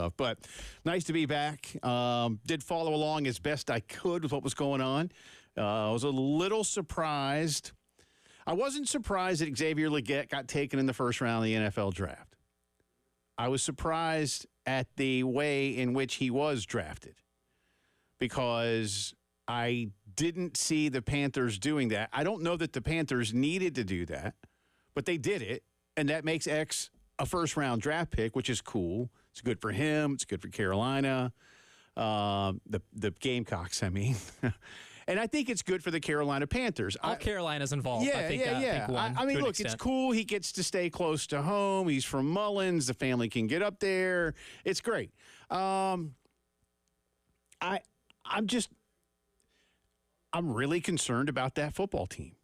stuff. But nice to be back. Did follow along as best I could with what was going on. I was a little surprised. I wasn't surprised that Xavier Legette got taken in the first round of the NFL draft. I was surprised at the way in which he was drafted because I didn't see the Panthers doing that. I don't know that the Panthers needed to do that, but they did it, and that makes X a first-round draft pick, which is cool. It's good for him. It's good for Carolina. The Gamecocks, I mean. And I think it's good for the Carolina Panthers. All Carolina's involved. Yeah, I mean, look, it's cool. He gets to stay close to home. He's from Mullins. The family can get up there. It's great. I'm really concerned about that football team.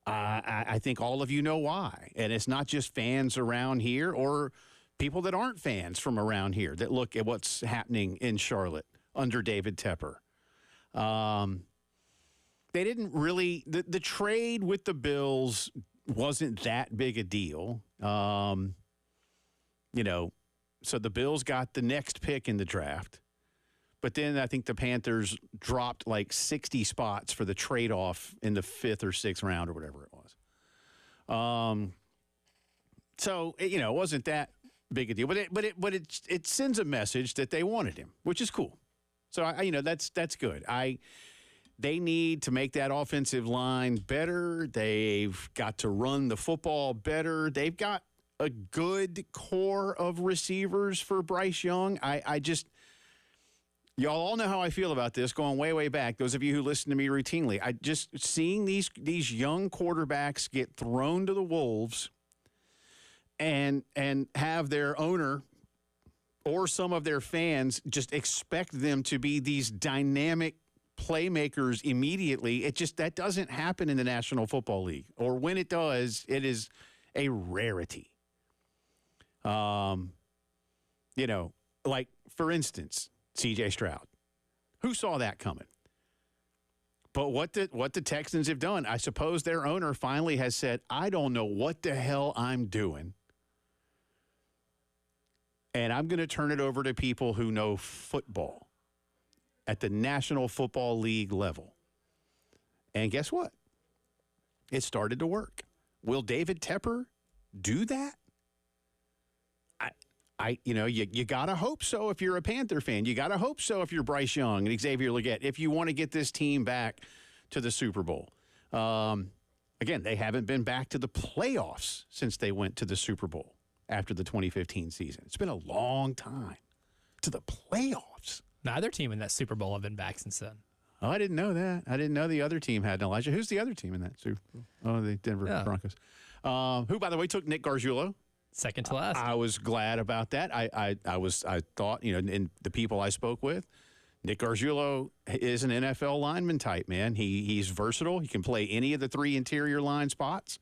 I think all of you know why. And it's not just fans around here or people that aren't fans from around here that look at what's happening in Charlotte under David Tepper. They didn't really the trade with the Bills wasn't that big a deal. So the Bills got the next pick in the draft. But then I think the Panthers dropped like 60 spots for the trade-off in the 5th or 6th round or whatever it was. It wasn't that big a deal. But it sends a message that they wanted him, which is cool. So that's good. They need to make that offensive line better. They've got to run the football better. They've got a good core of receivers for Bryce Young. Y'all all know how I feel about this going way, way back. Those of you who listen to me routinely, I just seeing these young quarterbacks get thrown to the wolves and have their owner or some of their fans just expect them to be these dynamic playmakers immediately. That doesn't happen in the National Football League. Or when it does, it is a rarity. Like, for instance, C.J. Stroud. Who saw that coming? But what the Texans have done, I suppose their owner finally has said, I don't know what the hell I'm doing. And I'm going to turn it over to people who know football at the National Football League level. And guess what? It started to work. Will David Tepper do that? You got to hope so if you're a Panther fan. You got to hope so if you're Bryce Young and Xavier Legette, if you want to get this team back to the Super Bowl. Again, they haven't been back to the playoffs since they went to the Super Bowl after the 2015 season. It's been a long time to the playoffs. Neither team in that Super Bowl have been back since then. Oh, I didn't know that. I didn't know the other team had Elijah. Who's the other team in that Super Bowl? Oh, the Denver Broncos. Who, by the way, took Nick Gargiulo. Second to last. I was glad about that. I thought, in the people I spoke with, Nick Gargiulo is an NFL lineman type, man. He's versatile. He can play any of the 3 interior line spots.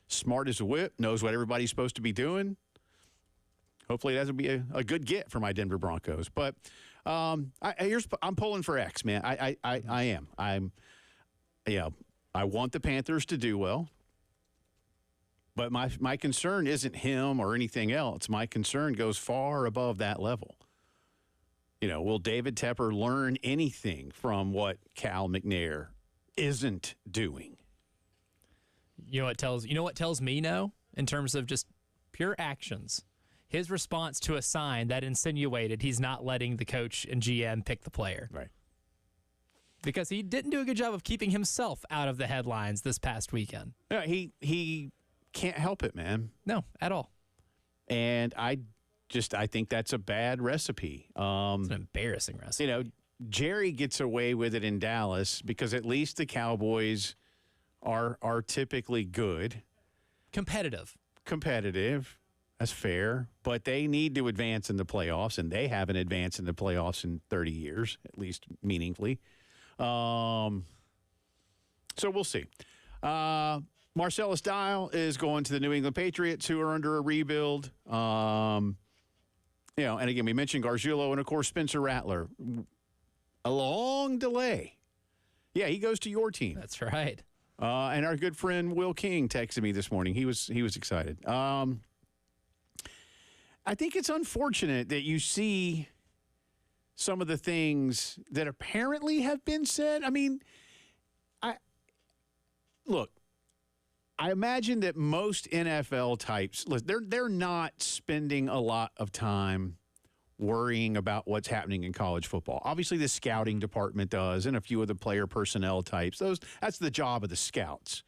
Smart as a whip, knows what everybody's supposed to be doing. Hopefully that'll be a good get for my Denver Broncos. But I'm pulling for X, man. I am. I want the Panthers to do well. But my concern isn't him or anything else. My concern goes far above that level. Will David Tepper learn anything from what Cal McNair isn't doing? You know what tells me no in terms of just pure actions? His response to a sign that insinuated he's not letting the coach and GM pick the player. Right. Because he didn't do a good job of keeping himself out of the headlines this past weekend. Yeah, he can't help it, man. No, at all. And I think that's a bad recipe. It's an embarrassing recipe. Jerry gets away with it in Dallas because at least the Cowboys are typically good. Competitive. That's fair. But they need to advance in the playoffs, and they haven't advanced in the playoffs in 30 years, at least meaningfully. So we'll see. Marcellus Dial is going to the New England Patriots, who are under a rebuild. And again, we mentioned Gargiulo and, of course, Spencer Rattler. A long delay. Yeah, he goes to your team. That's right. And our good friend Will King texted me this morning. He was excited. I think it's unfortunate that you see some of the things that apparently have been said. I mean, look, I imagine that most NFL types, they're not spending a lot of time worrying about what's happening in college football. Obviously, the scouting department does, and a few of the player personnel types. That's the job of the scouts.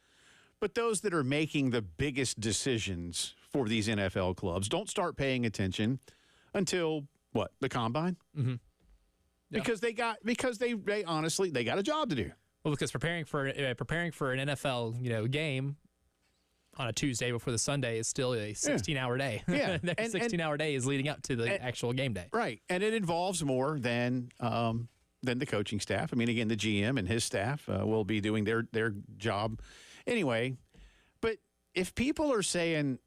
But those that are making the biggest decisions for these NFL clubs don't start paying attention until what? The combine? Mm-hmm. Yeah. Because they honestly got a job to do. Well, because preparing for an NFL game on a Tuesday before the Sunday is still a 16-hour day. Yeah, that 16-hour day is leading up to the actual game day. Right, and it involves more than the coaching staff. I mean, again, the GM and his staff will be doing their job anyway. But if people are saying,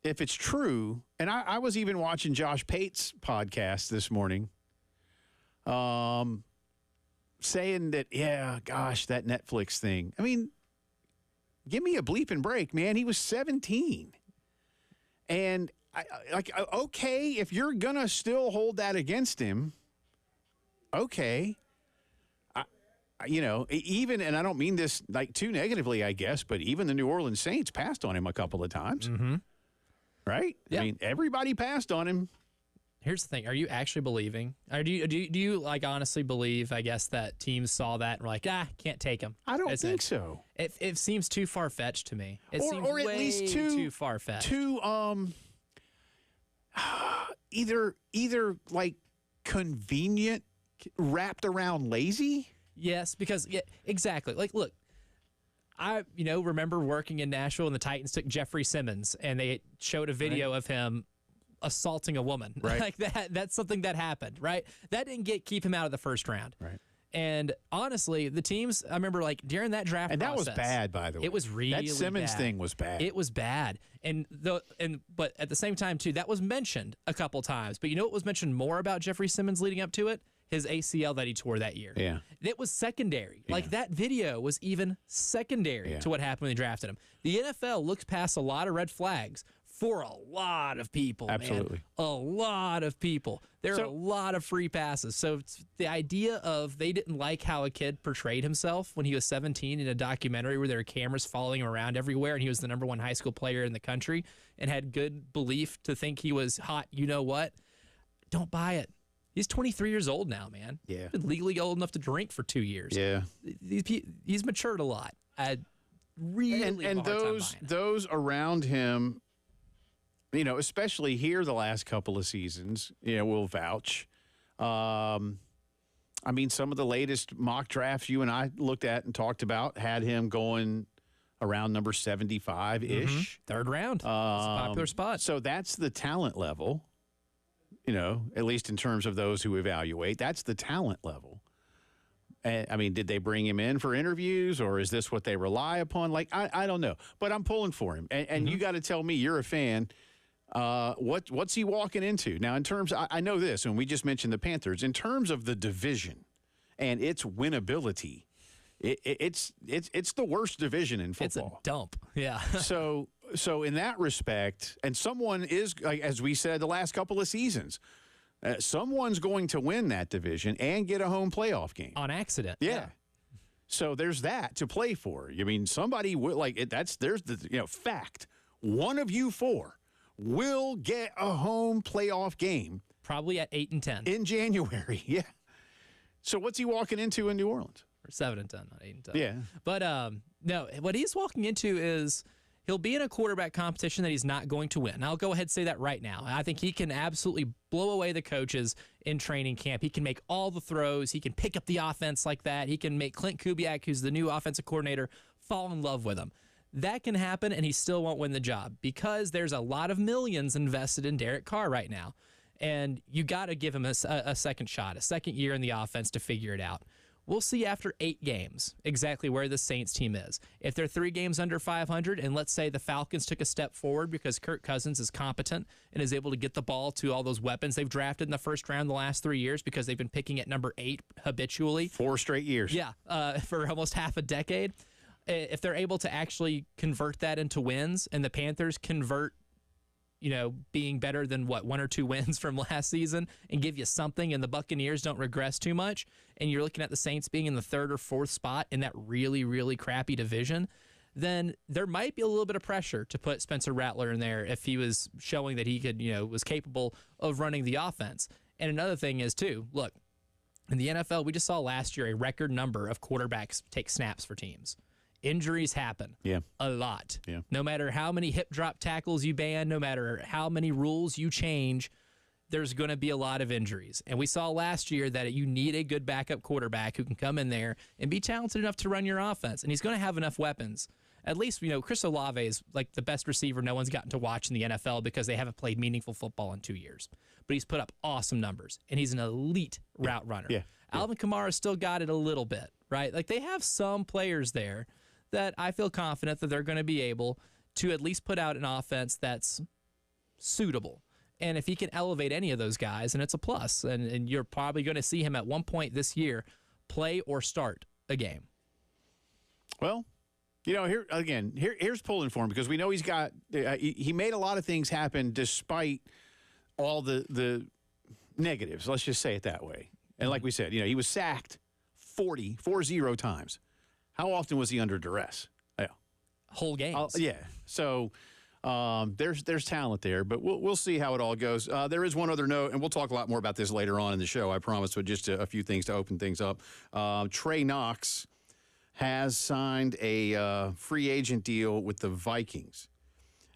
if it's true, and I was even watching Josh Pate's podcast this morning, saying that, yeah, gosh, that Netflix thing. I mean, give me a bleeping break, man. He was 17. And, okay, if you're going to still hold that against him, okay. Even, and I don't mean this like too negatively, I guess, but even the New Orleans Saints passed on him a couple of times. Mm-hmm. Right? Yeah. I mean, everybody passed on him. Here's the thing. Are you actually believing? Or do you like honestly believe, I guess, that teams saw that and were like, can't take him? I don't think so. It seems too far-fetched to me. It seems or at way least too far-fetched. Either like convenient wrapped around lazy. Yes, because exactly. Like, look, I remember working in Nashville and the Titans took Jeffrey Simmons and they showed a video of him assaulting a woman. Right. Like that's something that happened, right? That didn't keep him out of the first round. Right. And honestly, the teams, I remember like during that draft and process, that was bad, by the way. It was really that Simmons bad. thing was bad. It was bad. But at the same time too, that was mentioned a couple times. But you know what was mentioned more about Jeffrey Simmons leading up to it? His ACL that he tore that year. Yeah. It was secondary. Yeah. Like that video was even secondary to what happened when they drafted him. The NFL looks past a lot of red flags for a lot of people. Absolutely. Man. A lot of people. There are a lot of free passes. So the idea of they didn't like how a kid portrayed himself when he was 17 in a documentary where there were cameras following him around everywhere and he was the #1 high school player in the country and had good belief to think he was hot, you know what? Don't buy it. He's 23 years old now, man. Yeah. He's been legally old enough to drink for 2 years. Yeah. He's matured a lot. I really and have a hard time buying it. Those around him, especially here the last couple of seasons, will vouch. I mean, some of the latest mock drafts you and I looked at and talked about had him going around number 75-ish. Mm-hmm. Third round. It's a popular spot. So that's the talent level. At least in terms of those who evaluate, that's the talent level. I mean, did they bring him in for interviews or is this what they rely upon? Like, I don't know, but I'm pulling for him. And you got to tell me, you're a fan. What's he walking into? Now, in terms, I know this, and we just mentioned the Panthers, in terms of the division and its winnability, it's the worst division in football. It's a dump. Yeah. So in that respect, and someone is, like, as we said the last couple of seasons, someone's going to win that division and get a home playoff game. On accident. Yeah. So there's that to play for. I mean, somebody will, there's the, fact. One of you four will get a home playoff game. Probably at 8 and 10. In January. Yeah. So what's he walking into in New Orleans? Or 7 and 10, not 8 and 10. Yeah. But no, what he's walking into is he'll be in a quarterback competition that he's not going to win. I'll go ahead and say that right now. I think he can absolutely blow away the coaches in training camp. He can make all the throws. He can pick up the offense like that. He can make Clint Kubiak, who's the new offensive coordinator, fall in love with him. That can happen, and he still won't win the job because there's a lot of millions invested in Derek Carr right now. And you got to give him a second shot, a second year in the offense to figure it out. We'll see after 8 games exactly where the Saints team is. If they're 3 games under 500, and let's say the Falcons took a step forward because Kirk Cousins is competent and is able to get the ball to all those weapons they've drafted in the first round the last 3 years because they've been picking at number 8 habitually. 4 straight years. Yeah, for almost half a decade. If they're able to actually convert that into wins and the Panthers convert, being better than one or two wins from last season and give you something, and the Buccaneers don't regress too much, and you're looking at the Saints being in the third or fourth spot in that really, really crappy division, then there might be a little bit of pressure to put Spencer Rattler in there if he was showing that he could, was capable of running the offense. And another thing is, too, look, in the NFL, we just saw last year a record number of quarterbacks take snaps for teams. Injuries happen a lot. Yeah. No matter how many hip drop tackles you ban, no matter how many rules you change, there's going to be a lot of injuries. And we saw last year that you need a good backup quarterback who can come in there and be talented enough to run your offense. And he's going to have enough weapons. At least, Chris Olave is like the best receiver no one's gotten to watch in the NFL because they haven't played meaningful football in 2 years. But he's put up awesome numbers, and he's an elite route runner. Yeah. Alvin Kamara still got it a little bit, right? Like, they have some players there that I feel confident that they're going to be able to at least put out an offense that's suitable. And if he can elevate any of those guys, and it's a plus, and you're probably going to see him at one point this year play or start a game. Well, here's pulling for him because we know he's got he made a lot of things happen despite all the negatives. Let's just say it that way. And like we said, he was sacked 40 times. How often was he under duress? Yeah. Whole games. Yeah. So there's talent there, but we'll see how it all goes. There is one other note, and we'll talk a lot more about this later on in the show, I promise, but just a few things to open things up. Trey Knox has signed a free agent deal with the Vikings.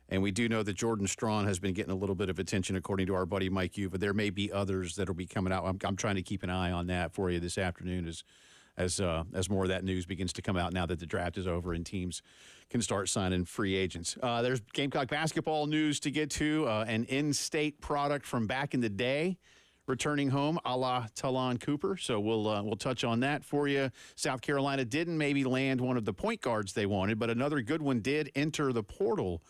And we do know that Jordan Strawn has been getting a little bit of attention, according to our buddy Mike Yu, but there may be others that will be coming out. I'm trying to keep an eye on that for you this afternoon as more of that news begins to come out now that the draft is over and teams can start signing free agents. There's Gamecock basketball news to get to, an in-state product from back in the day returning home, a la Talon Cooper. So we'll touch on that for you. South Carolina didn't maybe land one of the point guards they wanted, but another good one did enter the portal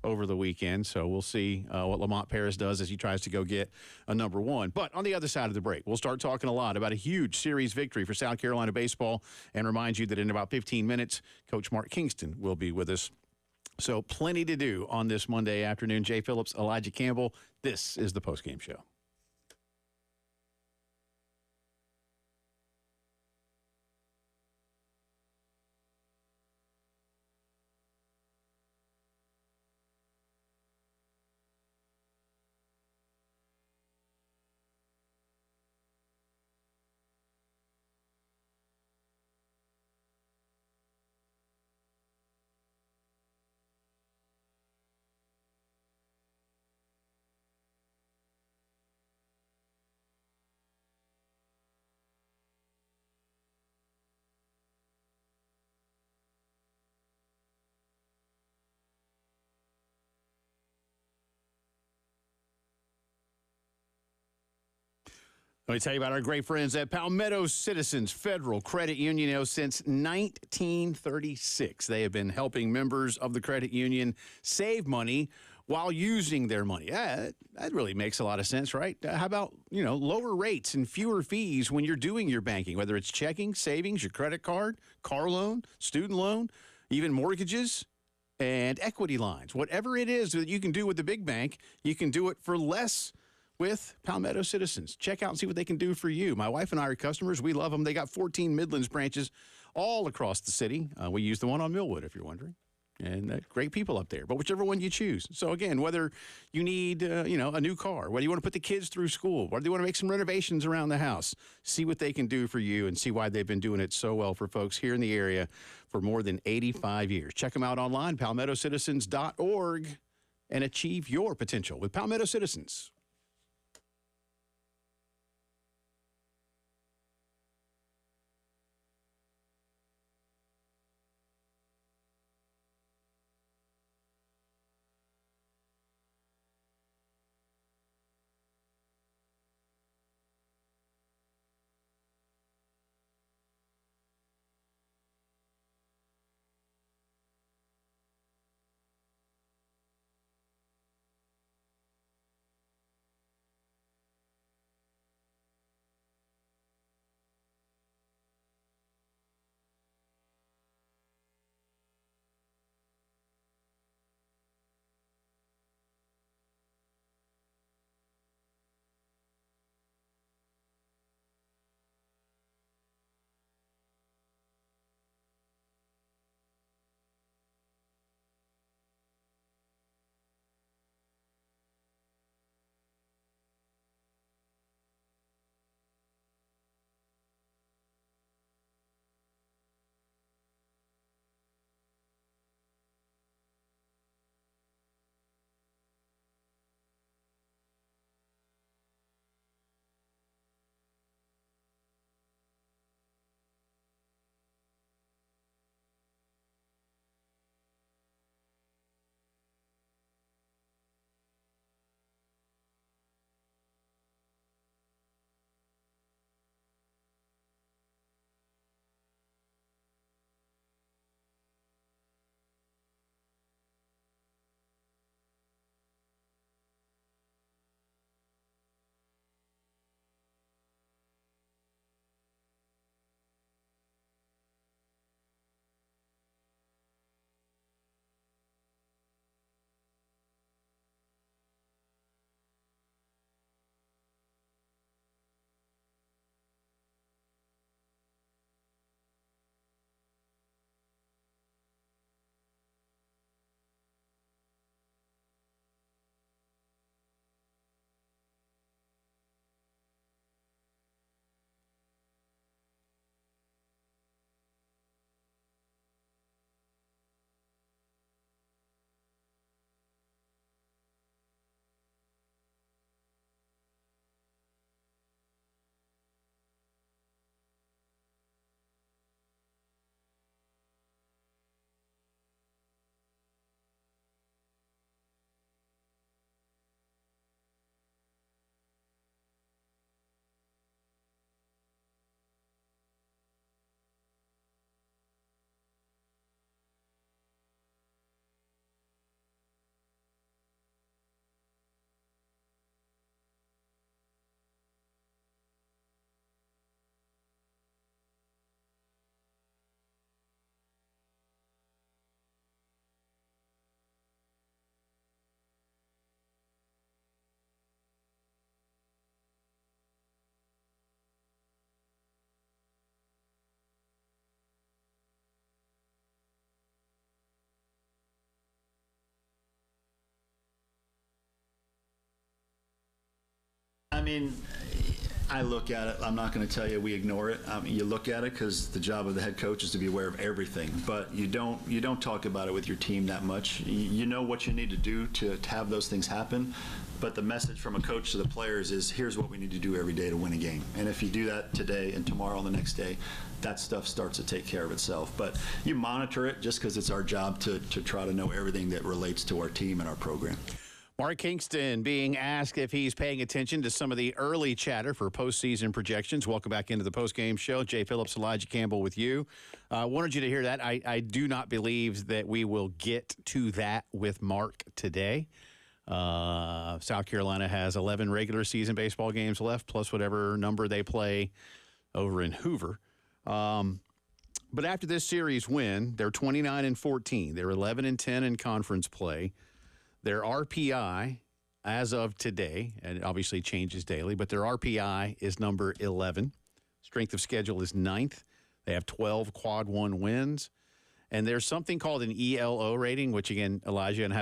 over the weekend. So we'll see what Lamont Paris does as he tries to go get a number one. But on the other side of the break, we'll start talking a lot about a huge series victory for South Carolina baseball and remind you that in about 15 minutes, Coach Mark Kingston will be with us. So plenty to do on this Monday afternoon. Jay Phillips, Elijah Campbell, this is the Postgame Show. Let me tell you about our great friends at Palmetto Citizens Federal Credit Union. Since 1936, they have been helping members of the credit union save money while using their money. That really makes a lot of sense, right? How about, lower rates and fewer fees when you're doing your banking, whether it's checking, savings, your credit card, car loan, student loan, even mortgages and equity lines. Whatever it is that you can do with the big bank, you can do it for less with Palmetto Citizens. Check out and see what they can do for you. My wife and I are customers. We love them. They got 14 Midlands branches all across the city. We use the one on Millwood, if you're wondering. And great people up there. But whichever one you choose. So, again, whether you need, a new car, whether you want to put the kids through school, whether you want to make some renovations around the house, see what they can do for you and see why they've been doing it so well for folks here in the area for more than 85 years. Check them out online, palmettocitizens.org, and achieve your potential with Palmetto Citizens. I mean, I look at it. I'm not going to tell you we ignore it. You look at it because the job of the head coach is to be aware of everything. But you don't talk about it with your team that much. You know what you need to do to have those things happen. But the message from a coach to the players is, here's what we need to do every day to win a game. And if you do that today and tomorrow and the next day, that stuff starts to take care of itself. But you monitor it just because it's our job to try to know everything that relates to our team and our program. Mark Kingston being asked if he's paying attention to some of the early chatter for postseason projections. Welcome back into the postgame show. Jay Phillips, Elijah Campbell with you. Wanted you to hear that. I do not believe that we will get to that with Mark today. South Carolina has 11 regular season baseball games left, plus whatever number they play over in Hoover. But after this series win, they're 29-14. They're 11-10 in conference play. Their RPI, as of today, and it obviously changes daily, but their RPI is number 11. Strength of schedule is 9th. They have 12 quad one wins. And there's something called an ELO rating, which, again, Elijah and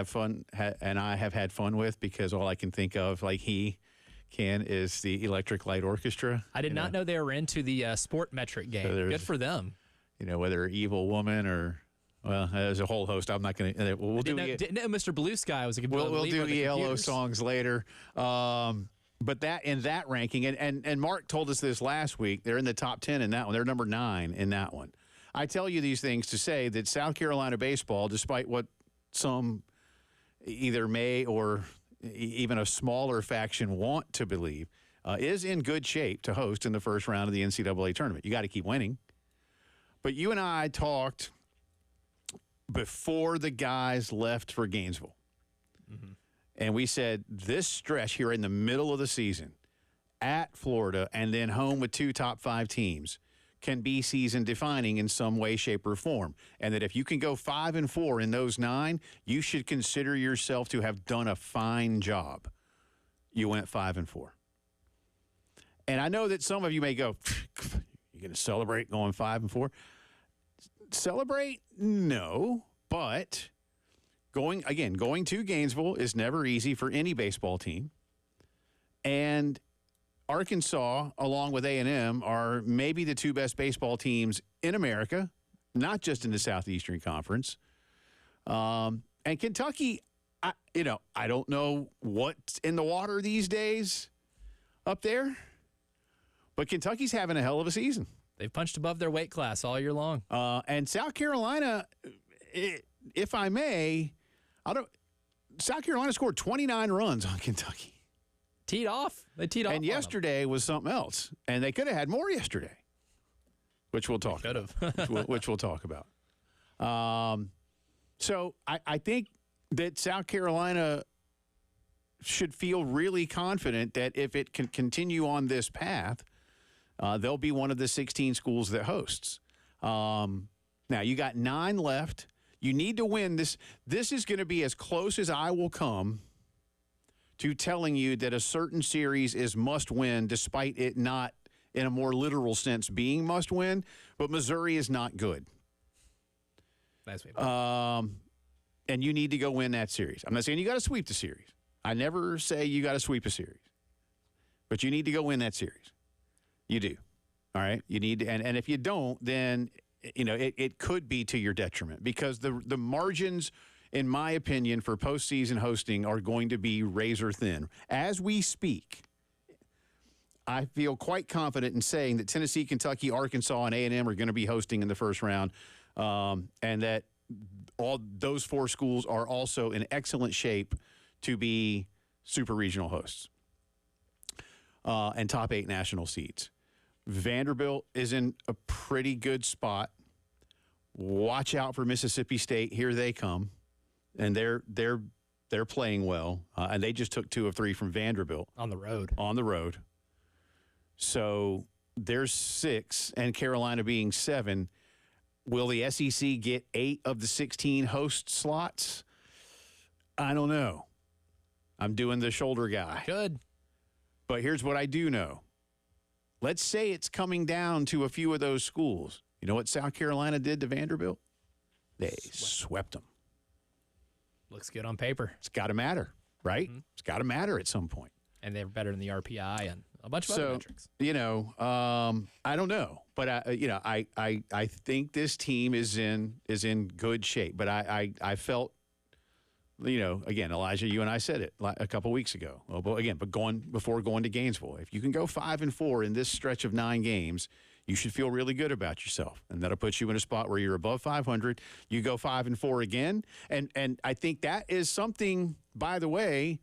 I have had fun with, because all I can think of, like is the Electric Light Orchestra. I did not know they were into the sport metric game. So good for them. Whether Evil Woman or... Well, there's a whole host. I'm not going to. Didn't know Mr. Blue Sky was a good. We'll do ELO songs later. But that in that ranking, and Mark told us this last week. They're in the top 10 in that one. They're number 9 in that one. I tell you these things to say that South Carolina baseball, despite what some either may or even a smaller faction want to believe, is in good shape to host in the first round of the NCAA tournament. You got to keep winning. But you and I talked before the guys left for Gainesville. Mm-hmm. And we said this stretch here in the middle of the season at Florida and then home with 2 top 5 teams can be season defining in some way, shape, or form. And that if you can go 5-4 in those 9, you should consider yourself to have done a fine job. You went 5-4. And I know that some of you may go, you're going to celebrate going 5-4? Celebrate? No, but going to Gainesville is never easy for any baseball team. And Arkansas, along with A&M, are maybe the 2 best baseball teams in America, not just in the Southeastern Conference. And Kentucky, I don't know what's in the water these days up there, but Kentucky's having a hell of a season. They've punched above their weight class all year long. And South Carolina, if I may, South Carolina scored 29 runs on Kentucky. Teed off. They teed off. And yesterday was something else. And they could have had more yesterday, which we'll talk about. which we'll talk about. So I think that South Carolina should feel really confident that if it can continue on this path, they'll be one of the 16 schools that hosts. Now, you got 9 left. You need to win this. This is going to be as close as I will come to telling you that a certain series is must-win, despite it not, in a more literal sense, being must-win. But Missouri is not good. Nice way. And you need to go win that series. I'm not saying you got to sweep the series. I never say you got to sweep a series. But you need to go win that series. You do. All right? You need to, and if you don't, then, it could be to your detriment, because the margins, in my opinion, for postseason hosting are going to be razor thin. As we speak, I feel quite confident in saying that Tennessee, Kentucky, Arkansas, and A&M are going to be hosting in the first round, and that all those 4 schools are also in excellent shape to be super regional hosts and top 8 national seeds. Vanderbilt is in a pretty good spot. Watch out for Mississippi State. Here they come. And they're playing well. And they just took 2 of 3 from Vanderbilt. On the road. So there's 6, and Carolina being 7. Will the SEC get 8 of the 16 host slots? I don't know. I'm doing the shoulder guy. Good. But here's what I do know. Let's say it's coming down to a few of those schools. You know what South Carolina did to Vanderbilt? They swept them. Looks good on paper. It's got to matter, right? Mm-hmm. It's got to matter at some point. And they're better than the RPI and a bunch of other metrics. I don't know, but I think this team is in good shape. But I felt, again, Elijah, you and I said it a couple weeks ago. Well, but before going to Gainesville, if you can go 5-4 in this stretch of 9 games, you should feel really good about yourself, and that'll put you in a spot where you're above 500. You go 5-4 again, and I think that is something, by the way,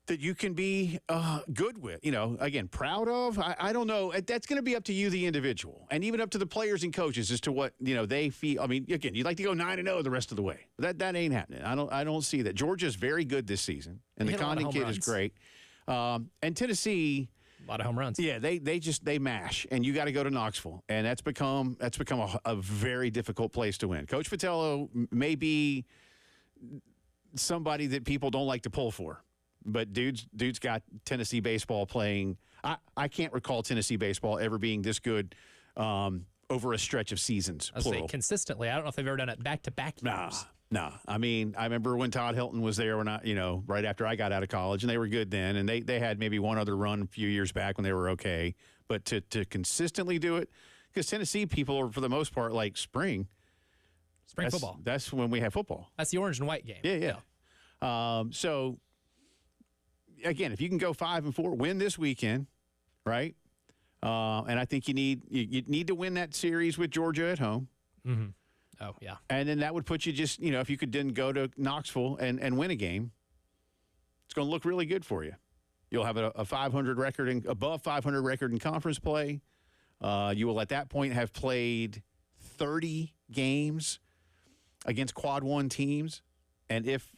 that you can be good with, again, proud of. I don't know. That's going to be up to you, the individual, and even up to the players and coaches as to what, they feel. I mean, again, you'd like to go 9-0 the rest of the way. That ain't happening. I don't see that. Georgia's very good this season, and the Condon kid is great. And Tennessee, a lot of home runs. Yeah, they mash, and you got to go to Knoxville, and that's become a very difficult place to win. Coach Vitello may be somebody that people don't like to pull for. But dude's got Tennessee baseball playing. I can't recall Tennessee baseball ever being this good over a stretch of seasons. I say consistently. I don't know if they've ever done it back-to-back years. Nah. I mean, I remember when Todd Hilton was there right after I got out of college, and they were good then. And they had maybe one other run a few years back when they were okay. But to consistently do it, because Tennessee people are, for the most part, like spring football. That's when we have football. That's the orange and white game. Yeah. So, again, if you can go 5-4, win this weekend, right? And I think you need to win that series with Georgia at home. Mm-hmm. Oh, yeah. And then that would put you just, if you could then go to Knoxville and win a game, it's going to look really good for you. You'll have a 500 record and above 500 record in conference play. You will at that point have played 30 games against Quad 1 teams. And if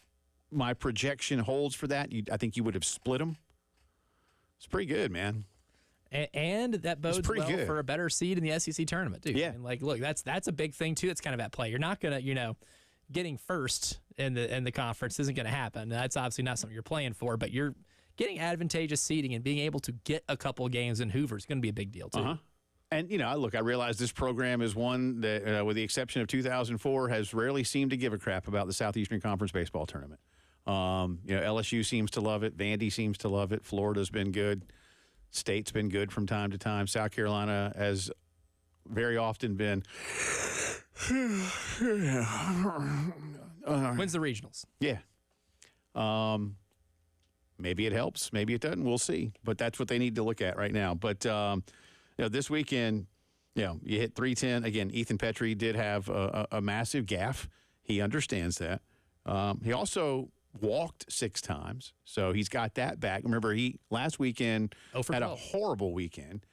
my projection holds for that, I think you would have split them. It's pretty good, man. And that bodes well good for a better seed in the SEC tournament, too. Yeah. And look, that's a big thing, too. That's kind of at play. You're not going to, getting first in the conference isn't going to happen. That's obviously not something you're playing for, but you're getting advantageous seeding and being able to get a couple games in Hoover is going to be a big deal, too. Uh-huh. And, I realize this program is one that, with the exception of 2004, has rarely seemed to give a crap about the Southeastern Conference baseball tournament. LSU seems to love it. Vandy seems to love it. Florida's been good. State's been good from time to time. South Carolina has very often been. Wins the regionals. Yeah. Maybe it helps. Maybe it doesn't. We'll see. But that's what they need to look at right now. But, this weekend, you hit 310. Again, Ethan Petrie did have a massive gaffe. He understands that. He also walked 6 times, so he's got that back. Remember, he last weekend had a horrible weekend,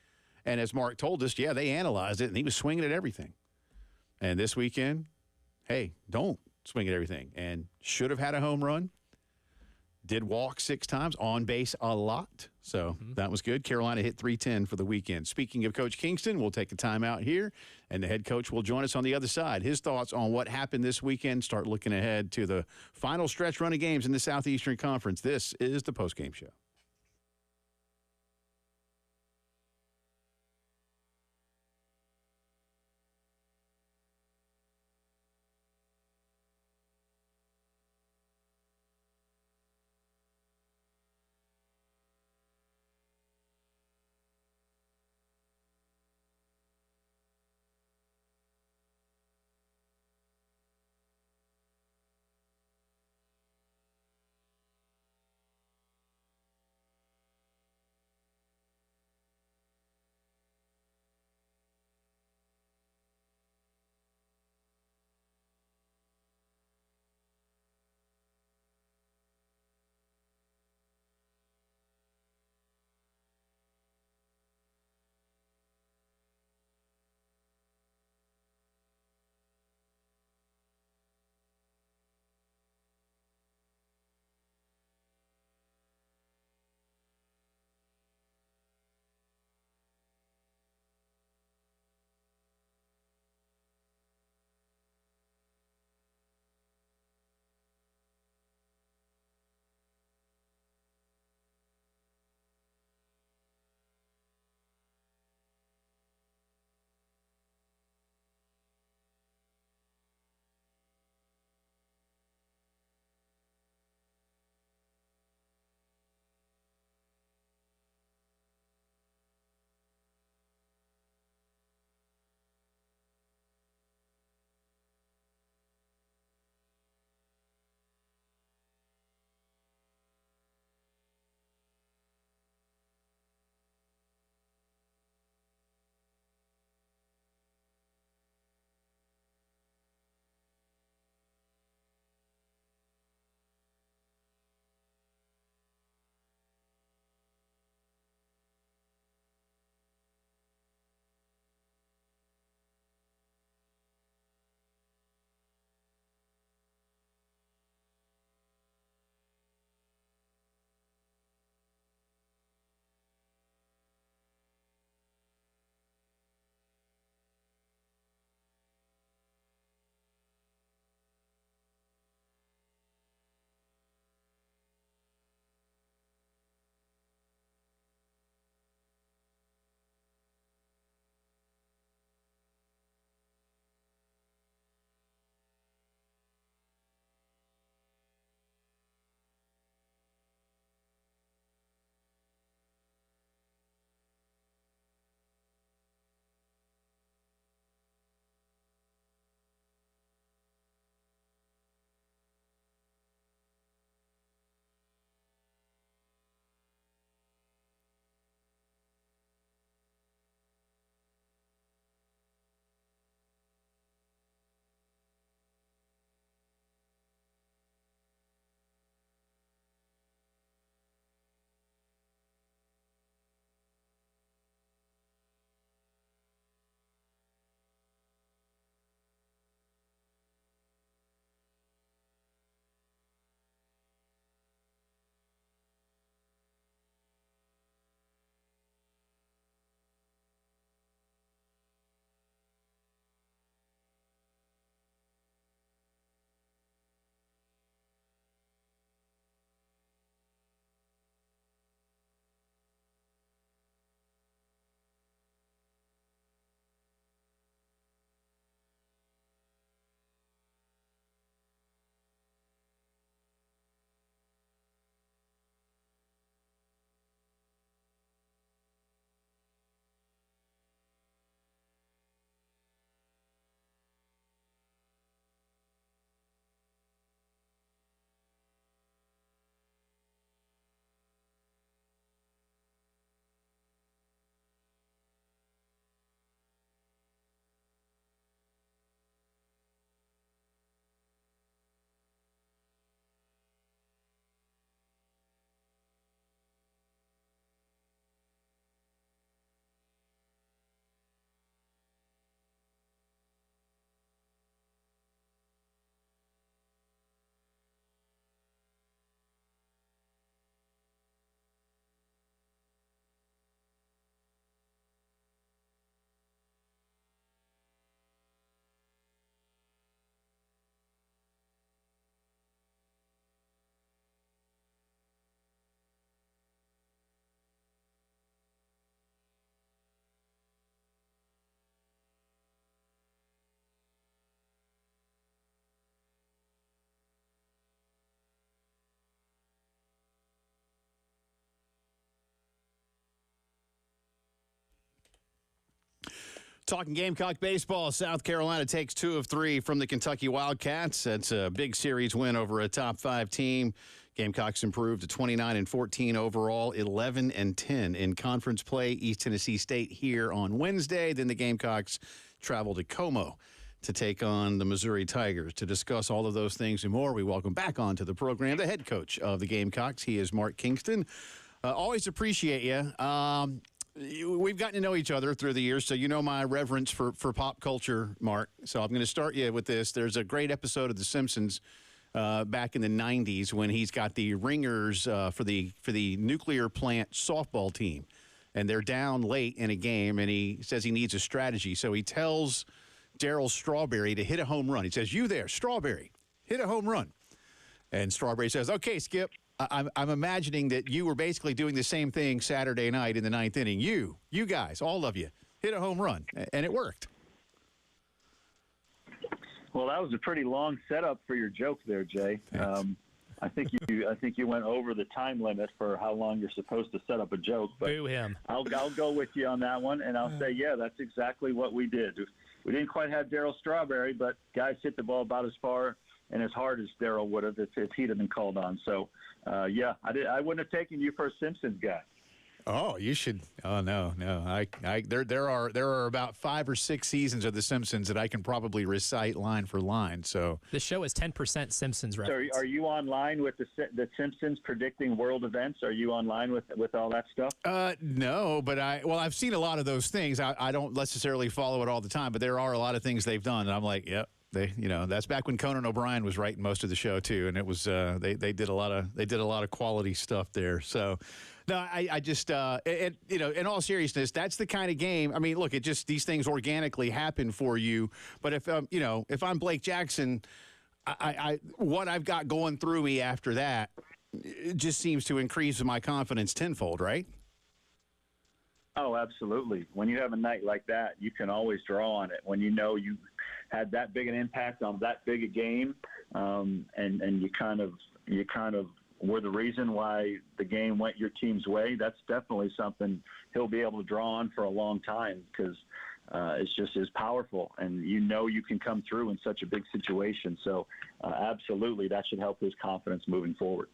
and as Mark told us, they analyzed it, and he was swinging at everything. And this weekend, hey, don't swing at everything, and should have had a home run. Did walk 6 times, on base a lot, so that was good. Carolina hit 310 for the weekend. Speaking of Coach Kingston, we'll take a timeout here, and the head coach will join us on the other side. His thoughts on what happened this weekend, start looking ahead to the final stretch run of games in the Southeastern Conference. This is the Postgame Show. Talking Gamecock baseball, South Carolina takes 2 of 3 from the Kentucky Wildcats. That's a big series win over a top 5 team. Gamecocks improved to 29-14 overall, 11-10 in conference play. East Tennessee State here on Wednesday. Then the Gamecocks travel to Como to take on the Missouri Tigers. To discuss all of those things and more, we welcome back onto the program the head coach of the Gamecocks. He is Mark Kingston. Always appreciate you. We've gotten to know each other through the years, so you know my reverence for pop culture, Mark. So I'm going to start you with this. There's a great episode of The Simpsons back in the 90s when he's got the ringers for the nuclear plant softball team, and they're down late in a game, and he says he needs a strategy. So he tells Darryl Strawberry to hit a home run. He says, "You there, Strawberry, hit a home run." And Strawberry says, "Okay, Skip. I'm imagining that you were basically doing the same thing Saturday night in the 9th inning. You guys, all of you, hit a home run," and it worked. Well, that was a pretty long setup for your joke there, Jay. I think you went over the time limit for how long you're supposed to set up a joke. But Boo him. I'll go with you on that one, and I'll say, yeah, that's exactly what we did. We didn't quite have Darryl Strawberry, but guys hit the ball about as far and as hard as Darryl would have if he'd have been called on. So, yeah, I wouldn't have taken you for a Simpsons guy. Oh, you should. Oh no. There are about 5 or 6 seasons of The Simpsons that I can probably recite line for line. So the show is 10% Simpsons reference. So are you online with the Simpsons predicting world events? Are you online with all that stuff? No, but I've seen a lot of those things. I don't necessarily follow it all the time, but there are a lot of things they've done, and I'm like, yep. That's back when Conan O'Brien was writing most of the show too, and it was they did a lot of quality stuff there. So, no, I just in all seriousness, that's the kind of game. I mean, look, these things organically happen for you. But if I'm Blake Jackson, I what I've got going through me after that, it just seems to increase my confidence tenfold, right? Oh, absolutely. When you have a night like that, you can always draw on it. When you know you had that big an impact on that big a game, and you kind of were the reason why the game went your team's way, that's definitely something he'll be able to draw on for a long time because it's just as powerful, and you can come through in such a big situation. So absolutely, that should help his confidence moving forward.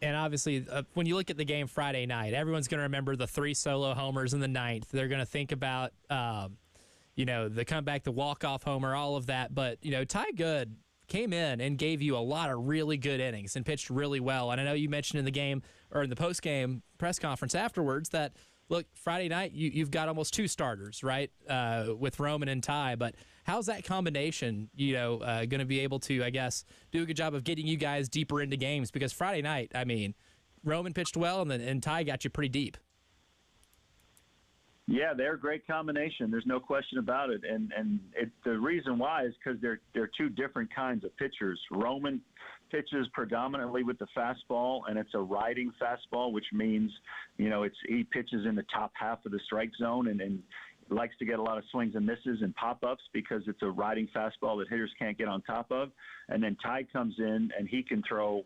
And obviously, when you look at the game Friday night, everyone's going to remember the 3 solo homers in the 9th. They're going to think about, the comeback, the walk-off homer, all of that. But, Ty Good came in and gave you a lot of really good innings and pitched really well. And I know you mentioned in the game or in the post-game press conference afterwards that, look, Friday night, you've got almost 2 starters, right, with Roman and Ty. But how's that combination, going to be able to, I guess, do a good job of getting you guys deeper into games? Because Friday night, I mean, Roman pitched well, and Ty got you pretty deep. Yeah, they're a great combination. There's no question about it. And the reason why is because they're 2 different kinds of pitchers. Roman pitches predominantly with the fastball, and it's a riding fastball, which means, he pitches in the top half of the strike zone and likes to get a lot of swings and misses and pop-ups because it's a riding fastball that hitters can't get on top of. And then Ty comes in, and he can throw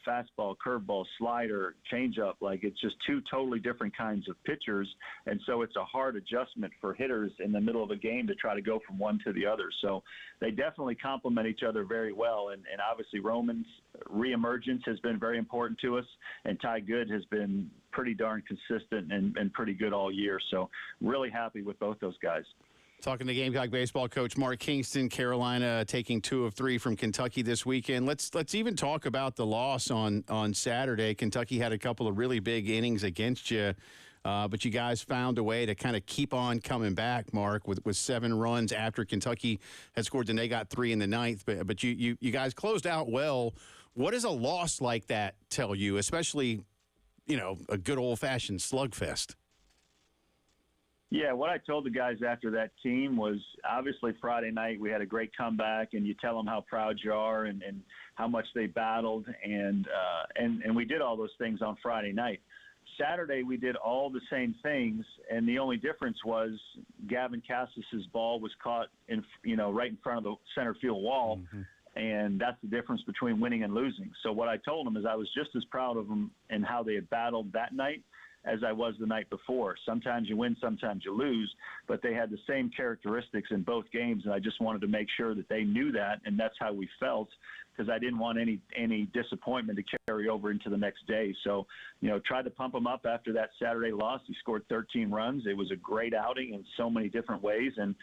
fastball, curveball, slider, changeup. Like, it's just 2 totally different kinds of pitchers, and so it's a hard adjustment for hitters in the middle of a game to try to go from one to the other. So they definitely complement each other very well, and obviously Roman's reemergence has been very important to us, and Ty Good has been pretty darn consistent and pretty good all year. So really happy with both those guys. Talking to Gamecock baseball coach Mark Kingston. Carolina taking 2 of 3 from Kentucky this weekend. Let's even talk about the loss on Saturday. Kentucky had a couple of really big innings against you, but you guys found a way to kind of keep on coming back, Mark, with 7 runs after Kentucky had scored, and they got 3 in the 9th. But you guys closed out well. What does a loss like that tell you, especially, a good old-fashioned slugfest? Yeah, what I told the guys after that team was obviously Friday night we had a great comeback, and you tell them how proud you are and how much they battled, and we did all those things on Friday night. Saturday we did all the same things, and the only difference was Gavin Cassis's ball was caught right in front of the center field wall. Mm-hmm. And that's the difference between winning and losing. So what I told them is I was just as proud of them and how they had battled that night as I was the night before. Sometimes you win, sometimes you lose, but they had the same characteristics in both games, and I just wanted to make sure that they knew that, and that's how we felt, because I didn't want any disappointment to carry over into the next day. So, tried to pump him up after that Saturday loss. He scored 13 runs. It was a great outing in so many different ways, and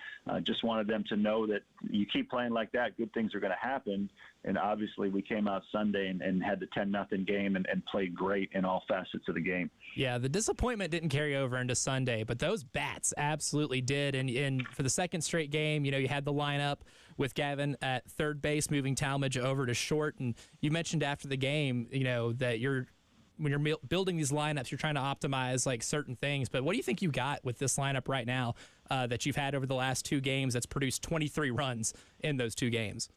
just wanted them to know that you keep playing like that, good things are going to happen. And obviously we came out Sunday and had the 10-0 game and played great in all facets of the game. Yeah, the disappointment didn't carry over into Sunday, but those bats absolutely did. And for the second straight game, you had the lineup with Gavin at third base, moving Talmadge over to short. And you mentioned after the game, that when you're building these lineups, you're trying to optimize like certain things. But what do you think you got with this lineup right now that you've had over the last two games that's produced 23 runs in those two games?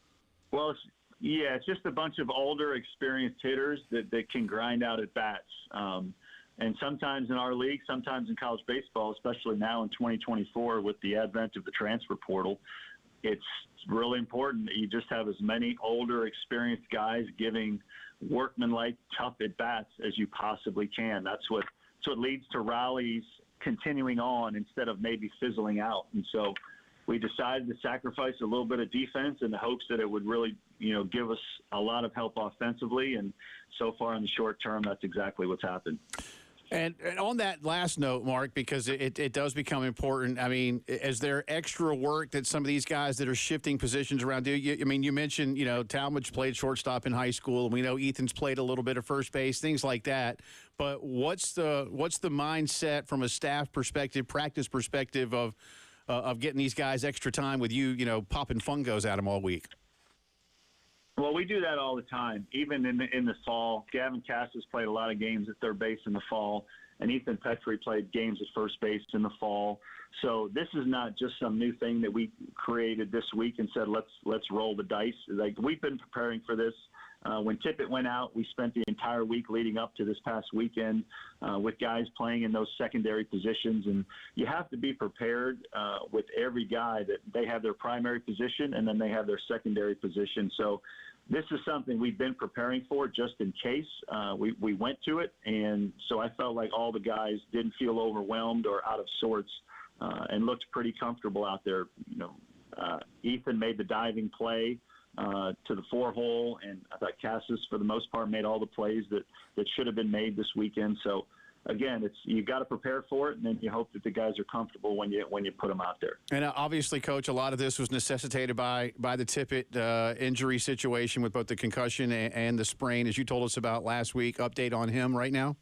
Well, it's just a bunch of older, experienced hitters that can grind out at bats. And sometimes in our league, sometimes in college baseball, especially now in 2024 with the advent of the transfer portal, it's really important that you just have as many older, experienced guys giving workmanlike, tough at-bats as you possibly can. That's what leads to rallies continuing on instead of maybe fizzling out. And so we decided to sacrifice a little bit of defense in the hopes that it would really, give us a lot of help offensively. And so far in the short term, that's exactly what's happened. And on that last note, Mark, because it does become important, I mean, is there extra work that some of these guys that are shifting positions around do? You mentioned, Talmadge played shortstop in high school, and we know Ethan's played a little bit of first base, things like that. But what's the mindset from a staff perspective, practice perspective of getting these guys extra time with you, popping fungos at them all week? Well, we do that all the time, even in the fall. Gavin Cassis played a lot of games at third base in the fall, and Ethan Petrie played games at first base in the fall. So this is not just some new thing that we created this week and said, let's roll the dice. Like, we've been preparing for this. When Tippett went out, we spent the entire week leading up to this past weekend with guys playing in those secondary positions. And you have to be prepared with every guy that they have their primary position and then they have their secondary position. So this is something we've been preparing for just in case. We went to it, and so I felt like all the guys didn't feel overwhelmed or out of sorts and looked pretty comfortable out there. Ethan made the diving play to the 4-hole, and I thought Cassis, for the most part, made all the plays that should have been made this weekend. So, again, you got to prepare for it, and then you hope that the guys are comfortable when you put them out there. And obviously, Coach, a lot of this was necessitated by the Tippett injury situation with both the concussion and the sprain, as you told us about last week. Update on him right now?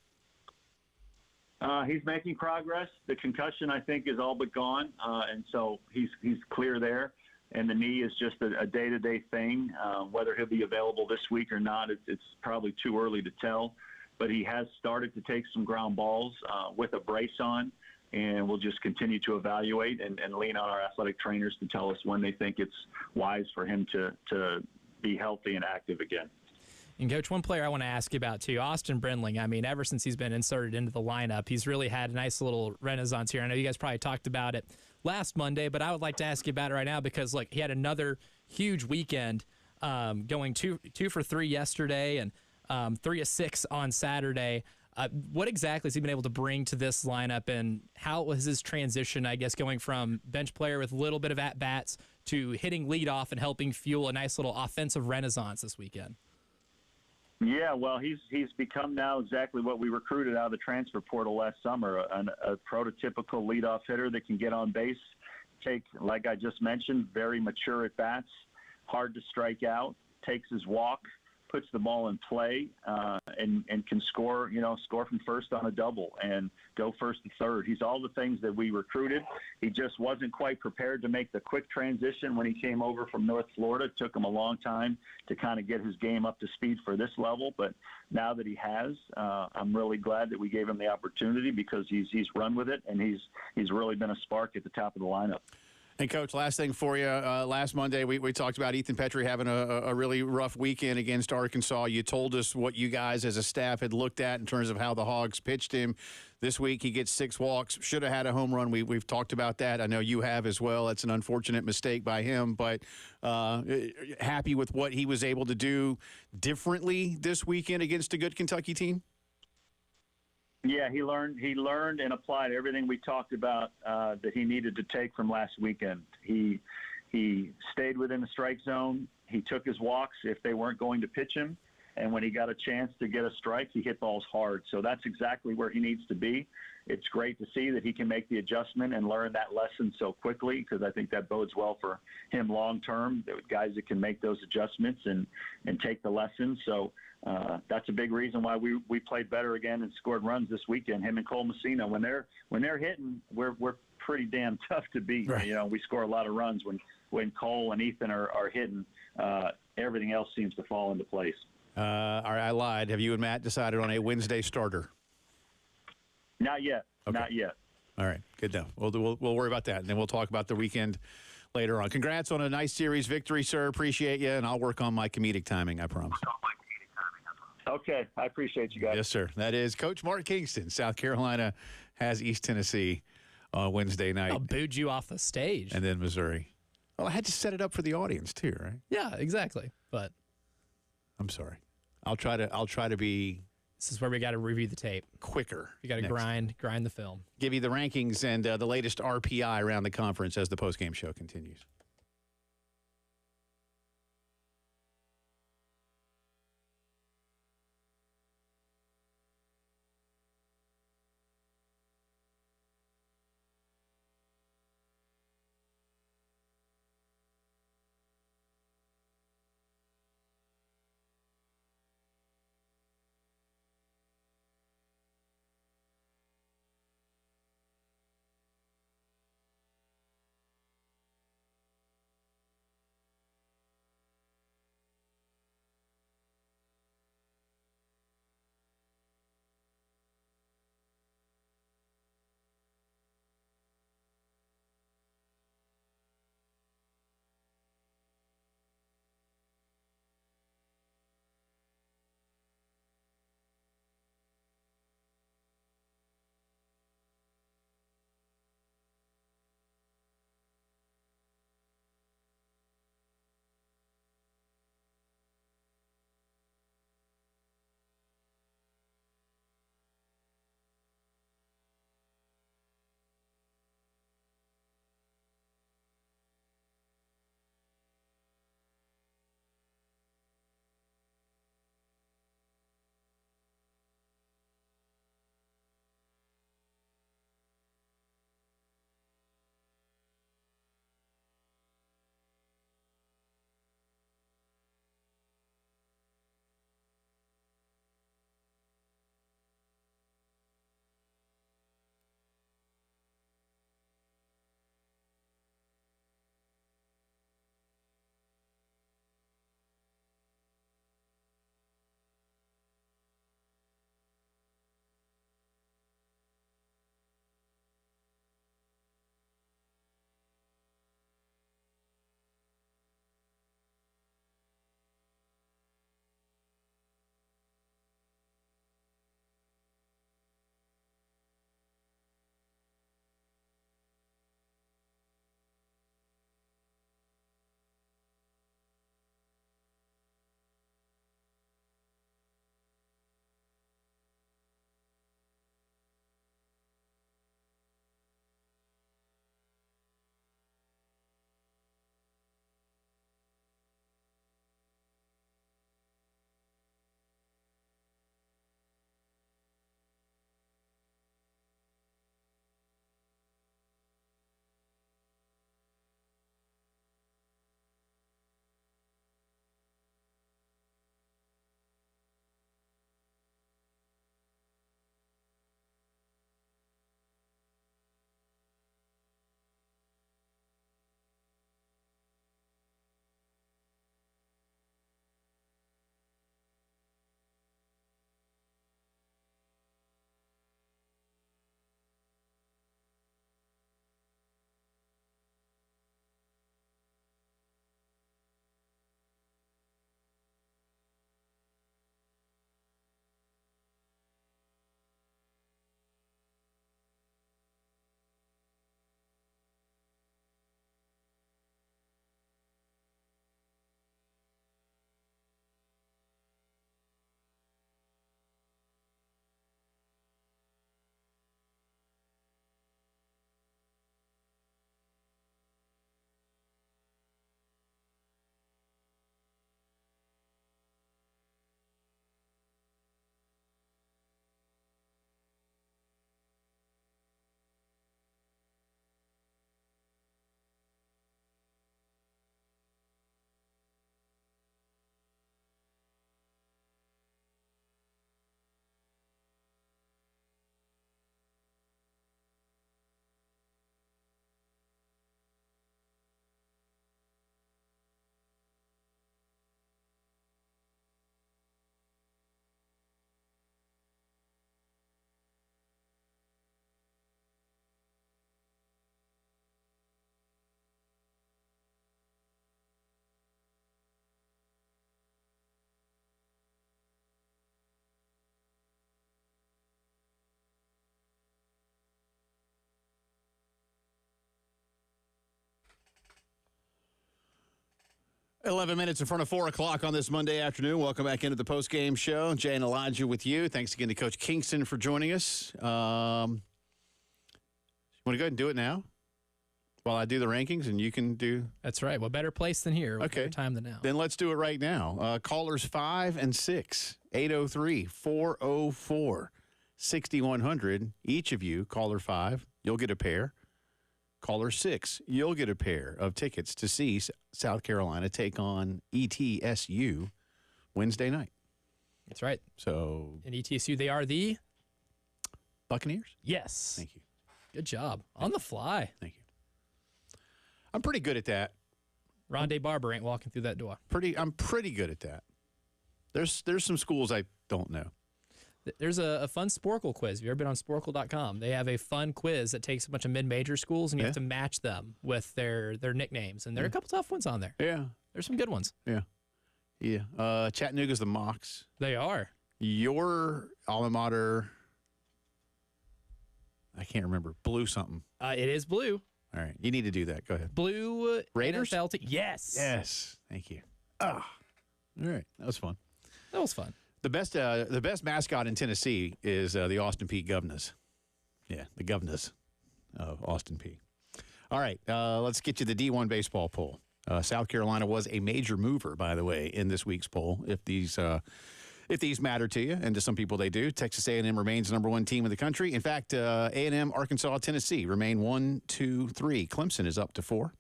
He's making progress. The concussion, I think, is all but gone, and so he's clear there. And the knee is just a day-to-day thing. Whether he'll be available this week or not, it's probably too early to tell. But he has started to take some ground balls with a brace on, and we'll just continue to evaluate and lean on our athletic trainers to tell us when they think it's wise for him to be healthy and active again. And, Coach, one player I want to ask you about, too, Austin Brindling. I mean, ever since he's been inserted into the lineup, he's really had a nice little renaissance here. I know you guys probably talked about it last Monday, but I would like to ask you about it right now because, look, he had another huge weekend going two for 3 yesterday and 3 of 6 on Saturday. What exactly has he been able to bring to this lineup, and how was his transition, I guess, going from bench player with a little bit of at-bats to hitting leadoff and helping fuel a nice little offensive renaissance this weekend? Yeah, well, he's become now exactly what we recruited out of the transfer portal last summer, a prototypical leadoff hitter that can get on base, take, like I just mentioned, very mature at-bats, hard to strike out, takes his walk, puts the ball in play, and can score from first on a double and go first to third. He's all the things that we recruited. He just wasn't quite prepared to make the quick transition when he came over from North Florida. It took him a long time to kind of get his game up to speed for this level. But now that he has, I'm really glad that we gave him the opportunity because he's run with it, and he's really been a spark at the top of the lineup. And, Coach, last thing for you. Last Monday, we talked about Ethan Petrie having a really rough weekend against Arkansas. You told us what you guys as a staff had looked at in terms of how the Hogs pitched him. This week, he gets 6 walks. Should have had a home run. We've talked about that. I know you have as well. That's an unfortunate mistake by him. But happy with what he was able to do differently this weekend against a good Kentucky team? Yeah, he learned and applied everything we talked about that he needed to take from last weekend. He stayed within the strike zone. He took his walks if they weren't going to pitch him. And when he got a chance to get a strike, he hit balls hard. So that's exactly where he needs to be. It's great to see that he can make the adjustment and learn that lesson so quickly, because I think that bodes well for him long term. Guys that can make those adjustments and take the lessons. So that's a big reason why we played better again and scored runs this weekend. Him and Cole Messina, when they're hitting, we're pretty damn tough to beat. Right. You know, we score a lot of runs when Cole and Ethan are hitting. Everything else seems to fall into place. All right, I lied. Have you and Matt decided on a Wednesday starter? Not yet. Okay. Not yet. All right, good though. We'll worry about that, and then we'll talk about the weekend later on. Congrats on a nice series victory, sir. Appreciate you, and I'll work on my comedic timing, I promise. Okay, I appreciate you guys. Yes, sir. That is Coach Mark Kingston. South Carolina has East Tennessee on Wednesday night. I'll booed you off the stage. And then Missouri. Well, I had to set it up for the audience too, right? Yeah, exactly. But I'm sorry. I'll try to be this is where we got to review the tape. quicker. You got to grind the film. Give you the rankings and the latest RPI around the conference as the postgame show continues. 11 minutes in front of 4 o'clock on this Monday afternoon. Welcome back into the Postgame Show. Jay and Elijah with you. Thanks again to Coach Kingston for joining us. You want to go ahead and do it now while I do the rankings, and you can do... That's right. Well, better place than here. Okay. Better time than now. Then let's do it right now. Callers 5 and 6, 803-404-6100. Each of you, caller 5, you'll get a pair. Caller 6, you'll get a pair of tickets to see South Carolina take on ETSU Wednesday night. That's right. So, In ETSU, they are the Buccaneers? Yes. Thank you. Good job. On the fly. Thank you. I'm pretty good at that. Rondé Barber ain't walking through that door. I'm pretty good at that. There's some schools I don't know. There's a fun Sporkle quiz. Have you ever been on Sporkle.com? They have a fun quiz that takes a bunch of mid-major schools, and you have to match them with their nicknames. And there are a couple tough ones on there. Yeah. There's some good ones. Yeah. Yeah. Chattanooga's the Mocs. They are. Your alma mater, I can't remember. Blue something. It is blue. All right. You need to do that. Go ahead. Blue Raiders? NFL Yes. Yes. Thank you. All right. That was fun. That was fun. The best mascot in Tennessee is the Austin Peay Governors. Yeah, the Governors of Austin Peay. All right, let's get you the D1 baseball poll. South Carolina was a major mover, by the way, in this week's poll. If these matter to you, and to some people they do, Texas A&M remains the number one team in the country. In fact, A&M, Arkansas, Tennessee remain 1, 2, 3. Clemson is up to 4.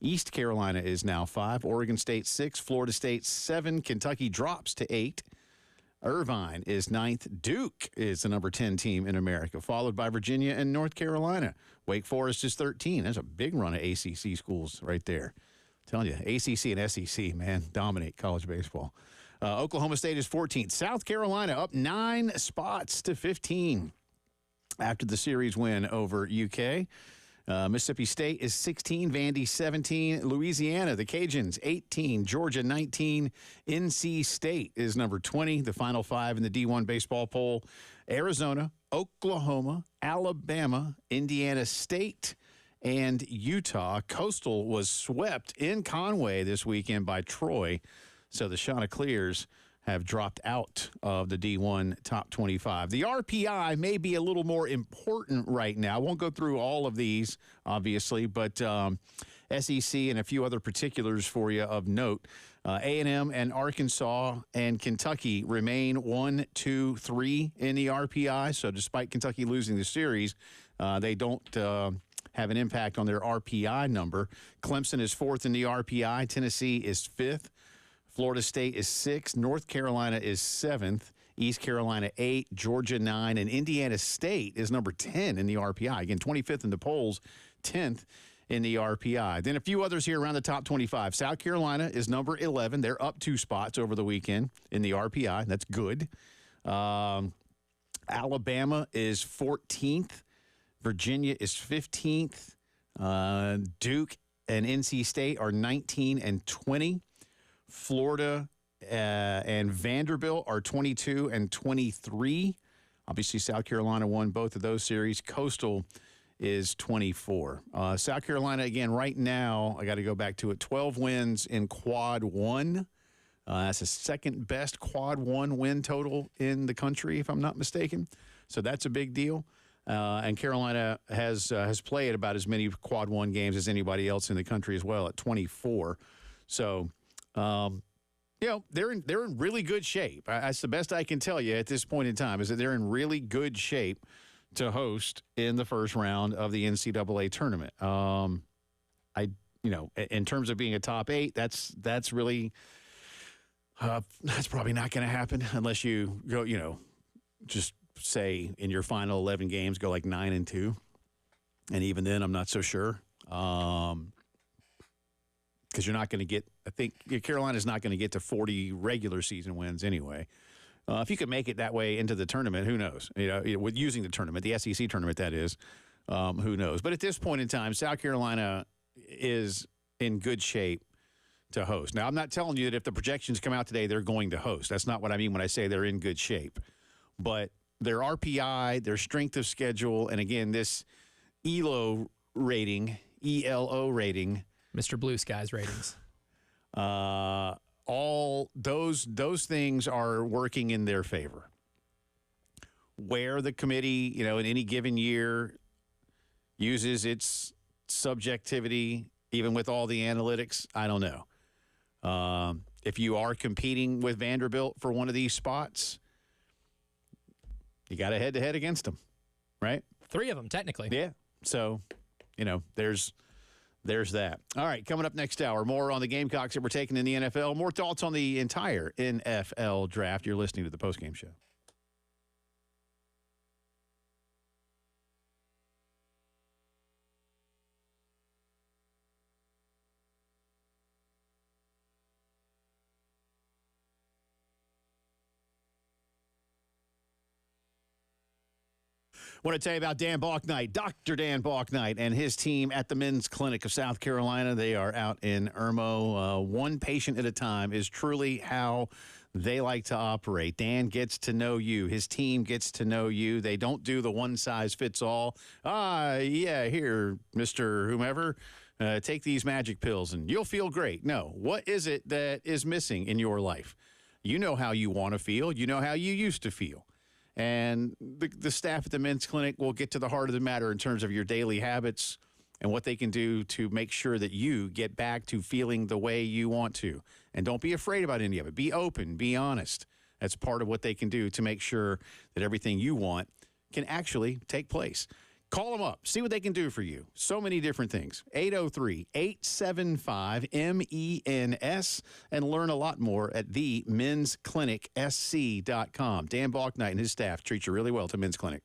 East Carolina is now 5. Oregon State 6. Florida State 7. Kentucky drops to 8. Irvine is 9th. Duke is the number 10 team in America, followed by Virginia and North Carolina. Wake Forest is 13. That's a big run of ACC schools right there. I'm telling you, ACC and SEC, man, dominate college baseball. Oklahoma State is 14th. South Carolina up 9 spots to 15 after the series win over UK. Mississippi State is 16, Vandy 17, Louisiana, the Cajuns 18, Georgia 19, NC State is number 20, the final 5 in the D1 baseball poll. Arizona, Oklahoma, Alabama, Indiana State, and Utah. Coastal was swept in Conway this weekend by Troy, so the Chanticleers have dropped out of the D1 top 25. The RPI may be a little more important right now. I won't go through all of these, obviously, but SEC and a few other particulars for you of note. A&M and Arkansas and Kentucky remain 1, 2, 3 in the RPI. So despite Kentucky losing the series, they don't have an impact on their RPI number. Clemson is 4th in the RPI. Tennessee is 5th. Florida State is 6th. North Carolina is 7th. East Carolina 8, Georgia 9, and Indiana State is number 10 in the RPI. Again, 25th in the polls, 10th in the RPI. Then a few others here around the top 25. South Carolina is number 11. They're up 2 spots over the weekend in the RPI. That's good. Alabama is 14th. Virginia is 15th. Duke and NC State are 19 and 20. Florida and Vanderbilt are 22 and 23. Obviously, South Carolina won both of those series. Coastal is 24. South Carolina, again, right now, I got to go back to it, 12 wins in Quad 1. That's the second best Quad 1 win total in the country, if I'm not mistaken. So that's a big deal. And Carolina has played about as many Quad 1 games as anybody else in the country as well at 24. So, they're in really good shape. That's the best I can tell you at this point in time, is that they're in really good shape to host in the first round of the NCAA tournament. In terms of being a top 8, that's really that's probably not going to happen unless you go, just say in your final 11 games go like 9-2, and even then, I'm not so sure. Because you're not going to get, I think Carolina's not going to get to 40 regular season wins anyway. If you could make it that way into the tournament, who knows? With using the tournament, the SEC tournament, that is, who knows? But at this point in time, South Carolina is in good shape to host. Now, I'm not telling you that if the projections come out today, they're going to host. That's not what I mean when I say they're in good shape. But their RPI, their strength of schedule, and again, this ELO rating, Mr. Blue Skies ratings. All those things are working in their favor. Where the committee, in any given year uses its subjectivity, even with all the analytics, I don't know. If you are competing with Vanderbilt for one of these spots, you got a head-to-head against them, right? 3 of them, technically. Yeah. So, there's that. All right, coming up next hour, more on the Gamecocks that we're taking in the NFL, more thoughts on the entire NFL draft. You're listening to the Postgame Show. Want to tell you about Dan Balknight, Dr. Dan Balknight, and his team at the Men's Clinic of South Carolina. They are out in Irmo. One patient at a time is truly how they like to operate. Dan gets to know you. His team gets to know you. They don't do the one-size-fits-all. Here, Mr. Whomever, take these magic pills and you'll feel great. No. What is it that is missing in your life? You know how you want to feel. You know how you used to feel. And the staff at the Men's Clinic will get to the heart of the matter in terms of your daily habits and what they can do to make sure that you get back to feeling the way you want to. And don't be afraid about any of it. Be open. Be honest. That's part of what they can do to make sure that everything you want can actually take place. Call them up. See what they can do for you. So many different things. 803-875-MENS and learn a lot more at themensclinicsc.com. Dan Balknight and his staff treat you really well to Men's Clinic.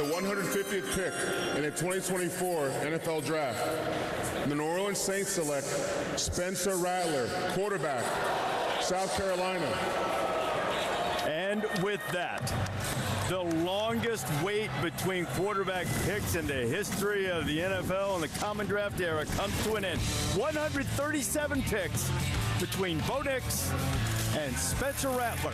the 150th pick in the 2024 NFL Draft, the New Orleans Saints select Spencer Rattler, quarterback, South Carolina. And with that, the longest wait between quarterback picks in the history of the NFL and the common draft era comes to an end. 137 picks between Bo Nix and Spencer Rattler.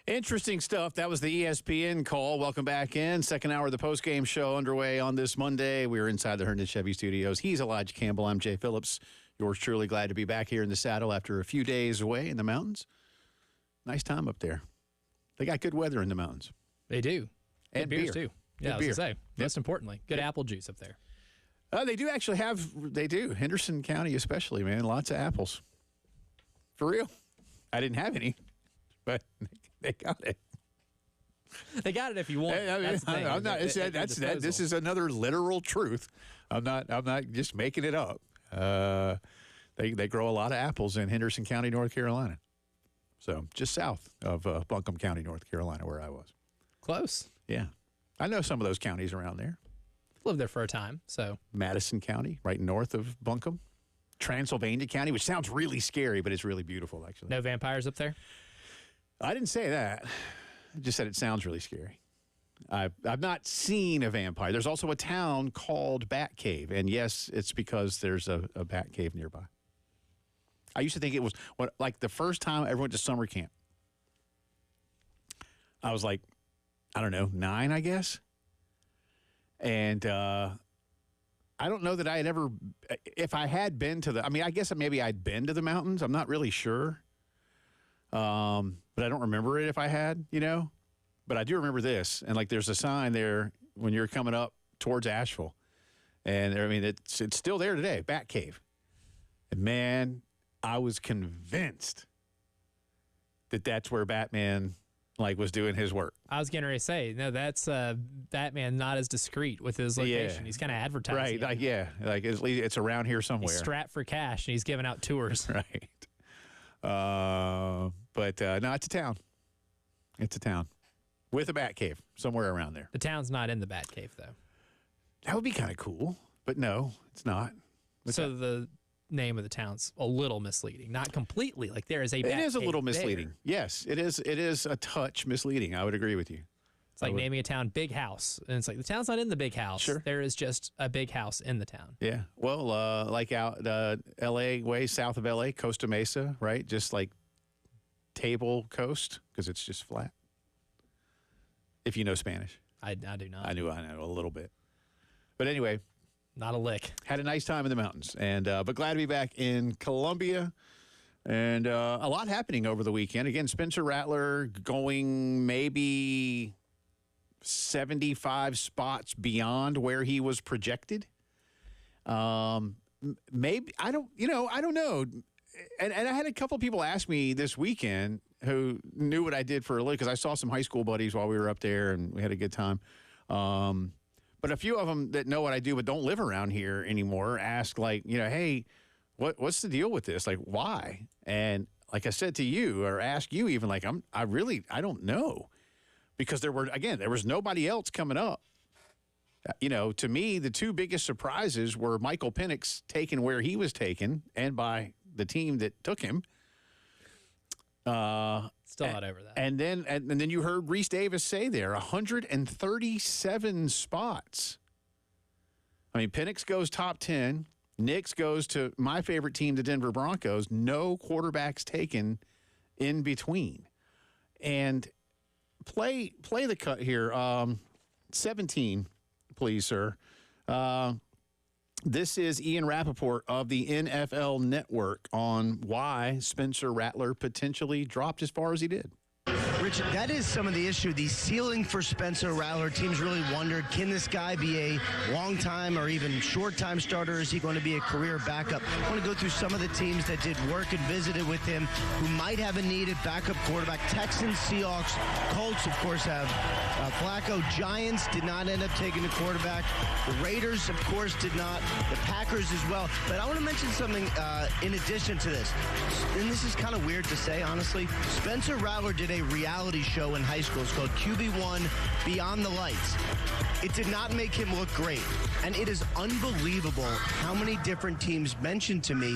Interesting stuff. That was the ESPN call. Welcome back in. Second hour of the Postgame Show underway on this Monday. We are inside the Herndon Chevy Studios. He's Elijah Campbell. I'm Jay Phillips. Yours truly, glad to be back here in the saddle after a few days away in the mountains. Nice time up there. They got good weather in the mountains. They do. And beers, beer. too. Yeah, I was going to say, most importantly, good apple juice up there. They do actually have, they do. Henderson County especially, man. Lots of apples. For real. I didn't have any, but they got it. They got it if you want. That's the thing. I'm not, this is another literal truth. I'm not just making it up. They grow a lot of apples in Henderson County, North Carolina. So just south of Buncombe County, North Carolina, where I was. Close. Yeah. I know some of those counties around there. Lived there for a time, so. Madison County, right north of Buncombe. Transylvania County, which sounds really scary, but it's really beautiful, actually. No vampires up there? I didn't say that. I just said it sounds really scary. I've not seen a vampire. There's also a town called Bat Cave, and yes, it's because there's a bat cave nearby. I used to think it was like the first time I ever went to summer camp. I was like, I don't know, 9, I guess. And I don't know that I had ever, if I had been to I guess maybe I'd been to the mountains. I'm not really sure. But I don't remember it if I had, But I do remember this. And, there's a sign there when you're coming up towards Asheville. And, it's still there today, Bat Cave. And, man, I was convinced that that's where Batman, was doing his work. I was getting ready to say, no, that's Batman not as discreet with his location. Yeah. He's kind of advertising. Right, it's around here somewhere. He's strapped for cash, and he's giving out tours. Right. But no, it's a town. It's a town with a bat cave somewhere around there. The town's not in the bat cave, though. That would be kind of cool, but no, it's not. The name of the town's a little misleading. Not completely. There is a bat cave. It is a little misleading. There. Yes, it is. It is a touch misleading. I would agree with you. It's like naming a town Big House. And it's like the town's not in the big house. Sure. There is just a big house in the town. Yeah. Well, out L.A. way, south of L.A., Costa Mesa, right? Just Table Coast, because it's just flat. If you know Spanish. I do not. I know a little bit. But anyway. Not a lick. Had a nice time in the mountains. And but glad to be back in Columbia. And a lot happening over the weekend. Again, Spencer Rattler going maybe 75 spots beyond where he was projected. Maybe, I don't know. And I had a couple of people ask me this weekend who knew what I did for a living, because I saw some high school buddies while we were up there and we had a good time. But a few of them that know what I do but don't live around here anymore ask, hey, what's the deal with this? Why? And like I said to you, or ask you even, I don't know. Because there was nobody else coming up. To me, the two biggest surprises were Michael Penix taken where he was taken and by the team that took him. Still not over that. And then you heard Reese Davis say there, 137 spots. Penix goes top 10. Nix goes to my favorite team, the Denver Broncos. No quarterbacks taken in between. And play the cut here. 17, please, sir. This is Ian Rappaport of the NFL Network on why Spencer Rattler potentially dropped as far as he did. Rich, that is some of the issue. The ceiling for Spencer Rattler, teams really wondered, can this guy be a long-time or even short-time starter? Is he going to be a career backup? I want to go through some of the teams that did work and visited with him who might have a needed backup quarterback. Texans, Seahawks, Colts, of course, have Flacco. Giants did not end up taking the quarterback. The Raiders, of course, did not. The Packers as well. But I want to mention something in addition to this. And this is kind of weird to say, honestly. Spencer Rattler did a reality reality show in high school. It's called QB1 Beyond the Lights. It did not make him look great. And it is unbelievable how many different teams mentioned to me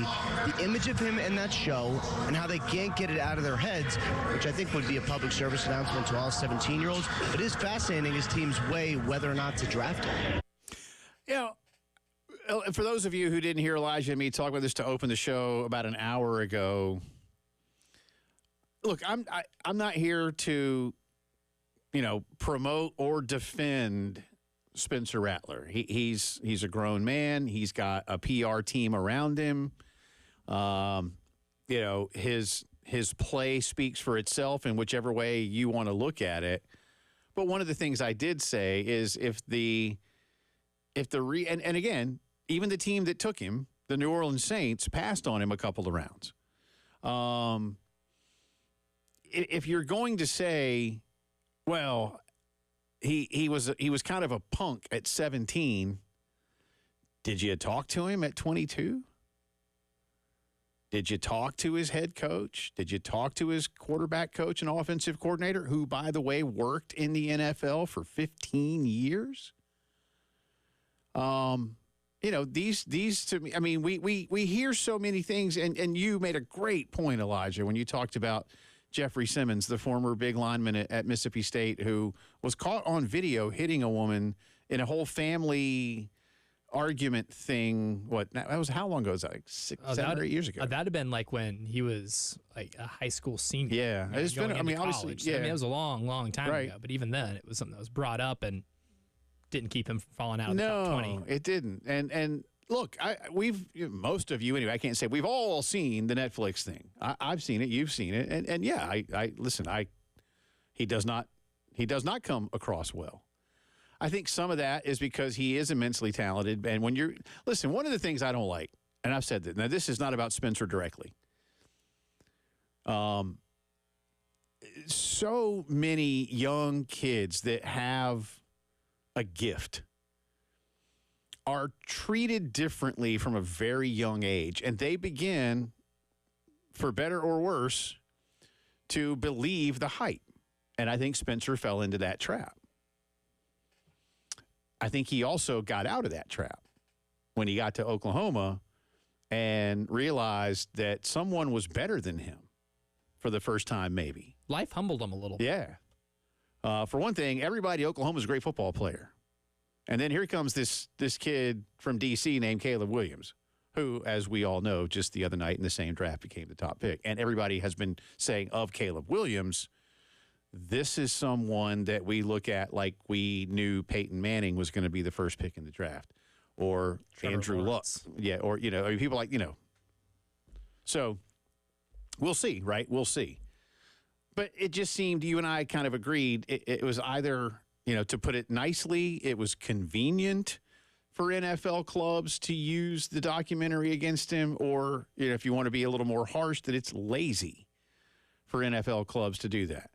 the image of him in that show and how they can't get it out of their heads, which I think would be a public service announcement to all 17-year-olds. But it is fascinating as teams weigh whether or not to draft him. You know, for those of you who didn't hear Elijah and me talk about this to open the show about an hour ago, look, I'm not here to, promote or defend Spencer Rattler. He's a grown man. He's got a PR team around him. His play speaks for itself in whichever way you want to look at it. But one of the things I did say is and again, even the team that took him, the New Orleans Saints, passed on him a couple of rounds. If you're going to say, well, he was kind of a punk at 17, did you talk to him at 22? Did you talk to his head coach? Did you talk to his quarterback coach and offensive coordinator, who, by the way, worked in the NFL for 15 years? These to me, I mean, we hear so many things, and you made a great point, Elijah, when you talked about Jeffrey Simmons, the former big lineman at Mississippi State, who was caught on video hitting a woman in a whole family argument thing. How long ago was that? Like 7 or 8 years ago. That'd have been like when he was like a high school senior. Yeah, it's been. I mean, obviously, yeah. I mean, it was a long time ago. But even then, it was something that was brought up and didn't keep him from falling out of the top 20. No, it didn't. And look, most of you anyway, I can't say we've all seen the Netflix thing. I've seen it, you've seen it, and yeah, I listen. He does not come across well. I think some of that is because he is immensely talented. And when one of the things I don't like, and I've said that, now this is not about Spencer directly. So many young kids that have a gift are treated differently from a very young age, and they begin, for better or worse, to believe the hype. And I think Spencer fell into that trap. I think he also got out of that trap when he got to Oklahoma and realized that someone was better than him for the first time, maybe. Life humbled him a little. Yeah. For one thing, everybody at Oklahoma is a great football player. And then here comes this kid from D.C. named Caleb Williams, who, as we all know, just the other night in the same draft became the top pick. And everybody has been saying of Caleb Williams, this is someone that we look at like we knew Peyton Manning was going to be the first pick in the draft, or Trevor Andrew Luck. Yeah, or, people like, So we'll see, right? We'll see. But it just seemed, you and I kind of agreed, it was either, to put it nicely, it was convenient for NFL clubs to use the documentary against him, or, if you want to be a little more harsh, that it's lazy for NFL clubs to do that.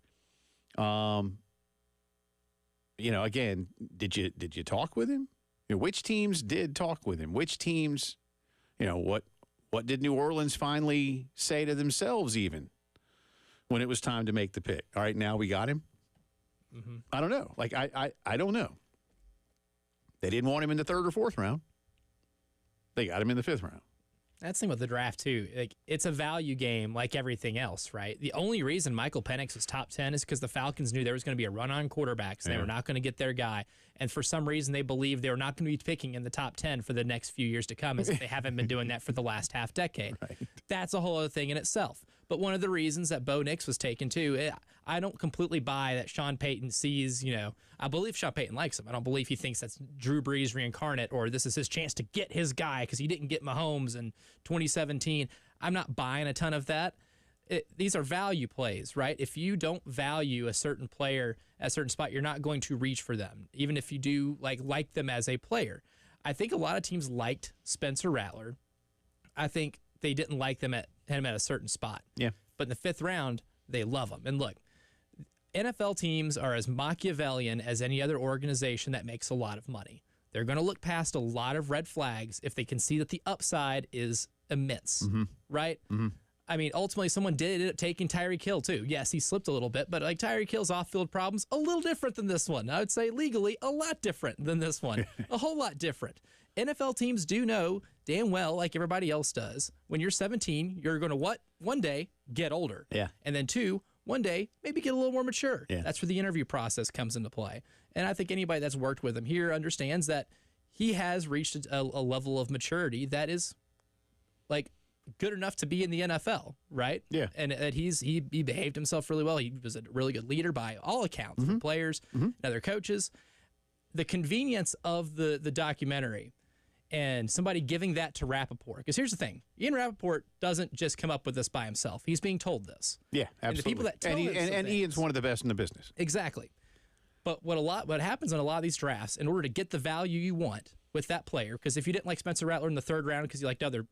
Again, did you talk with him? Which teams did talk with him? Which teams, what did New Orleans finally say to themselves even when it was time to make the pick? All right, now we got him. Mm-hmm. I don't know. I don't know. They didn't want him in the 3rd or 4th round. They got him in the 5th round. That's the thing with the draft, too. It's a value game like everything else, right? The only reason Michael Penix was top 10 is because the Falcons knew there was going to be a run on quarterbacks. They were not going to get their guy. And for some reason, they believed they were not going to be picking in the top 10 for the next few years to come, as if they haven't been doing that for the last half decade. Right. That's a whole other thing in itself. But one of the reasons that Bo Nix was taken, too, I don't completely buy that Sean Payton sees, I believe Sean Payton likes him. I don't believe he thinks that's Drew Brees reincarnate, or this is his chance to get his guy because he didn't get Mahomes in 2017. I'm not buying a ton of that. These are value plays, right? If you don't value a certain player at a certain spot, you're not going to reach for them, even if you do like them as a player. I think a lot of teams liked Spencer Rattler. I think they didn't like him at a certain spot. Yeah. But in the 5th round, they love him. And look, NFL teams are as Machiavellian as any other organization that makes a lot of money. They're going to look past a lot of red flags if they can see that the upside is immense, right? Mm-hmm. I mean, ultimately, someone did end up taking Tyreek Hill, too. Yes, he slipped a little bit, but like Tyreek Hill's off-field problems, a little different than this one. I would say legally, a lot different than this one. A whole lot different. NFL teams do know damn well, like everybody else does, when you're 17, you're going to what? One day, get older. Yeah. And then two, one day, maybe get a little more mature. Yeah. That's where the interview process comes into play. And I think anybody that's worked with him here understands that he has reached a level of maturity that is like good enough to be in the NFL, right? Yeah. And that he behaved himself really well. He was a really good leader by all accounts, from players and other coaches. The convenience of the documentary and somebody giving that to Rappaport. Because here's the thing. Ian Rappaport doesn't just come up with this by himself. He's being told this. Yeah, absolutely. And the people that tell him some and things- Ian's one of the best in the business. Exactly. But what happens in a lot of these drafts, in order to get the value you want with that player, because if you didn't like Spencer Rattler in the third round because you liked other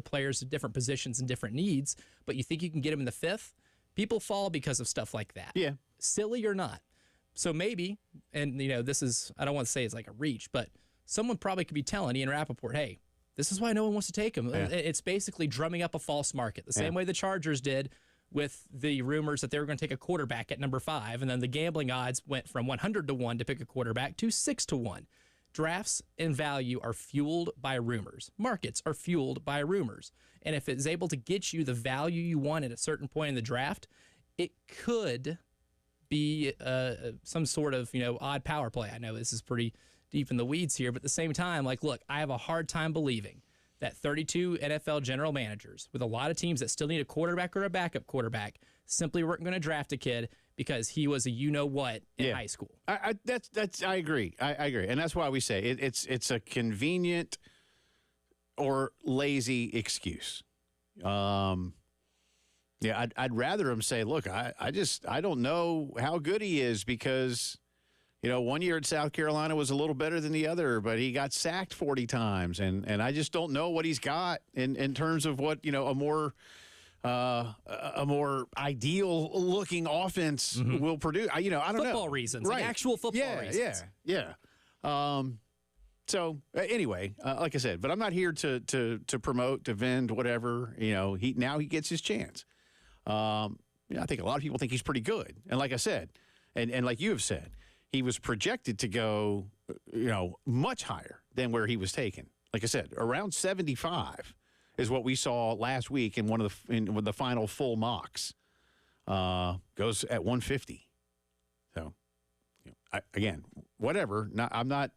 players in different positions and different needs, but you think you can get him in the fifth, people fall because of stuff like that. Yeah. Silly or not. So maybe, and this is, I don't want to say it's like a reach, but someone probably could be telling Ian Rappaport, hey, this is why no one wants to take him. Yeah. It's basically drumming up a false market, the same way the Chargers did with the rumors that they were going to take a quarterback at number 5, and then the gambling odds went from 100-1 to pick a quarterback to 6-1. Drafts and value are fueled by rumors. Markets are fueled by rumors. And if it's able to get you the value you want at a certain point in the draft, it could be some sort of odd power play. I know this is pretty deep in the weeds here, but at the same time, look, I have a hard time believing that 32 NFL general managers with a lot of teams that still need a quarterback or a backup quarterback simply weren't going to draft a kid because he was a you-know-what in high school. I agree. I agree. And that's why we say it's a convenient or lazy excuse. I'd rather him say, look, I don't know how good he is because, one year at South Carolina was a little better than the other, but he got sacked 40 times. And I just don't know what he's got in terms of what, a more ideal looking offense will produce. I don't know. Football reasons, right? Like actual football reasons. Yeah. So anyway, like I said, but I'm not here to promote, to vend, whatever. He gets his chance. I think a lot of people think he's pretty good, and like I said, and like you have said, he was projected to go, much higher than where he was taken. Like I said, around 75 is what we saw last week in one of the final full mocks. Goes at 150. So, again, whatever. I'm not.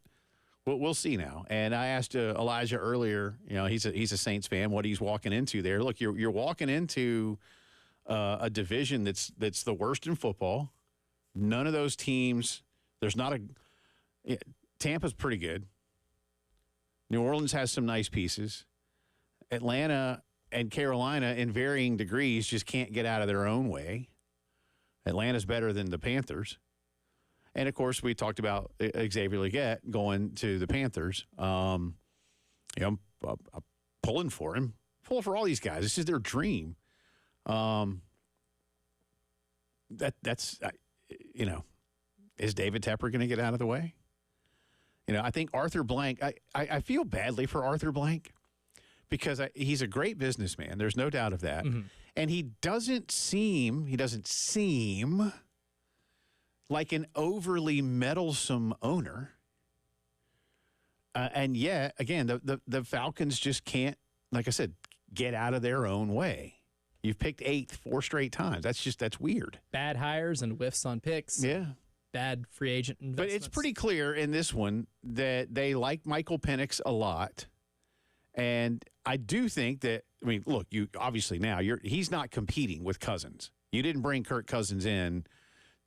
We'll see now. And I asked Elijah earlier. He's a Saints fan. What he's walking into there? Look, you're walking into a division that's the worst in football. None of those teams. There's not a. Tampa's pretty good. New Orleans has some nice pieces. Atlanta and Carolina, in varying degrees, just can't get out of their own way. Atlanta's better than the Panthers. And, of course, we talked about Xavier Legette going to the Panthers. I'm pulling for him. Pulling for all these guys. This is their dream. Is David Tepper going to get out of the way? I think Arthur Blank, I feel badly for Arthur Blank because he's a great businessman. There's no doubt of that. Mm-hmm. And he doesn't seem like an overly meddlesome owner. And yet, again, the Falcons just can't, like I said, get out of their own way. You've picked 8th 4 straight times. That's weird. Bad hires and whiffs on picks. Yeah. Bad free agent investments. But it's pretty clear in this one that they like Michael Penix a lot. And I do think that, look, you obviously now he's not competing with Cousins. You didn't bring Kirk Cousins in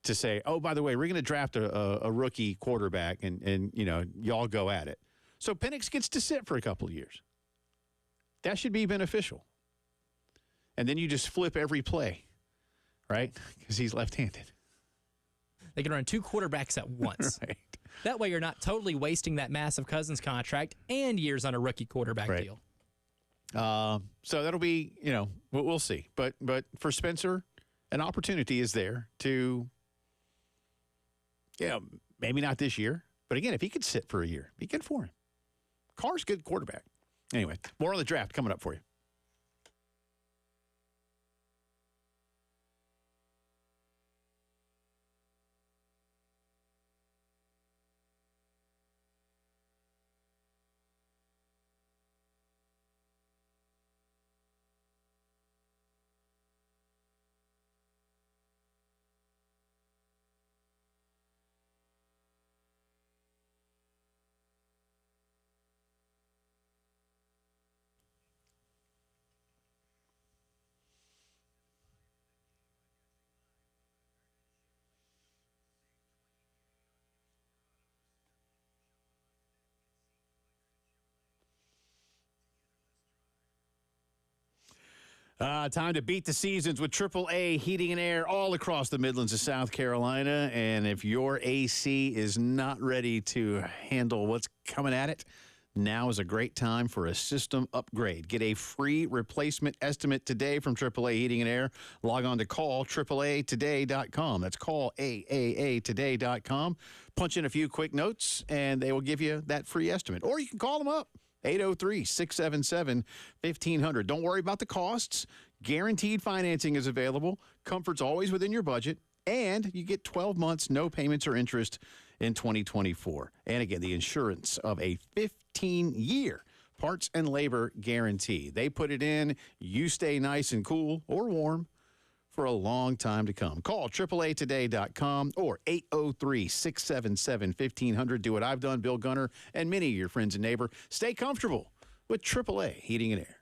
to say, oh, by the way, we're going to draft a rookie quarterback and y'all go at it. So Penix gets to sit for a couple of years. That should be beneficial. And then you just flip every play, right? Because he's left-handed. They can run 2 quarterbacks at once. Right. That way you're not totally wasting that massive Cousins contract and years on a rookie quarterback deal. So that'll be, we'll see. But for Spencer, an opportunity is there to, maybe not this year. But again, if he could sit for a year, be good for him. Carr's a good quarterback. Anyway, more on the draft coming up for you. Time to beat the seasons with AAA heating and air all across the Midlands of South Carolina. And if your AC is not ready to handle what's coming at it, now is a great time for a system upgrade. Get a free replacement estimate today from AAA Heating and Air. Log on to call888today.com. That's call888today.com. Punch in a few quick notes, and they will give you that free estimate. Or you can call them up. 803-677-1500. Don't worry about the costs. Guaranteed financing is available. Comfort's always within your budget. And you get 12 months, no payments or interest in 2024. And again, the insurance of a 15-year parts and labor guarantee. They put it in. You stay nice and cool or warm for a long time to come. Call AAAtoday.com or 803-677-1500. Do what I've done, Bill Gunner, and many of your friends and neighbor. Stay comfortable with AAA Heating and Air.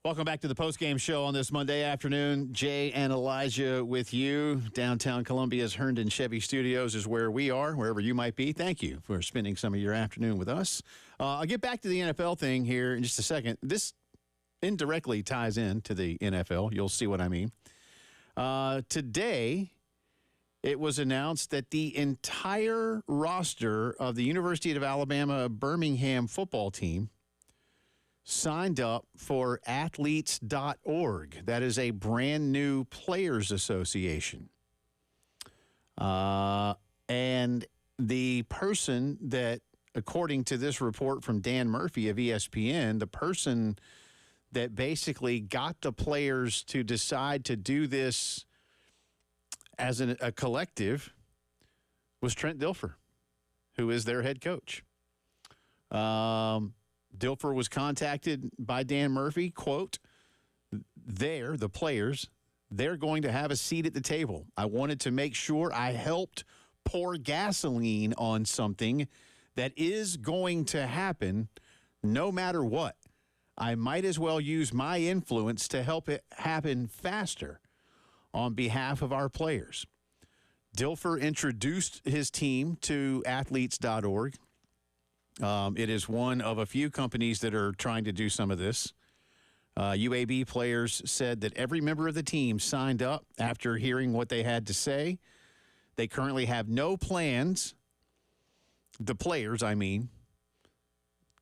Welcome back to the Postgame Show on this Monday afternoon. Jay and Elijah with you. Downtown Columbia's Herndon Chevy Studios is where we are, wherever you might be. Thank you for spending some of your afternoon with us. I'll get back to the NFL thing here in just a second. This indirectly ties in to the NFL. You'll see what I mean. Today, it was announced that the entire roster of the University of Alabama Birmingham football team signed up for athletes.org. That is a brand new players association. And the person that, according to this report from Dan Murphy of ESPN, the person that basically got the players to decide to do this as a collective was Trent Dilfer, who is their head coach. Dilfer was contacted by Dan Murphy, quote, the players, they're going to have a seat at the table. I wanted to make sure I helped pour gasoline on something that is going to happen no matter what. I might as well use my influence to help it happen faster on behalf of our players. Dilfer introduced his team to athletes.org. It is one of a few companies that are trying to do some of this. UAB players said that every member of the team signed up after hearing what they had to say. They currently have no plans. The players,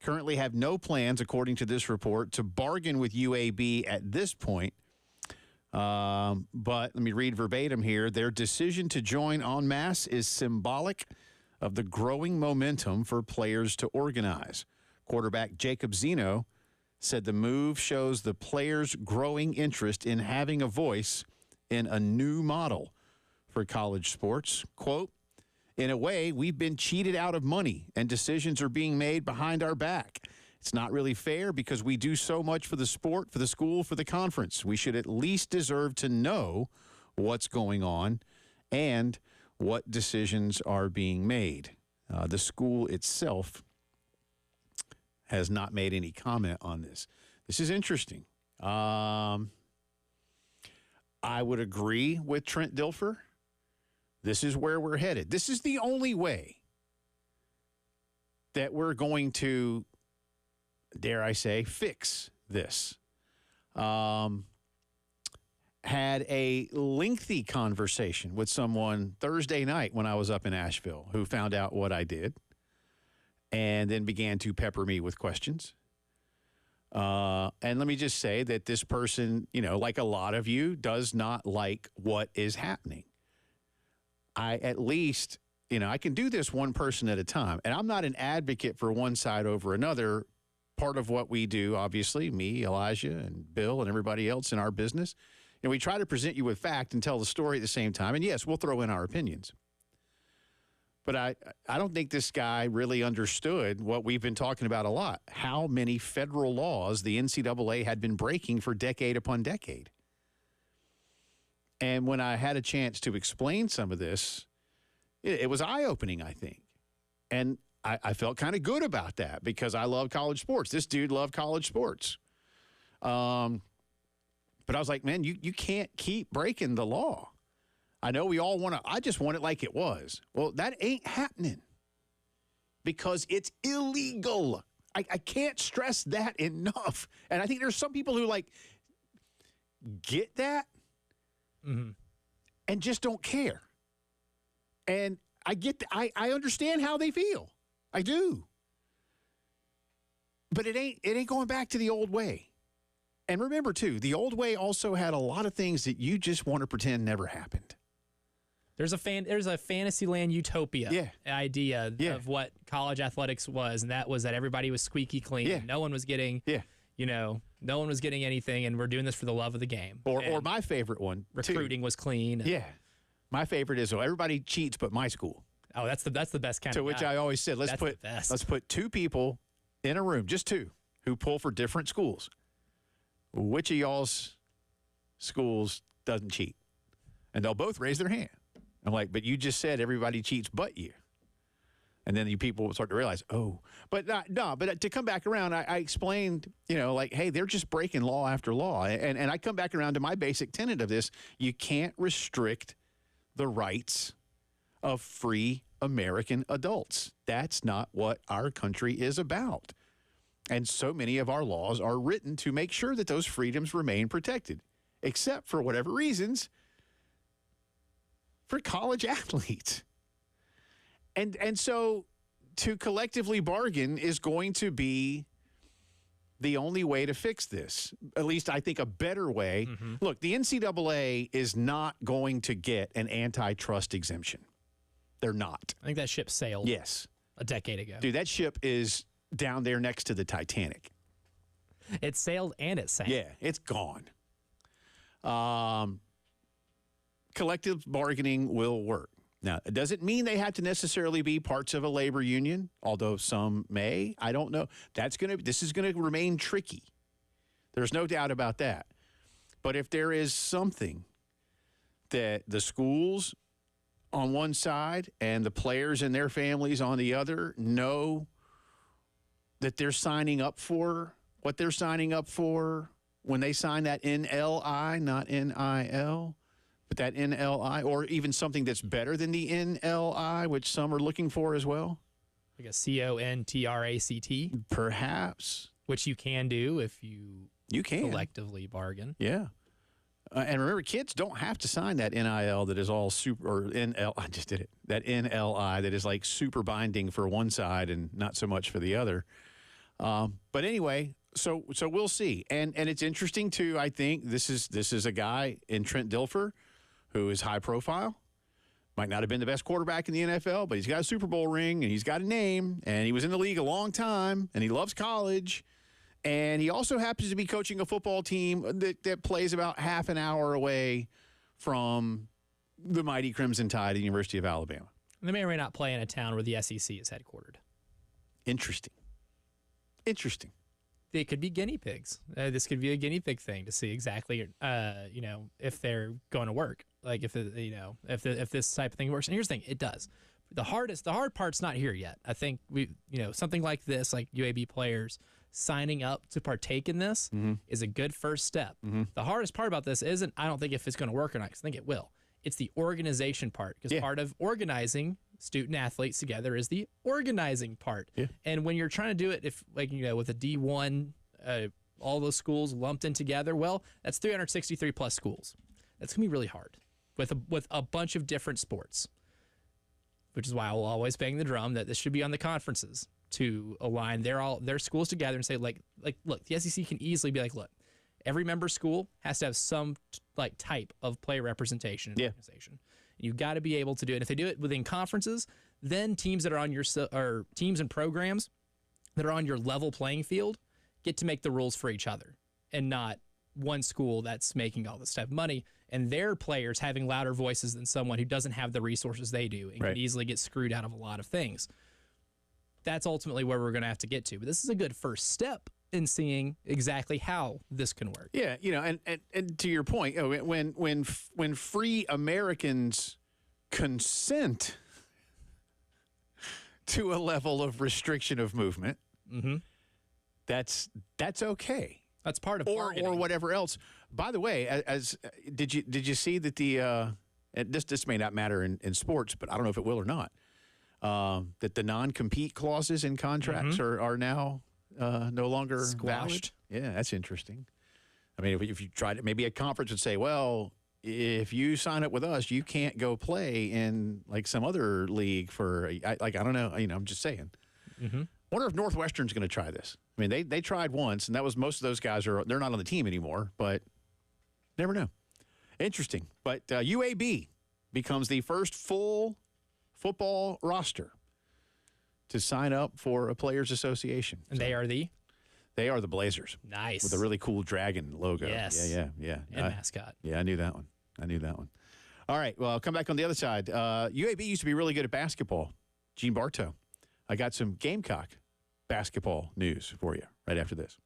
currently have no plans, according to this report, to bargain with UAB at this point. But let me read verbatim here. Their decision to join en masse is symbolic of the growing momentum for players to organize. Quarterback Jacob Zeno said the move shows the players' growing interest in having a voice in a new model for college sports. Quote, in a way, we've been cheated out of money and decisions are being made behind our back. It's not really fair because we do so much for the sport, for the school, for the conference. We should at least deserve to know what's going on and what decisions are being made. The school itself has not made any comment on this. This is interesting. I would agree with Trent Dilfer. This is where we're headed. This is the only way that we're going to, dare I say, fix this. Had a lengthy conversation with someone Thursday night when I was up in Asheville who found out what I did and then began to pepper me with questions. And let me just say that this person, like a lot of you, does not like what is happening. I at least, I can do this one person at a time. And I'm not an advocate for one side over another. Part of what we do, obviously, me, Elijah, and Bill, and everybody else in our business, we try to present you with fact and tell the story at the same time. And, yes, we'll throw in our opinions. But I don't think this guy really understood what we've been talking about a lot, how many federal laws the NCAA had been breaking for decade upon decade. And when I had a chance to explain some of this, it was eye-opening, I think. And I felt kind of good about that because I love college sports. This dude loved college sports. But I was like, man, you can't keep breaking the law. I know we all want to, I just want it like it was. Well, that ain't happening because it's illegal. I can't stress that enough. And I think there's some people who get that and just don't care. And I get I understand how they feel. I do. But it ain't going back to the old way. And remember, too, the old way also had a lot of things that you just want to pretend never happened. There's a Fantasyland utopia idea of what college athletics was, and that was that everybody was squeaky clean. Yeah. No one was getting, no one was getting anything, and we're doing this for the love of the game. Or my favorite one, recruiting was clean. Yeah, my favorite is everybody cheats but my school. Oh, that's the best kind. To of which guy. I always said, let's put two people in a room, just two, who pull for different schools. Which of y'all's schools doesn't cheat? And they'll both raise their hand. I'm like, but you just said everybody cheats but you. And then you people start to realize, but to come back around, I explained, hey, they're just breaking law after law. And I come back around to my basic tenet of this. You can't restrict the rights of free American adults. That's not what our country is about. And so many of our laws are written to make sure that those freedoms remain protected, except for whatever reasons for college athletes. And so to collectively bargain is going to be the only way to fix this. At least I think a better way. Look, the NCAA is not going to get an antitrust exemption. They're not. I think that ship sailed Yes. a decade ago. Dude, that ship is down there next to the Titanic. It sailed and it sank. Yeah, it's gone. Collective bargaining will work. Now, it doesn't mean they have to necessarily be parts of a labor union, although some may. I don't know. This is going to remain tricky. There's no doubt about that. But if there is something that the schools on one side and the players and their families on the other know that they're signing up for, what they're signing up for when they sign that NLI, not NIL, but that NLI, or even something that's better than the NLI, which some are looking for as well. Like a CONTRACT, Perhaps. which you can do if you can collectively bargain. Yeah. And remember, kids don't have to sign that NIL that is all super, or NL, I just did it, that NLI that is like super binding for one side and not so much for the other. But anyway, so we'll see. And it's interesting, too, I think. This is a guy in Trent Dilfer who is high profile. Might not have been the best quarterback in the NFL, but he's got a Super Bowl ring, and he's got a name, and he was in the league a long time, and he loves college. And he also happens to be coaching a football team that plays about half an hour away from the mighty Crimson Tide at the University of Alabama. They may or may not play in a town where the SEC is headquartered. Interesting. They could be guinea pigs. This could be a guinea pig thing to see exactly, if they're going to work. Like if this type of thing works. And here's the thing, it does. The hard part's not here yet. I think something like this, like UAB players signing up to partake in this is a good first step. The hardest part about this isn't, I don't think if it's going to work or not, 'cause I think it will. It's the organization part, because part of organizing student athletes together is the organizing part. Yeah. And when you're trying to do it, with a D1, all those schools lumped in together, well, that's 363 plus schools. That's gonna be really hard with a bunch of different sports, which is why I'll always bang the drum that this should be on the conferences to align their schools together and say, look, the SEC can easily be like, look, every member school has to have some type of player representation in the organization. You've got to be able to do it. And if they do it within conferences, then teams that are on or teams and programs that are on your level playing field get to make the rules for each other, and not one school that's making all this type of money and their players having louder voices than someone who doesn't have the resources they do and can easily get screwed out of a lot of things. That's ultimately where we're going to have to get to. But this is a good first step in seeing exactly how this can work. Yeah, and to your point, when free Americans consent to a level of restriction of movement, that's okay. That's part of or whatever else. By the way, did you see that this may not matter in sports, but I don't know if it will or not. That the non-compete clauses in contracts are now no longer squashed. Valid. Yeah, that's interesting. I mean, if you tried it, maybe a conference would say, well, if you sign up with us, you can't go play in some other league I don't know. I'm just saying. Wonder if Northwestern's going to try this. I mean, they tried once, and that was most of those guys they're not on the team anymore, but never know. Interesting. But UAB becomes the first full football roster to sign up for a players' association. And they are the Blazers. Nice. With a really cool dragon logo. Yes. Yeah. And mascot. Yeah, I knew that one. All right, well, I'll come back on the other side. UAB used to be really good at basketball. Gene Bartow. I got some Gamecock basketball news for you right after this.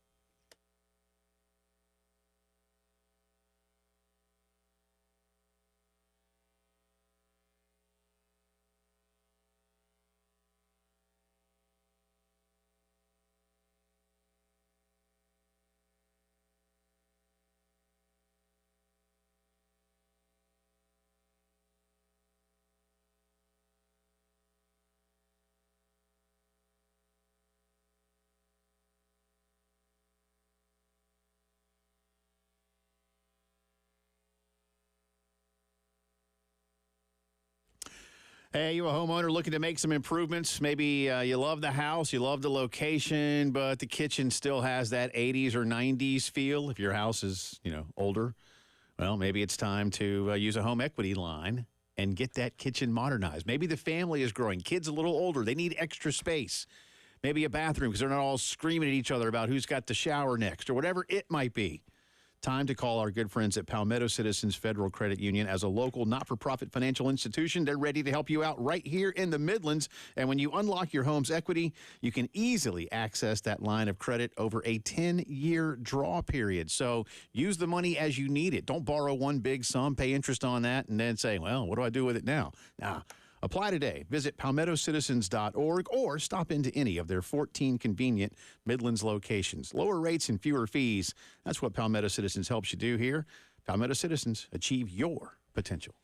Hey, you a homeowner looking to make some improvements? Maybe you love the house, you love the location, but the kitchen still has that 80s or 90s feel. If your house is, older, well, maybe it's time to use a home equity line and get that kitchen modernized. Maybe the family is growing. Kids a little older. They need extra space. Maybe a bathroom because they're not all screaming at each other about who's got the shower next or whatever it might be. Time to call our good friends at Palmetto Citizens Federal Credit Union. As a local not-for-profit financial institution, they're ready to help you out right here in the Midlands. And when you unlock your home's equity, you can easily access that line of credit over a 10-year draw period. So use the money as you need it. Don't borrow one big sum, pay interest on that, and then say, well, what do I do with it now? Nah. Apply today. Visit palmettocitizens.org or stop into any of their 14 convenient Midlands locations. Lower rates and fewer fees. That's what Palmetto Citizens helps you do here. Palmetto Citizens, achieve your potential.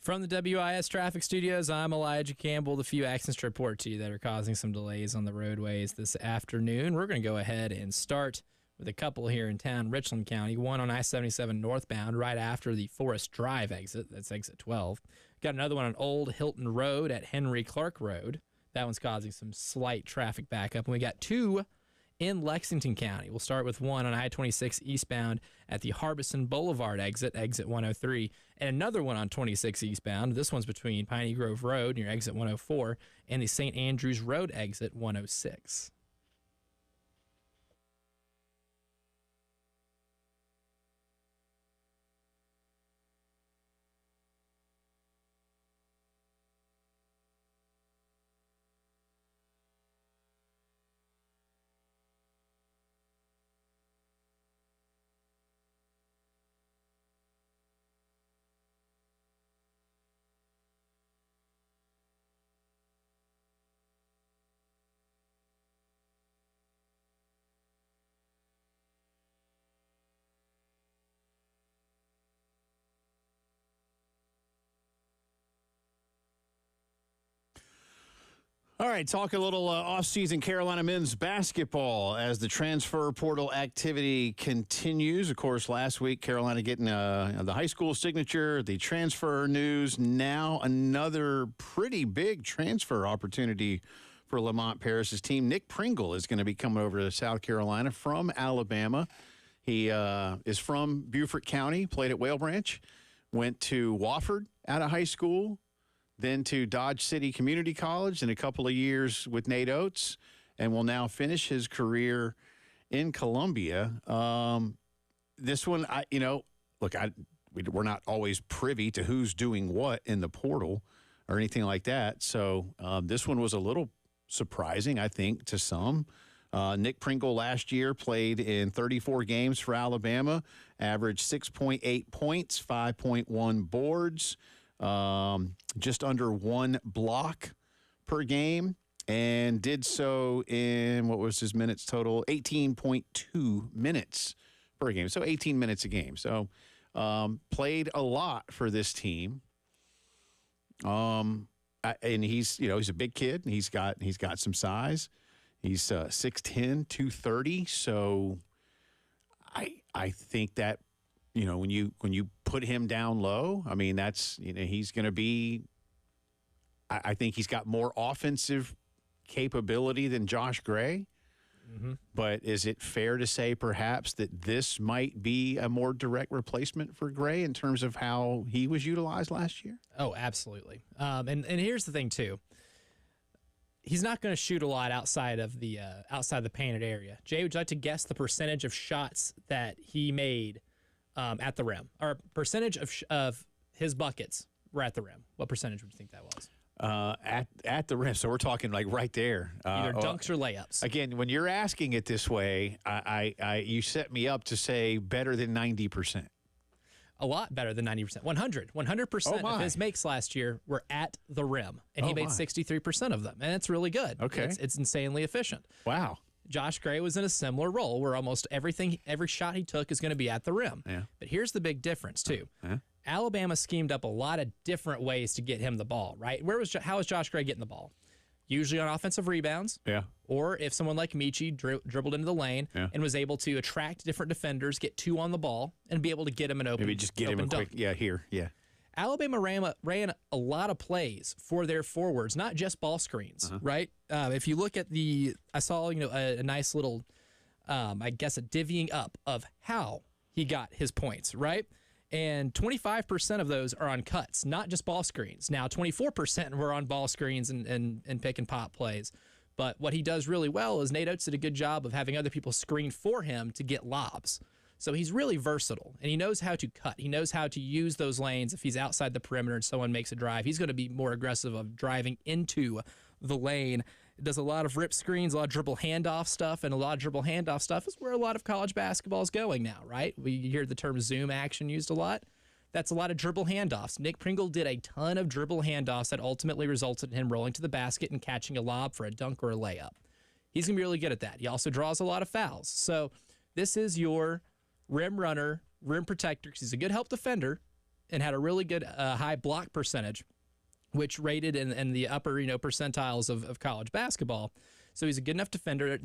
From the WIS Traffic Studios, I'm Elijah Campbell. The few accidents to report to you that are causing some delays on the roadways this afternoon. We're going to go ahead and start with a couple here in town, Richland County. One on I-77 northbound right after the Forest Drive exit. That's exit 12. Got another one on Old Hilton Road at Henry Clark Road. That one's causing some slight traffic backup. And we got two in Lexington County. We'll start with one on I-26 eastbound at the Harbison Boulevard exit 103, and another one on 26 eastbound. This one's between Piney Grove Road near exit 104 and the St. Andrews Road exit 106. All right, talk a little off-season Carolina men's basketball as the transfer portal activity continues. Of course, last week, Carolina getting the high school signature, the transfer news. Now another pretty big transfer opportunity for Lamont Paris's team. Nick Pringle is going to be coming over to South Carolina from Alabama. He is from Beaufort County, played at Whale Branch, went to Wofford out of high school, then to Dodge City Community College in a couple of years with Nate Oates, and will now finish his career in Columbia. This one, we're not always privy to who's doing what in the portal or anything like that. So this one was a little surprising, I think, to some. Nick Pringle last year played in 34 games for Alabama, averaged 6.8 points, 5.1 boards, just under 1 block per game, and did so in, what was his minutes total? 18.2 minutes per game, so 18 minutes a game. So played a lot for this team. And he's a big kid. He's got some size. He's 6'10", 230. So I think that, when you put him down low, I mean, that's, he's going to be, I think he's got more offensive capability than Josh Gray. Mm-hmm. But is it fair to say perhaps that this might be a more direct replacement for Gray in terms of how he was utilized last year? Oh, absolutely. And here's the thing too. He's not going to shoot a lot outside the painted area. Jay, would you like to guess the percentage of shots that he made at the rim, or percentage of his buckets were at the rim? What percentage would you think that was? At the rim, so we're talking like right there. Either dunks or layups. Again, when you're asking it this way, you set me up to say better than 90%. A lot better than 90%. 100% of his makes last year were at the rim, and he made 63% of them, and it's really good. Okay, it's insanely efficient. Wow. Josh Gray was in a similar role where almost every shot he took is going to be at the rim. Yeah. But here's the big difference too. Alabama schemed up a lot of different ways to get him the ball, right? How was Josh Gray getting the ball? Usually on offensive rebounds. Yeah. Or if someone like Michi dribbled into the lane and was able to attract different defenders, get 2 on the ball, and be able to get him an open. Maybe just get him a quick. Yeah, here. Yeah. Alabama ran a lot of plays for their forwards, not just ball screens, right? If you look at I saw a nice little, I guess a divvying up of how he got his points, right? And 25% of those are on cuts, not just ball screens. Now, 24% were on ball screens and pick and pop plays. But what he does really well is Nate Oates did a good job of having other people screen for him to get lobs. So he's really versatile, and he knows how to cut. He knows how to use those lanes. If he's outside the perimeter and someone makes a drive, he's going to be more aggressive of driving into the lane. Does a lot of rip screens, a lot of dribble handoff stuff, and a lot of dribble handoff stuff is where a lot of college basketball is going now, right? We hear the term zoom action used a lot. That's a lot of dribble handoffs. Nick Pringle did a ton of dribble handoffs that ultimately resulted in him rolling to the basket and catching a lob for a dunk or a layup. He's going to be really good at that. He also draws a lot of fouls. So this is your rim runner, rim protector, because he's a good help defender and had a really good high block percentage, which rated in the upper percentiles of college basketball. So he's a good enough defender.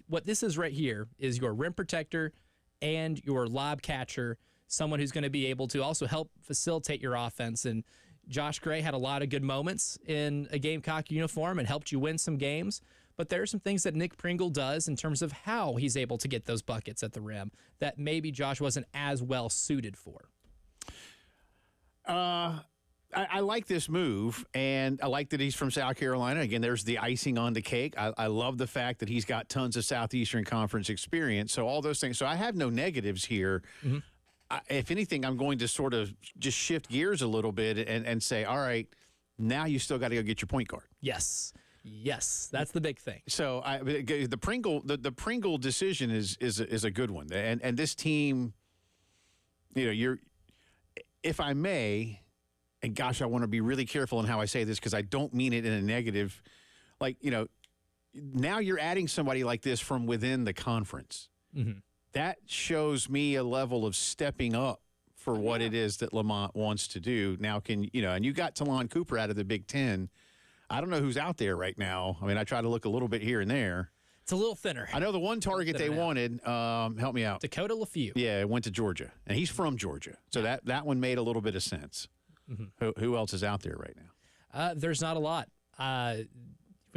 What this is right here is your rim protector and your lob catcher, someone who's going to be able to also help facilitate your offense. And Josh Gray had a lot of good moments in a Gamecock uniform and helped you win some games. But there are some things that Nick Pringle does in terms of how he's able to get those buckets at the rim that maybe Josh wasn't as well suited for. I like this move, and I like that he's from South Carolina. Again, there's the icing on the cake. I love the fact that he's got tons of Southeastern Conference experience. So all those things. So I have no negatives here. Mm-hmm. If anything, I'm going to sort of just shift gears a little bit and say, all right, now you still got to go get your point guard. Yes, that's the big thing. So the Pringle decision is a good one, and this team, if I may. And gosh, I want to be really careful in how I say this because I don't mean it in a negative. Now you're adding somebody like this from within the conference. Mm-hmm. That shows me a level of stepping up for what it is that Lamont wants to do. Now, and you got Talon Cooper out of the Big Ten. I don't know who's out there right now. I mean, I try to look a little bit here and there. It's a little thinner. I know the one target they wanted, help me out. Dakota LaFew. Yeah, went to Georgia, and he's from Georgia. So that one made a little bit of sense. Mm-hmm. Who else is out there right now? There's not a lot.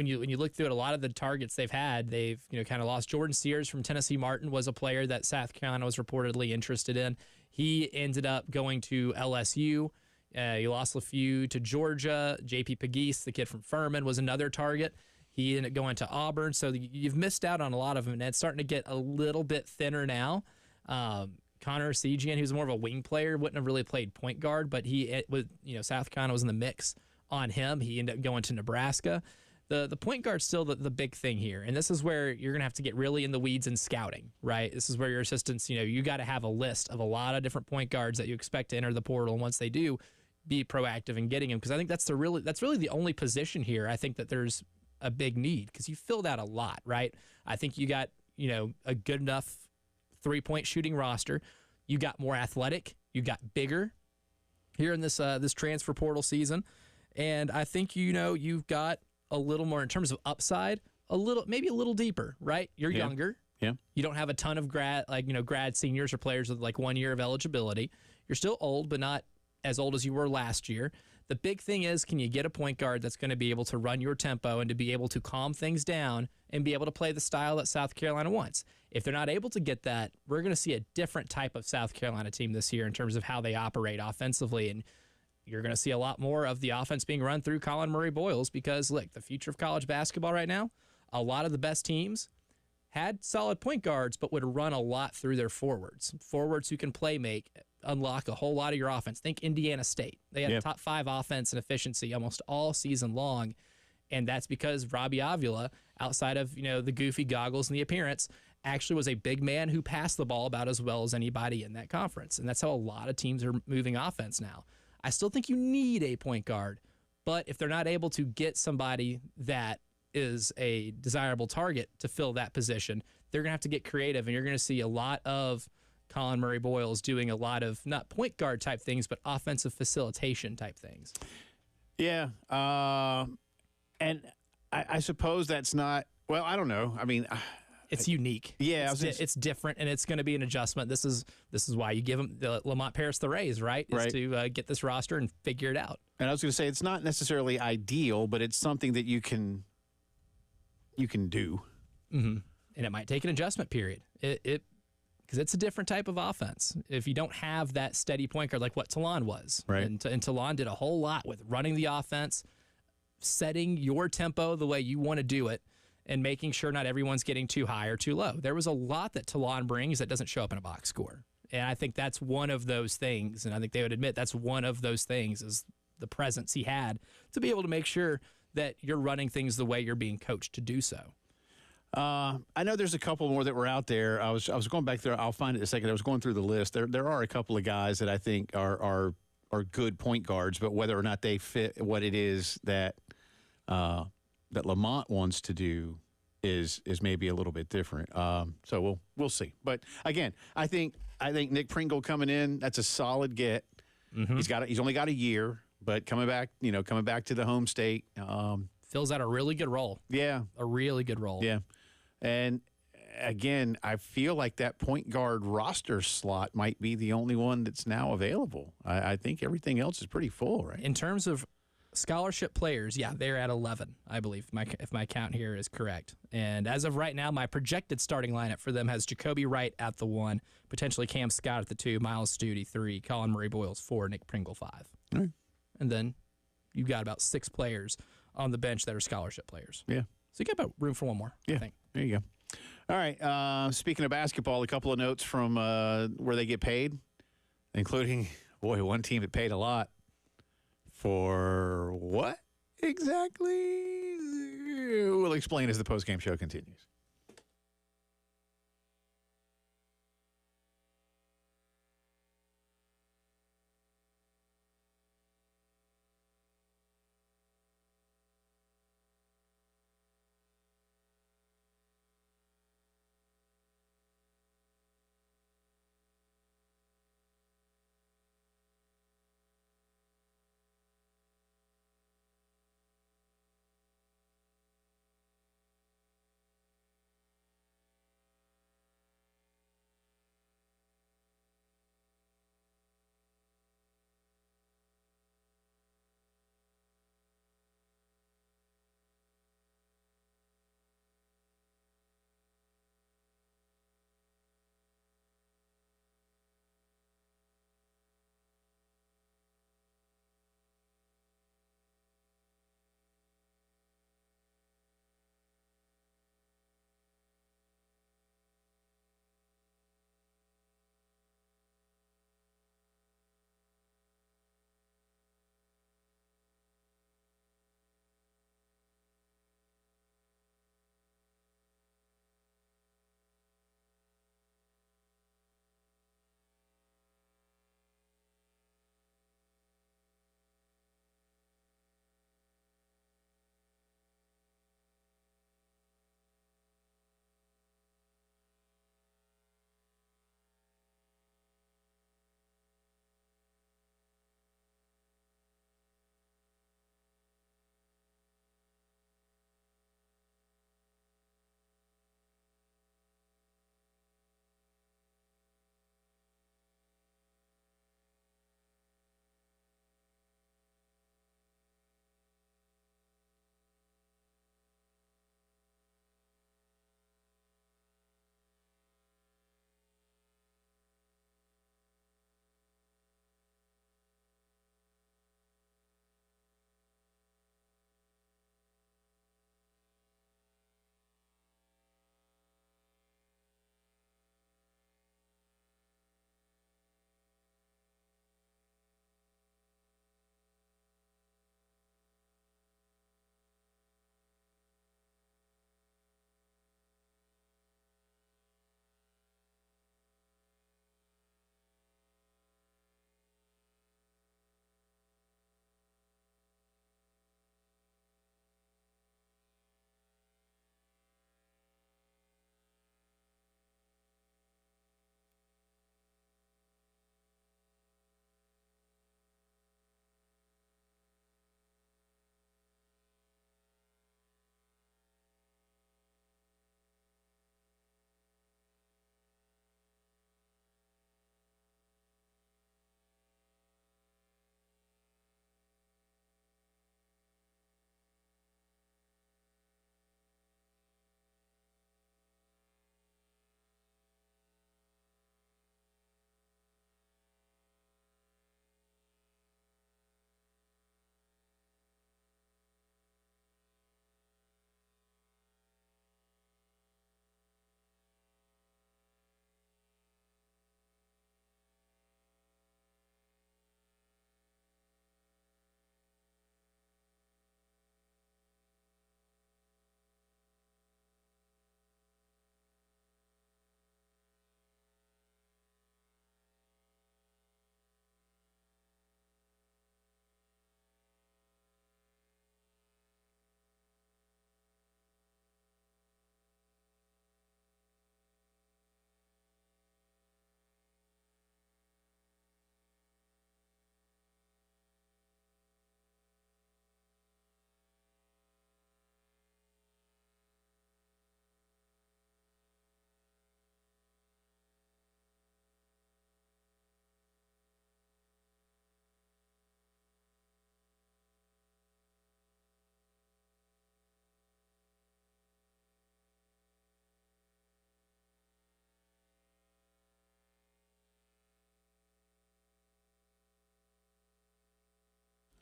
When when you look through it, a lot of the targets they've had, they've kind of lost. Jordan Sears from Tennessee Martin was a player that South Carolina was reportedly interested in. He ended up going to LSU. You lost LeFew to Georgia. J.P. Pegues, the kid from Furman, was another target. He ended up going to Auburn. So you've missed out on a lot of them, and it's starting to get a little bit thinner now. Connor Segian, who's more of a wing player, wouldn't have really played point guard, but South Carolina was in the mix on him. He ended up going to Nebraska. The point guard's still the big thing here, and this is where you're going to have to get really in the weeds in scouting, right? This is where your assistants, you got to have a list of a lot of different point guards that you expect to enter the portal, and once they do, be proactive in getting them, because I think that's really the only position here I think that there's a big need, because you filled out a lot, right? I think you got a good enough 3-point shooting roster. You got more athletic, you got bigger here in this transfer portal season, and I think you've got a little more in terms of upside, maybe a little deeper, right? You're younger. Yeah. You don't have a ton of grad seniors or players with like 1 year of eligibility. You're still old, but not as old as you were last year. The big thing is, can you get a point guard that's going to be able to run your tempo and to be able to calm things down and be able to play the style that South Carolina wants? If they're not able to get that, we're going to see a different type of South Carolina team this year in terms of how they operate offensively, and you're going to see a lot more of the offense being run through Colin Murray-Boyles, because, look, the future of college basketball right now, a lot of the best teams had solid point guards but would run a lot through their forwards who can make, unlock a whole lot of your offense. Think Indiana State. They had a top 5 offense and efficiency almost all season long, and that's because Robbie Avila, outside of the goofy goggles and the appearance, actually was a big man who passed the ball about as well as anybody in that conference, and that's how a lot of teams are moving offense now. I still think you need a point guard, but if they're not able to get somebody that is a desirable target to fill that position, they're going to have to get creative, and you're going to see a lot of Colin Murray-Boyles doing a lot of not point guard type things, but offensive facilitation type things. Yeah. And I suppose that's not, well, I don't know. I mean, it's unique. Yeah. It's different, and it's going to be an adjustment. This is why you give them Lamont Paris the raise, right? Is to get this roster and figure it out. And I was going to say, it's not necessarily ideal, but it's something that you can do. Mm-hmm. And it might take an adjustment period. Because it's a different type of offense. If you don't have that steady point guard like what Talon was. Right. And Talon did a whole lot with running the offense, setting your tempo the way you want to do it, and making sure not everyone's getting too high or too low. There was a lot that Talon brings that doesn't show up in a box score. And I think that's one of those things, and I think they would admit that's one of those things, is the presence he had to be able to make sure that you're running things the way you're being coached to do so. I know there's a couple more that were out there. I was going back there. I'll find it in a second. I was going through the list. There are a couple of guys that I think are good point guards, but whether or not they fit what it is that Lamont wants to do is maybe a little bit different. So we'll see. But again, I think Nick Pringle coming in, that's a solid get. Mm-hmm. He's only got a year, but coming back to the home state, fills out a really good role. Yeah, a really good role. Yeah. And again, I feel like that point guard roster slot might be the only one that's now available. I think everything else is pretty full, right? In terms of scholarship players, yeah, they're at 11, I believe, if my count here is correct. And as of right now, my projected starting lineup for them has Jacoby Wright at the 1, potentially Cam Scott at the 2, Miles Studi 3, Colin Murray-Boyles 4, Nick Pringle 5. Right. And then you've got about 6 players on the bench that are scholarship players. Yeah. So you got about room for one more, yeah. I think. There you go. All right. Speaking of basketball, a couple of notes from where they get paid, including, one team that paid a lot. For what exactly? We'll explain as the postgame show continues.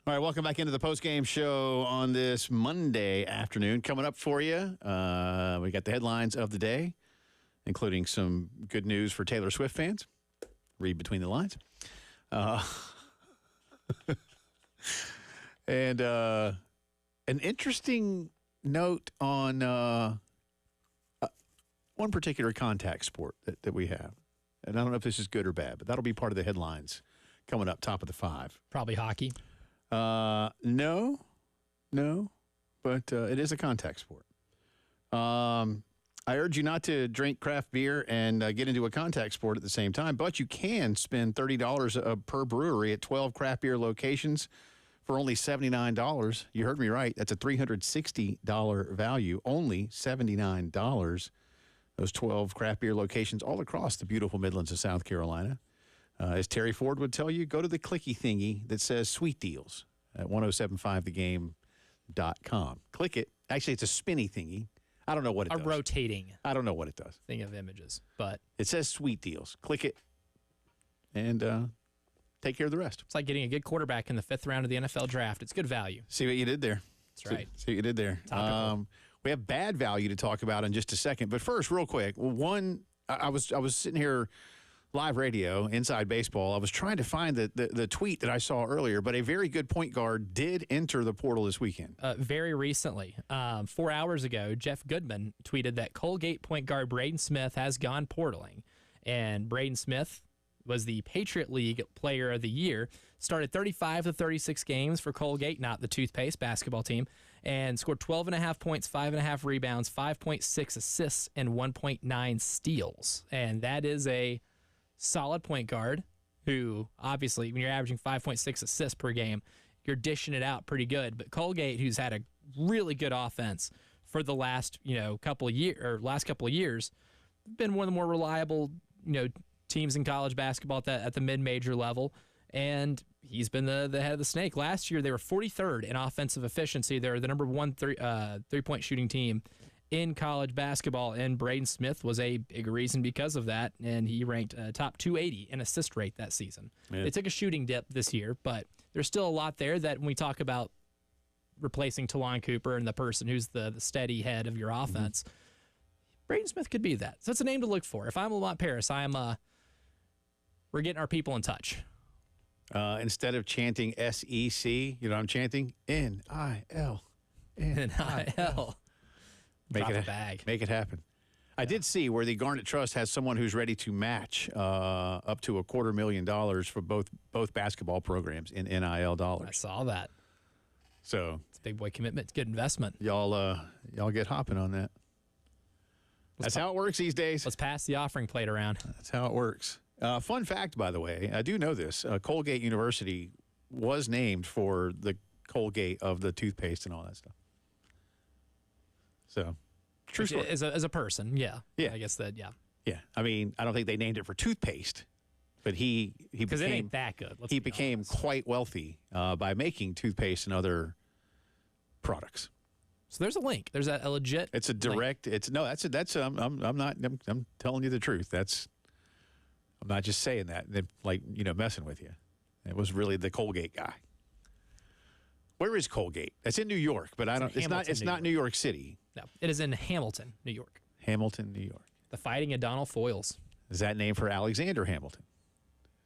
All right, welcome back into the Postgame Show on this Monday afternoon. Coming up for you, we got the headlines of the day, including some good news for Taylor Swift fans. Read between the lines. And an interesting note on one particular contact sport that we have. And I don't know if this is good or bad, but that'll be part of the headlines coming up top of the 5. Probably hockey. No, but it is a contact sport. I urge you not to drink craft beer and get into a contact sport at the same time, but you can spend $30 per brewery at 12 craft beer locations for only $79. You heard me right. That's a $360 value, only $79. Those 12 craft beer locations all across the beautiful Midlands of South Carolina. As Terry Ford would tell you, go to the clicky thingy that says Sweet Deals at 1075thegame.com. Click it. Actually, it's a spinny thingy. I don't know what it does. A rotating I don't know what it does. thing of images, but It says Sweet Deals. Click it and take care of the rest. it's like getting a good quarterback in the 5th round of the NFL draft. It's good value. See what you did there. That's right. See what you did there. Topical. We have bad value to talk about in just a second. But first, real quick, I was sitting here live radio, Inside Baseball. I was trying to find the tweet that I saw earlier, but a very good point guard did enter the portal this weekend. Very recently, 4 hours ago, Jeff Goodman tweeted that Colgate point guard Braden Smith has gone portaling. And Braden Smith was the Patriot League Player of the Year, started 35 to 36 games for Colgate, not the toothpaste basketball team, and scored 12.5 points, 5.5 rebounds, 5.6 assists, and 1.9 steals. And that is a solid point guard who, obviously, when you're averaging 5.6 assists per game, you're dishing it out pretty good. But Colgate, who's had a really good offense for the last couple of years, been one of the more reliable teams in college basketball at the mid-major level, and he's been the head of the snake. Last year, they were 43rd in offensive efficiency. They're the number one three-point shooting team in college basketball, and Braden Smith was a big reason because of that, and he ranked top 280 in assist rate that season. Yeah. They took a shooting dip this year, but there's still a lot there that when we talk about replacing Talon Cooper and the person who's the steady head of your offense, Braden Smith could be that. So it's a name to look for. If I'm Lamont Paris, we're getting our people in touch. Instead of chanting SEC, I'm chanting NIL. NIL. Drop a bag. Make it happen. I did see where the Garnet Trust has someone who's ready to match up to $250,000 for both basketball programs in NIL dollars. I saw that. So it's a big boy commitment. It's good investment. Y'all get hopping on that. That's how it works these days. Let's pass the offering plate around. That's how it works. Fun fact, by the way, I do know this. Colgate University was named for the Colgate of the toothpaste and all that stuff. So, true story. As a person, yeah. Yeah. I guess that, yeah. Yeah. I mean, I don't think they named it for toothpaste, but he Because it ain't that good. He became quite wealthy by making toothpaste and other products. So there's a link. There's a legit. It's a direct. Link. I'm telling you the truth. I'm not just saying that. Messing with you. It was really the Colgate guy. Where is Colgate? It's in New York, but it's not New York City. No, it is in Hamilton, New York. Hamilton, New York. The Fighting O'Donnell Foils. Is that named for Alexander Hamilton?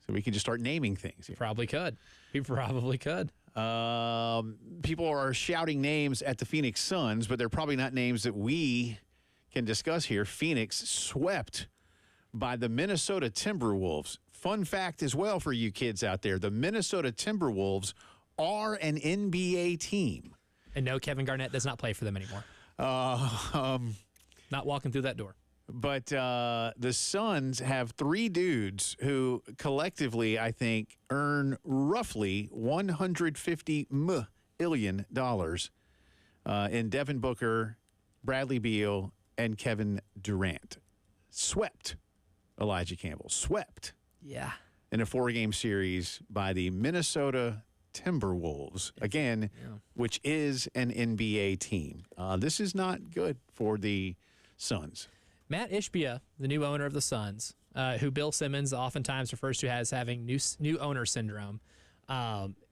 So we can just start naming things here. Probably could. We probably could. People are shouting names at the Phoenix Suns, but they're probably not names that we can discuss here. Phoenix swept by the Minnesota Timberwolves. Fun fact as well for you kids out there, the Minnesota Timberwolves are an NBA team. And no, Kevin Garnett does not play for them anymore. Not walking through that door. But the Suns have 3 dudes who collectively, I think, earn roughly $150 million in Devin Booker, Bradley Beal, and Kevin Durant. Swept Elijah Campbell. Swept. Yeah. In a 4-game series by the Minnesota Timberwolves, again, which is an NBA team. This is not good for the Suns. Matt Ishbia, the new owner of the Suns, who Bill Simmons oftentimes refers to as having new owner syndrome,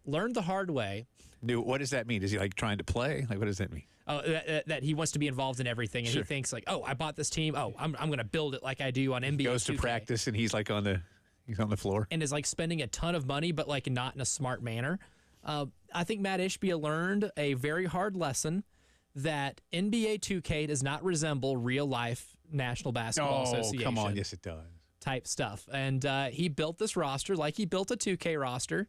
learned the hard way. What does that mean? Is he like trying to play? Like, what does that mean? That he wants to be involved in everything, and he thinks like, oh, I bought this team. Oh, I'm going to build it like I do on NBA. Goes 2K. to practice, and he's like on the floor, and is like spending a ton of money, but like not in a smart manner. I think Matt Ishbia learned a very hard lesson that NBA 2K does not resemble real life National Basketball Association. Come on, yes it does. Type stuff, and he built this roster like he built a 2K roster.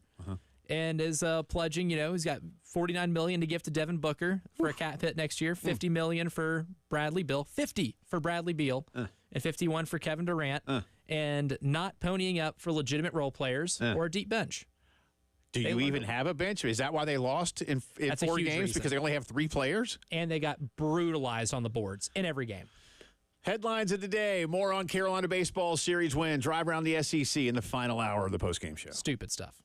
And is pledging, he's got $49 million to give to Devin Booker for a cap hit next year, $50 million for Bradley Beal, $50 for Bradley Beal, and $51 for Kevin Durant, and not ponying up for legitimate role players or a deep bench. Do you even have a bench? Is that why they lost in 4 games? Reason. Because they only have 3 players? And they got brutalized on the boards in every game. Headlines of the day. More on Carolina baseball series win. Drive around the SEC in the final hour of the postgame show. Stupid stuff.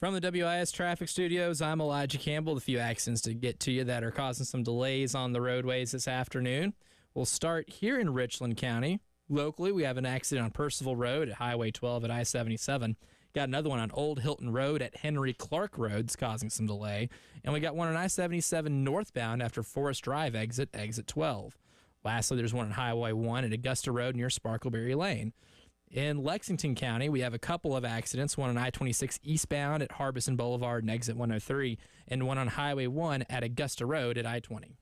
From the WIS Traffic Studios, I'm Elijah Campbell. A few accidents to get to you that are causing some delays on the roadways this afternoon. We'll start here in Richland County. Locally, we have an accident on Percival Road at Highway 12 at I-77. Got another one on Old Hilton Road at Henry Clark Roads causing some delay. And we got one on I-77 northbound after Forest Drive exit 12. Lastly, there's one on Highway 1 at Augusta Road near Sparkleberry Lane. In Lexington County, we have a couple of accidents, one on I-26 eastbound at Harbison Boulevard and exit 103, and one on Highway 1 at Augusta Road at I-20.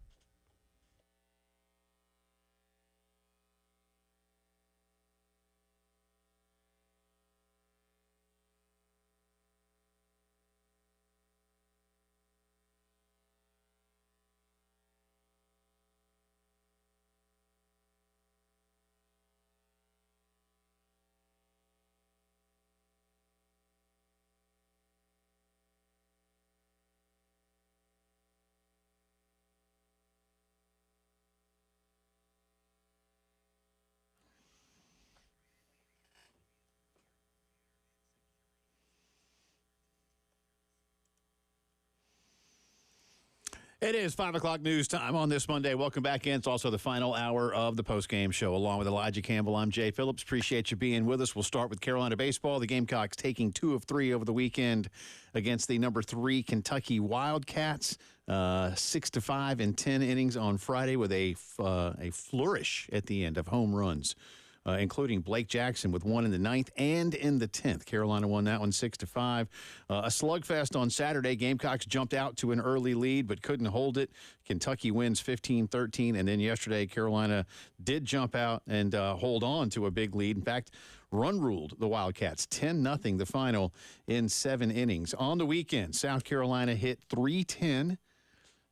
It is 5 o'clock news time on this Monday. Welcome back in. It's also the final hour of the postgame show. Along with Elijah Campbell, I'm Jay Phillips. Appreciate you being with us. We'll start with Carolina baseball. The Gamecocks taking 2 of 3 over the weekend against the number 3 Kentucky Wildcats. 6-5 in 10 innings on Friday with a flourish at the end of home runs, including Blake Jackson with 1 in the 9th and in the 10th. Carolina won that one 6-5. A slugfest on Saturday. Gamecocks jumped out to an early lead but couldn't hold it. Kentucky wins 15-13. And then yesterday, Carolina did jump out and hold on to a big lead. In fact, run-ruled the Wildcats 10-0 the final in 7 innings. On the weekend, South Carolina hit .310.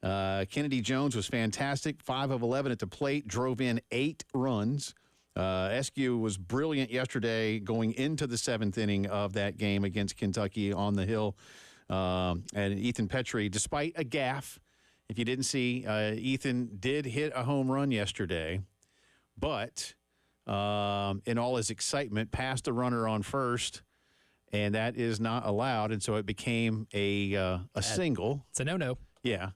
Kennedy Jones was fantastic. 5 of 11 at the plate, drove in 8 runs. Eskew was brilliant yesterday going into the 7th inning of that game against Kentucky on the Hill. And Ethan Petrie, despite a gaffe, if you didn't see, Ethan did hit a home run yesterday, but in all his excitement, passed the runner on first, and that is not allowed, and so it became a single. It's a no-no. Yeah,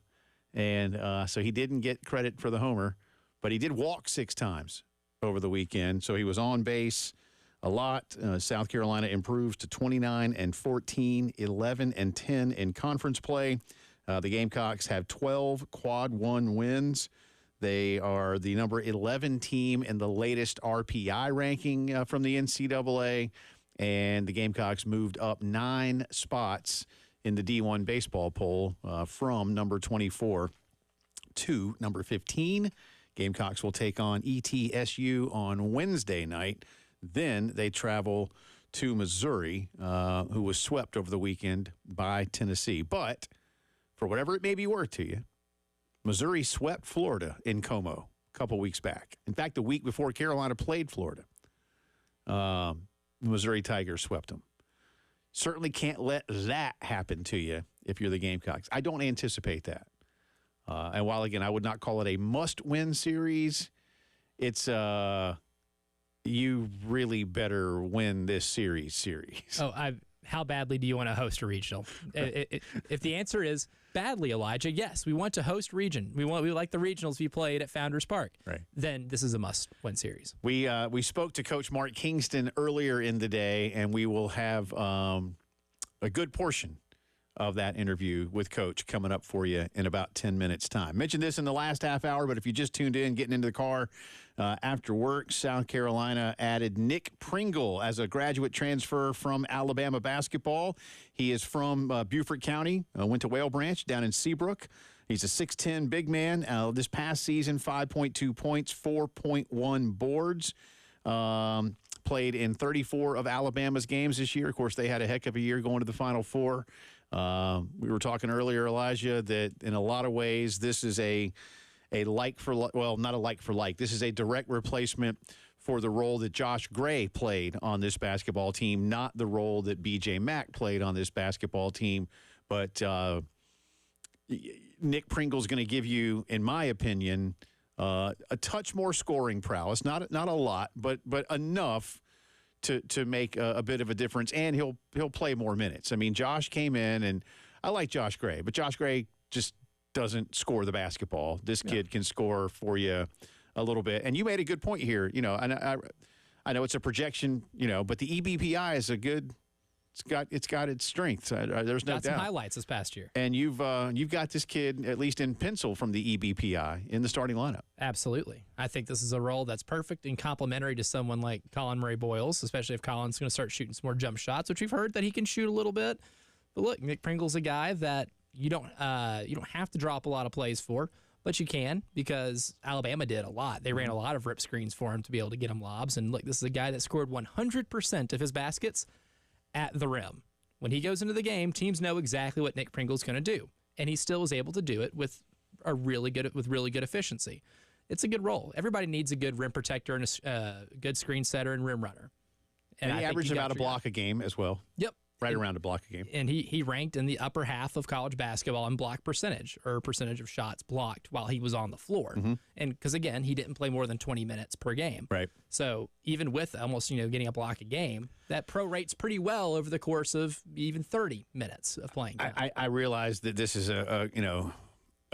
and so he didn't get credit for the homer, but he did walk 6 times over the weekend, so he was on base a lot. South Carolina improves to 29-14, 11-10 in conference play. The Gamecocks have 12 quad 1 wins. They are the number 11 team in the latest RPI ranking from the NCAA, and the Gamecocks moved up 9 spots in the D1 baseball poll from number 24 to number 15. Gamecocks will take on ETSU on Wednesday night. Then they travel to Missouri, who was swept over the weekend by Tennessee. But for whatever it may be worth to you, Missouri swept Florida in Como a couple weeks back. In fact, the week before Carolina played Florida, the Missouri Tigers swept them. Certainly can't let that happen to you if you're the Gamecocks. I don't anticipate that. And while, again, I would not call it a must-win series, it's you really better win this series. Oh, how badly do you want to host a regional? If the answer is badly, Elijah, yes, we want to host region. We like the regionals we played at Founders Park. Right. Then this is a must-win series. We spoke to Coach Mark Kingston earlier in the day, and we will have a good portion of that interview with Coach coming up for you in about 10 minutes' time. Mentioned this in the last half hour, but if you just tuned in, getting into the car after work, South Carolina added Nick Pringle as a graduate transfer from Alabama basketball. He is from Beaufort County, went to Whale Branch down in Seabrook. He's a 6'10 big man. This past season, 5.2 points, 4.1 boards. Played in 34 of Alabama's games this year. Of course, they had a heck of a year going to the Final Four. We were talking earlier, Elijah, that in a lot of ways this is a like for like, well, not a like for like. This is a direct replacement for the role that Josh Gray played on this basketball team, not the role that B.J. Mack played on this basketball team. But Nick Pringle's going to give you, in my opinion, a touch more scoring prowess. Not a lot, but enough to make a bit of a difference, and he'll play more minutes. I mean, Josh came in, and I like Josh Gray, but Josh Gray just doesn't score the basketball. This kid can score for you a little bit. And you made a good point here, and I know it's a projection, but the EBPI is a good it's got its strengths. There's no Got some doubt. highlights this past year. And you've got this kid, at least in pencil, from the EBPI in the starting lineup. Absolutely. I think this is a role that's perfect and complementary to someone like Colin Murray Boyles, especially if Colin's going to start shooting some more jump shots, which we've heard that he can shoot a little bit. But look, Nick Pringle's a guy that you don't have to drop a lot of plays for, but you can, because Alabama did a lot. They ran a lot of rip screens for him to be able to get him lobs. And look, this is a guy that scored 100% of his baskets at the rim. When he goes into the game, teams know exactly what Nick Pringle's going to do, and he still is able to do it with really good efficiency. It's a good role. Everybody needs a good rim protector and a good screen setter and rim runner. And he averaged about a block a game as well. Yep. Right around a block a game. And he ranked in the upper half of college basketball in block percentage, or percentage of shots blocked while he was on the floor. And because, again, he didn't play more than 20 minutes per game. Right. So even with almost, getting a block a game, that prorates pretty well over the course of even 30 minutes of playing time. I realize that this is a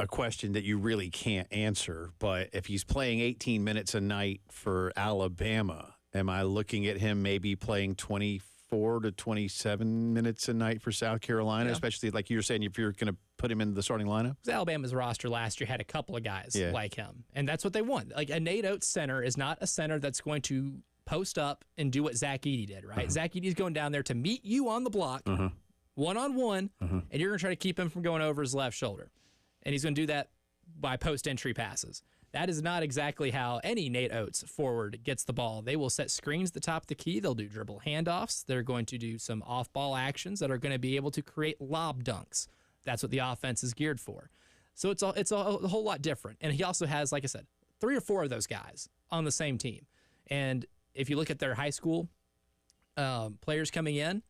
question that you really can't answer, but if he's playing 18 minutes a night for Alabama, am I looking at him maybe playing 24 to 27 minutes a night for South Carolina, especially like you were saying, if you're going to put him in the starting lineup? Alabama's roster last year had a couple of guys like him, and that's what they want. Like a Nate Oates center is not a center that's going to post up and do what Zach Edey did, right? Zach Edey's going down there to meet you on the block, one-on-one, and you're going to try to keep him from going over his left shoulder. And he's going to do that by post-entry passes. That is not exactly how any Nate Oates forward gets the ball. They will set screens at the top of the key. They'll do dribble handoffs. They're going to do some off-ball actions that are going to be able to create lob dunks. That's what the offense is geared for. So it's a whole lot different. And he also has, like I said, 3 or 4 of those guys on the same team. And if you look at their high school players coming in,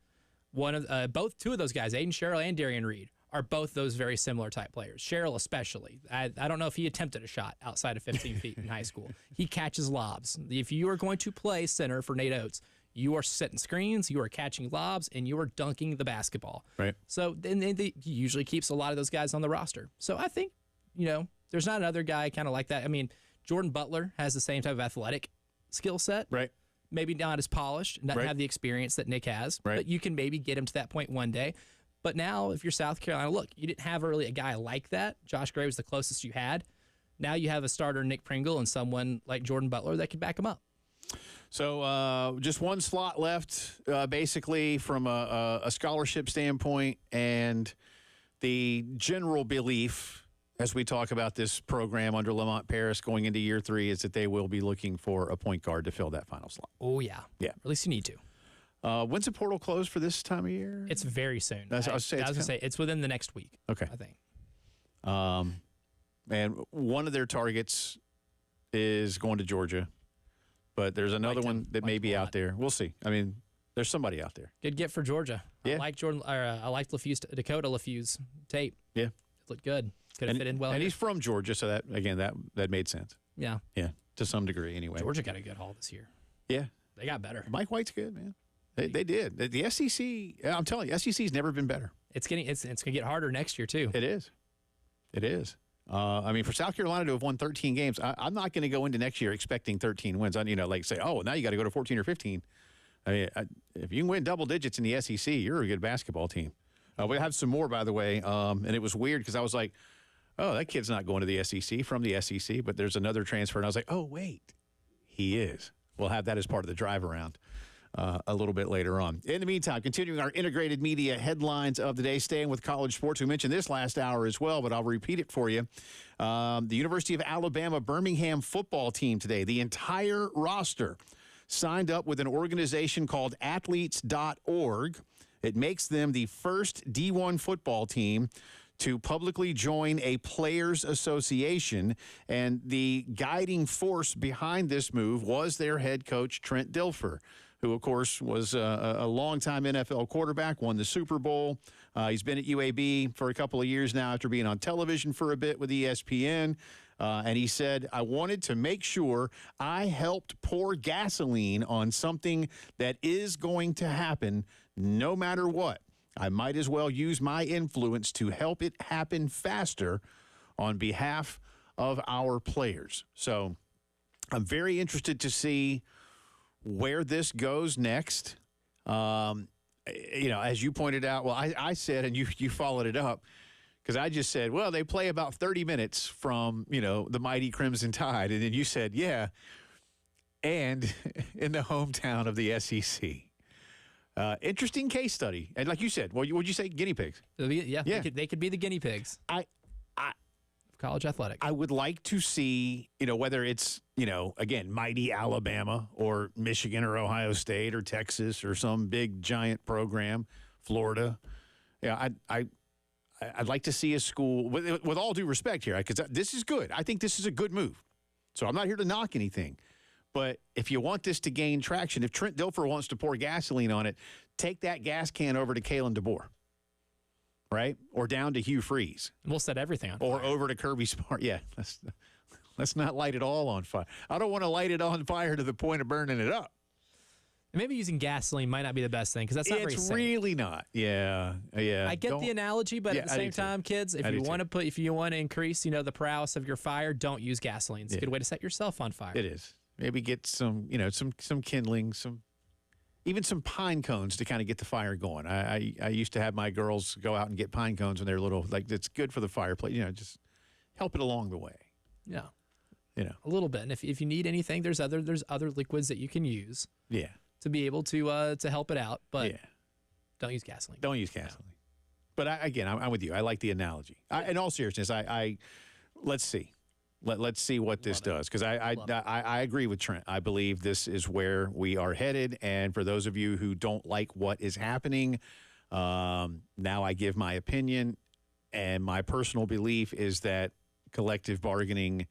two of those guys, Aiden Sherrill and Darian Reed, are both those very similar type players. Sherrill especially. I don't know if he attempted a shot outside of 15 feet in high school. He catches lobs. If you are going to play center for Nate Oates, you are setting screens, you are catching lobs, and you are dunking the basketball. Right. So then he usually keeps a lot of those guys on the roster. So I think, there's not another guy kind of like that. I mean, Jordan Butler has the same type of athletic skill set. Right. Maybe not as polished, doesn't have the experience that Nick has, but you can maybe get him to that point one day. But now, if you're South Carolina, look, you didn't have really a guy like that. Josh Gray was the closest you had. Now you have a starter, Nick Pringle, and someone like Jordan Butler that could back him up. So just one slot left, basically, from a scholarship standpoint, and the general belief, as we talk about this program under Lamont Paris going into year 3, is that they will be looking for a point guard to fill that final slot. Oh, yeah. Yeah. At least you need to. When's the portal close for this time of year? It's very soon. I was going to say it's within the next week. Okay. I think. And one of their targets is going to Georgia, but there's another one that may be out there. We'll see. I mean, there's somebody out there. Good get for Georgia. Yeah. I like Dakota LaFue's tape. Yeah. It looked good. Could have fit in well. And he's from Georgia, so that made sense. Yeah. Yeah, to some degree anyway. Georgia got a good haul this year. Yeah. They got better. Mike White's good, man. They did. The SEC, I'm telling you, SEC's never been better. It's going to get harder next year, too. It is. I mean, for South Carolina to have won 13 games, I'm not going to go into next year expecting 13 wins. Like say, oh, now you got to go to 14 or 15. I mean, if you can win double digits in the SEC, you're a good basketball team. We have some more, by the way, and it was weird because I was like, oh, that kid's not going to the SEC from the SEC, but there's another transfer, and I was like, oh, wait, he is. We'll have that as part of the drive around a little bit later on. In the meantime, continuing our integrated media headlines of the day, staying with college sports. We mentioned this last hour as well, but I'll repeat it for you. The University of Alabama Birmingham football team today, the entire roster signed up with an organization called athletes.org. It makes them the first D1 football team to publicly join a players association, and the guiding force behind this move was their head coach, Trent Dilfer, who, of course, was a longtime NFL quarterback, won the Super Bowl. He's been at UAB for a couple of years now after being on television for a bit with ESPN. And he said, I wanted to make sure I helped pour gasoline on something that is going to happen no matter what. I might as well use my influence to help it happen faster on behalf of our players. So I'm very interested to see where this goes next. as you pointed out, well, I said, and you followed it up, because I just said, well, they play about 30 minutes from, the mighty Crimson Tide. And then you said, yeah, and in the hometown of the SEC. Interesting case study. And like you said, what'd you say? Guinea pigs. Yeah. They could be the guinea pigs. College athletics. I would like to see, whether it's, again, mighty Alabama or Michigan or Ohio State or Texas or some big giant program, Florida. Yeah, I'd like to see a school, with all due respect here, because this is good. I think this is a good move. So I'm not here to knock anything. But if you want this to gain traction, if Trent Dilfer wants to pour gasoline on it, take that gas can over to Kalen DeBoer. Right? Or down to Hugh Freeze. We'll set everything on fire. Or over to Kirby Smart. Yeah, let's not light it all on fire. I don't want to light it on fire to the point of burning it up. And maybe using gasoline might not be the best thing, because that's not very safe. It's really not. Yeah. I get the analogy, but at the same time, kids, if you want to increase, the prowess of your fire, don't use gasoline. It's a good way to set yourself on fire. It is. Maybe get some kindling, even some pine cones to kind of get the fire going. I used to have my girls go out and get pine cones when they're little. Like, it's good for the fireplace. Just help it along the way. Yeah. A little bit. And if you need anything, there's other liquids that you can use. Yeah. To be able to help it out, but don't use gasoline. Don't use gasoline. But I'm with you. I like the analogy. In all seriousness, let's see. Let's see what this does, because I agree with Trent. I believe this is where we are headed. And for those of you who don't like what is happening, now I give my opinion. And my personal belief is that collective bargaining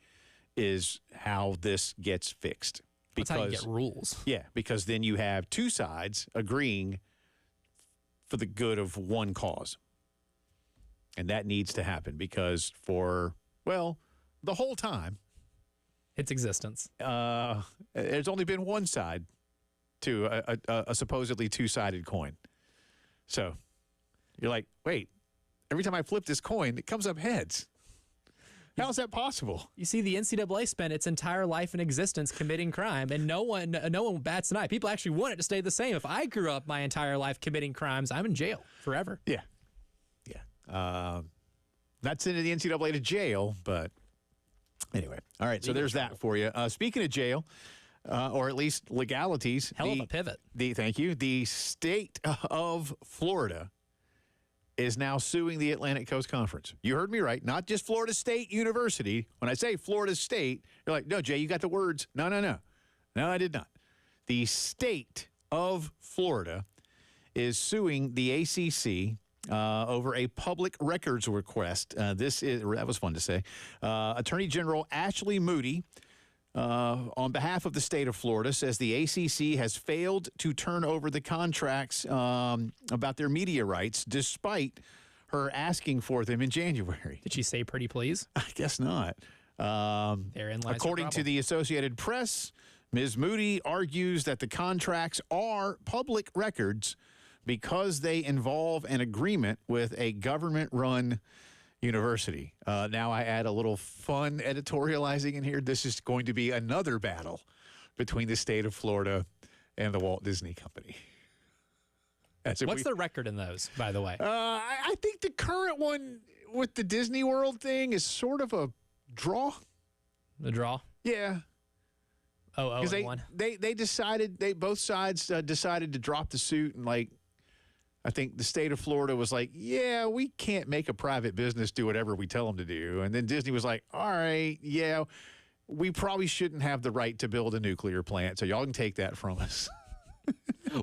is how this gets fixed. That's how you get rules. Yeah, because then you have two sides agreeing for the good of one cause. And that needs to happen, because the whole time, its existence, there's only been one side to a supposedly two-sided coin. So you're like, wait, every time I flip this coin, it comes up heads. How is that possible? You see, the NCAA spent its entire life in existence committing crime, and no one bats an eye. People actually want it to stay the same. If I grew up my entire life committing crimes, I'm in jail forever. Yeah. Not sending the NCAA to jail, but anyway. All right, so there's that for you. Speaking of jail, or at least legalities. Hell of a pivot. Thank you. The state of Florida is now suing the Atlantic Coast Conference. You heard me right. Not just Florida State University. When I say Florida State, you're like, no, Jay, you got the words. No. No, I did not. The state of Florida is suing the ACC over a public records request. That was fun to say. Attorney General Ashley Moody, on behalf of the state of Florida, says the ACC has failed to turn over the contracts about their media rights, despite her asking for them in January. Did she say pretty please? I guess not. Therein lies according to the Associated Press, Ms. Moody argues that the contracts are public records because they involve an agreement with a government-run university. Now I add a little fun editorializing in here. This is going to be another battle between the state of Florida and the Walt Disney Company. What's the record in those, by the way? I think the current one with the Disney World thing is sort of a draw. The draw? Yeah. Because they both sides decided to drop the suit, and I think the state of Florida was like, yeah, we can't make a private business do whatever we tell them to do. And then Disney was like, all right, yeah, we probably shouldn't have the right to build a nuclear plant, so y'all can take that from us.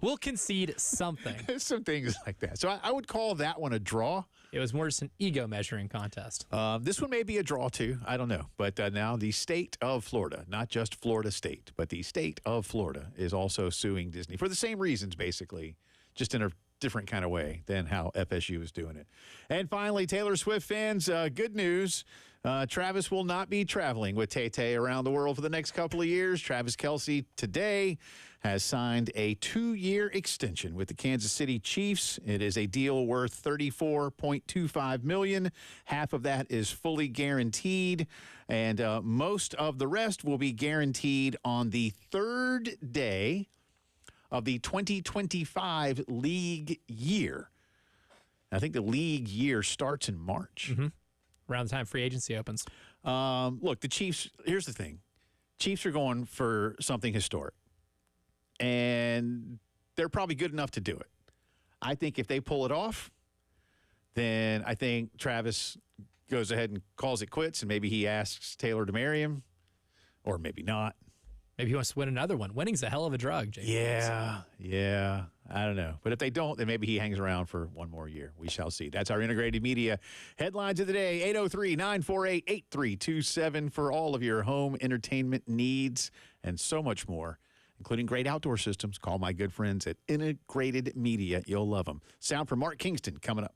We'll concede something. Some things like that. So I would call that one a draw. It was more just an ego measuring contest. This one may be a draw, too. I don't know. But now the state of Florida, not just Florida State, but the state of Florida is also suing Disney for the same reasons, basically, just in a different kind of way than how FSU is doing it. And finally, Taylor Swift fans, good news. Travis will not be traveling with Tay-Tay around the world for the next couple of years. Travis Kelce today has signed a 2-year extension with the Kansas City Chiefs. It is a deal worth $34.25 million. Half of that is fully guaranteed, and most of the rest will be guaranteed on the third day of the 2025 league year. I think the league year starts in March. Around the time free agency opens. Look, the Chiefs, here's the thing. Chiefs are going for something historic, and they're probably good enough to do it. I think if they pull it off, then I think Travis goes ahead and calls it quits, and maybe he asks Taylor to marry him, or maybe not. Maybe he wants to win another one. Winning's a hell of a drug, Jake. Yeah. I don't know. But if they don't, then maybe he hangs around for one more year. We shall see. That's our integrated media headlines of the day. 803-948-8327 for all of your home entertainment needs and so much more, including great outdoor systems. Call my good friends at Integrated Media. You'll love them. Sound from Mark Kingston coming up.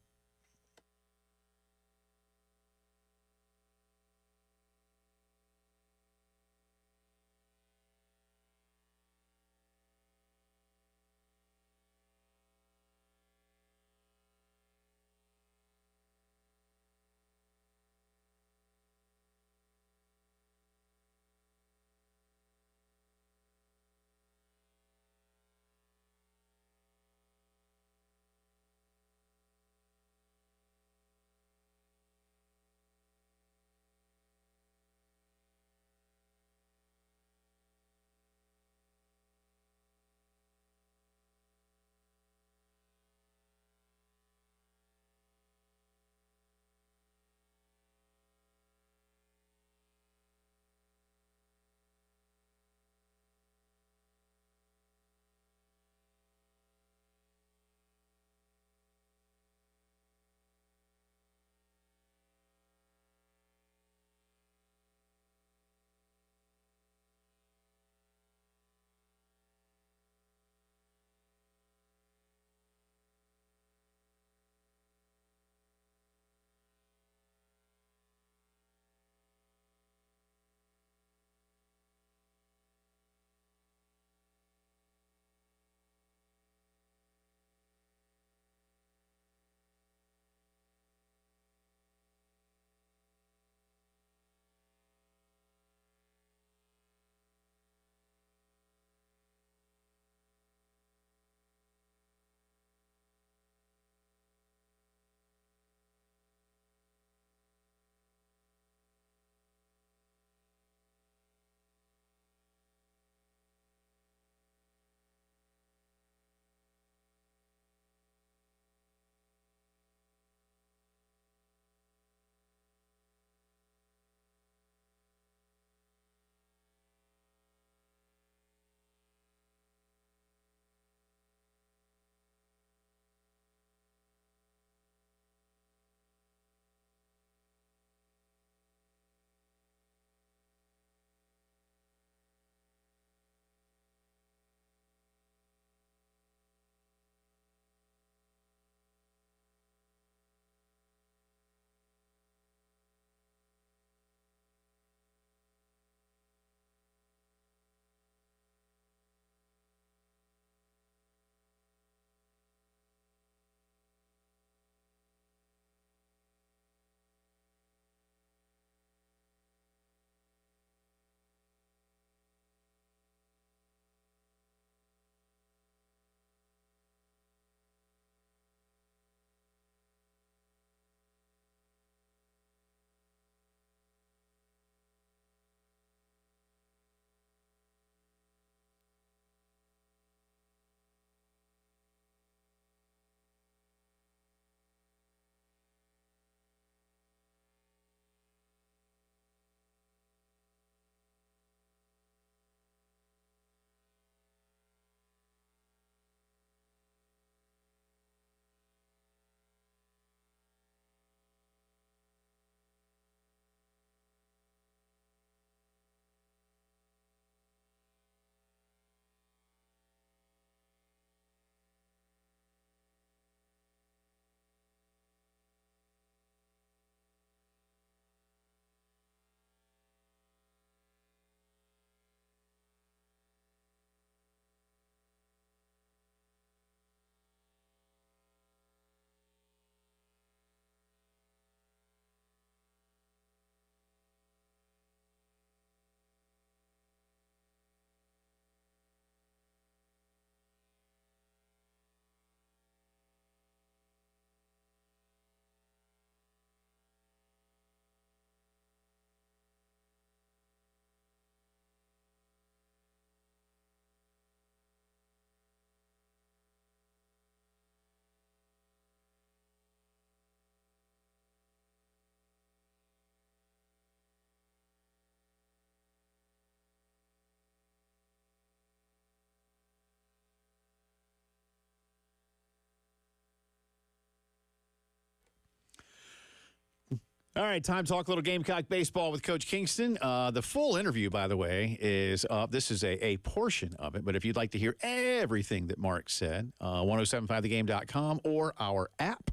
All right, time to talk a little Gamecock baseball with Coach Kingston. The full interview, by the way, is up. This is a portion of it, but if you'd like to hear everything that Mark said, 1075thegame.com or our app.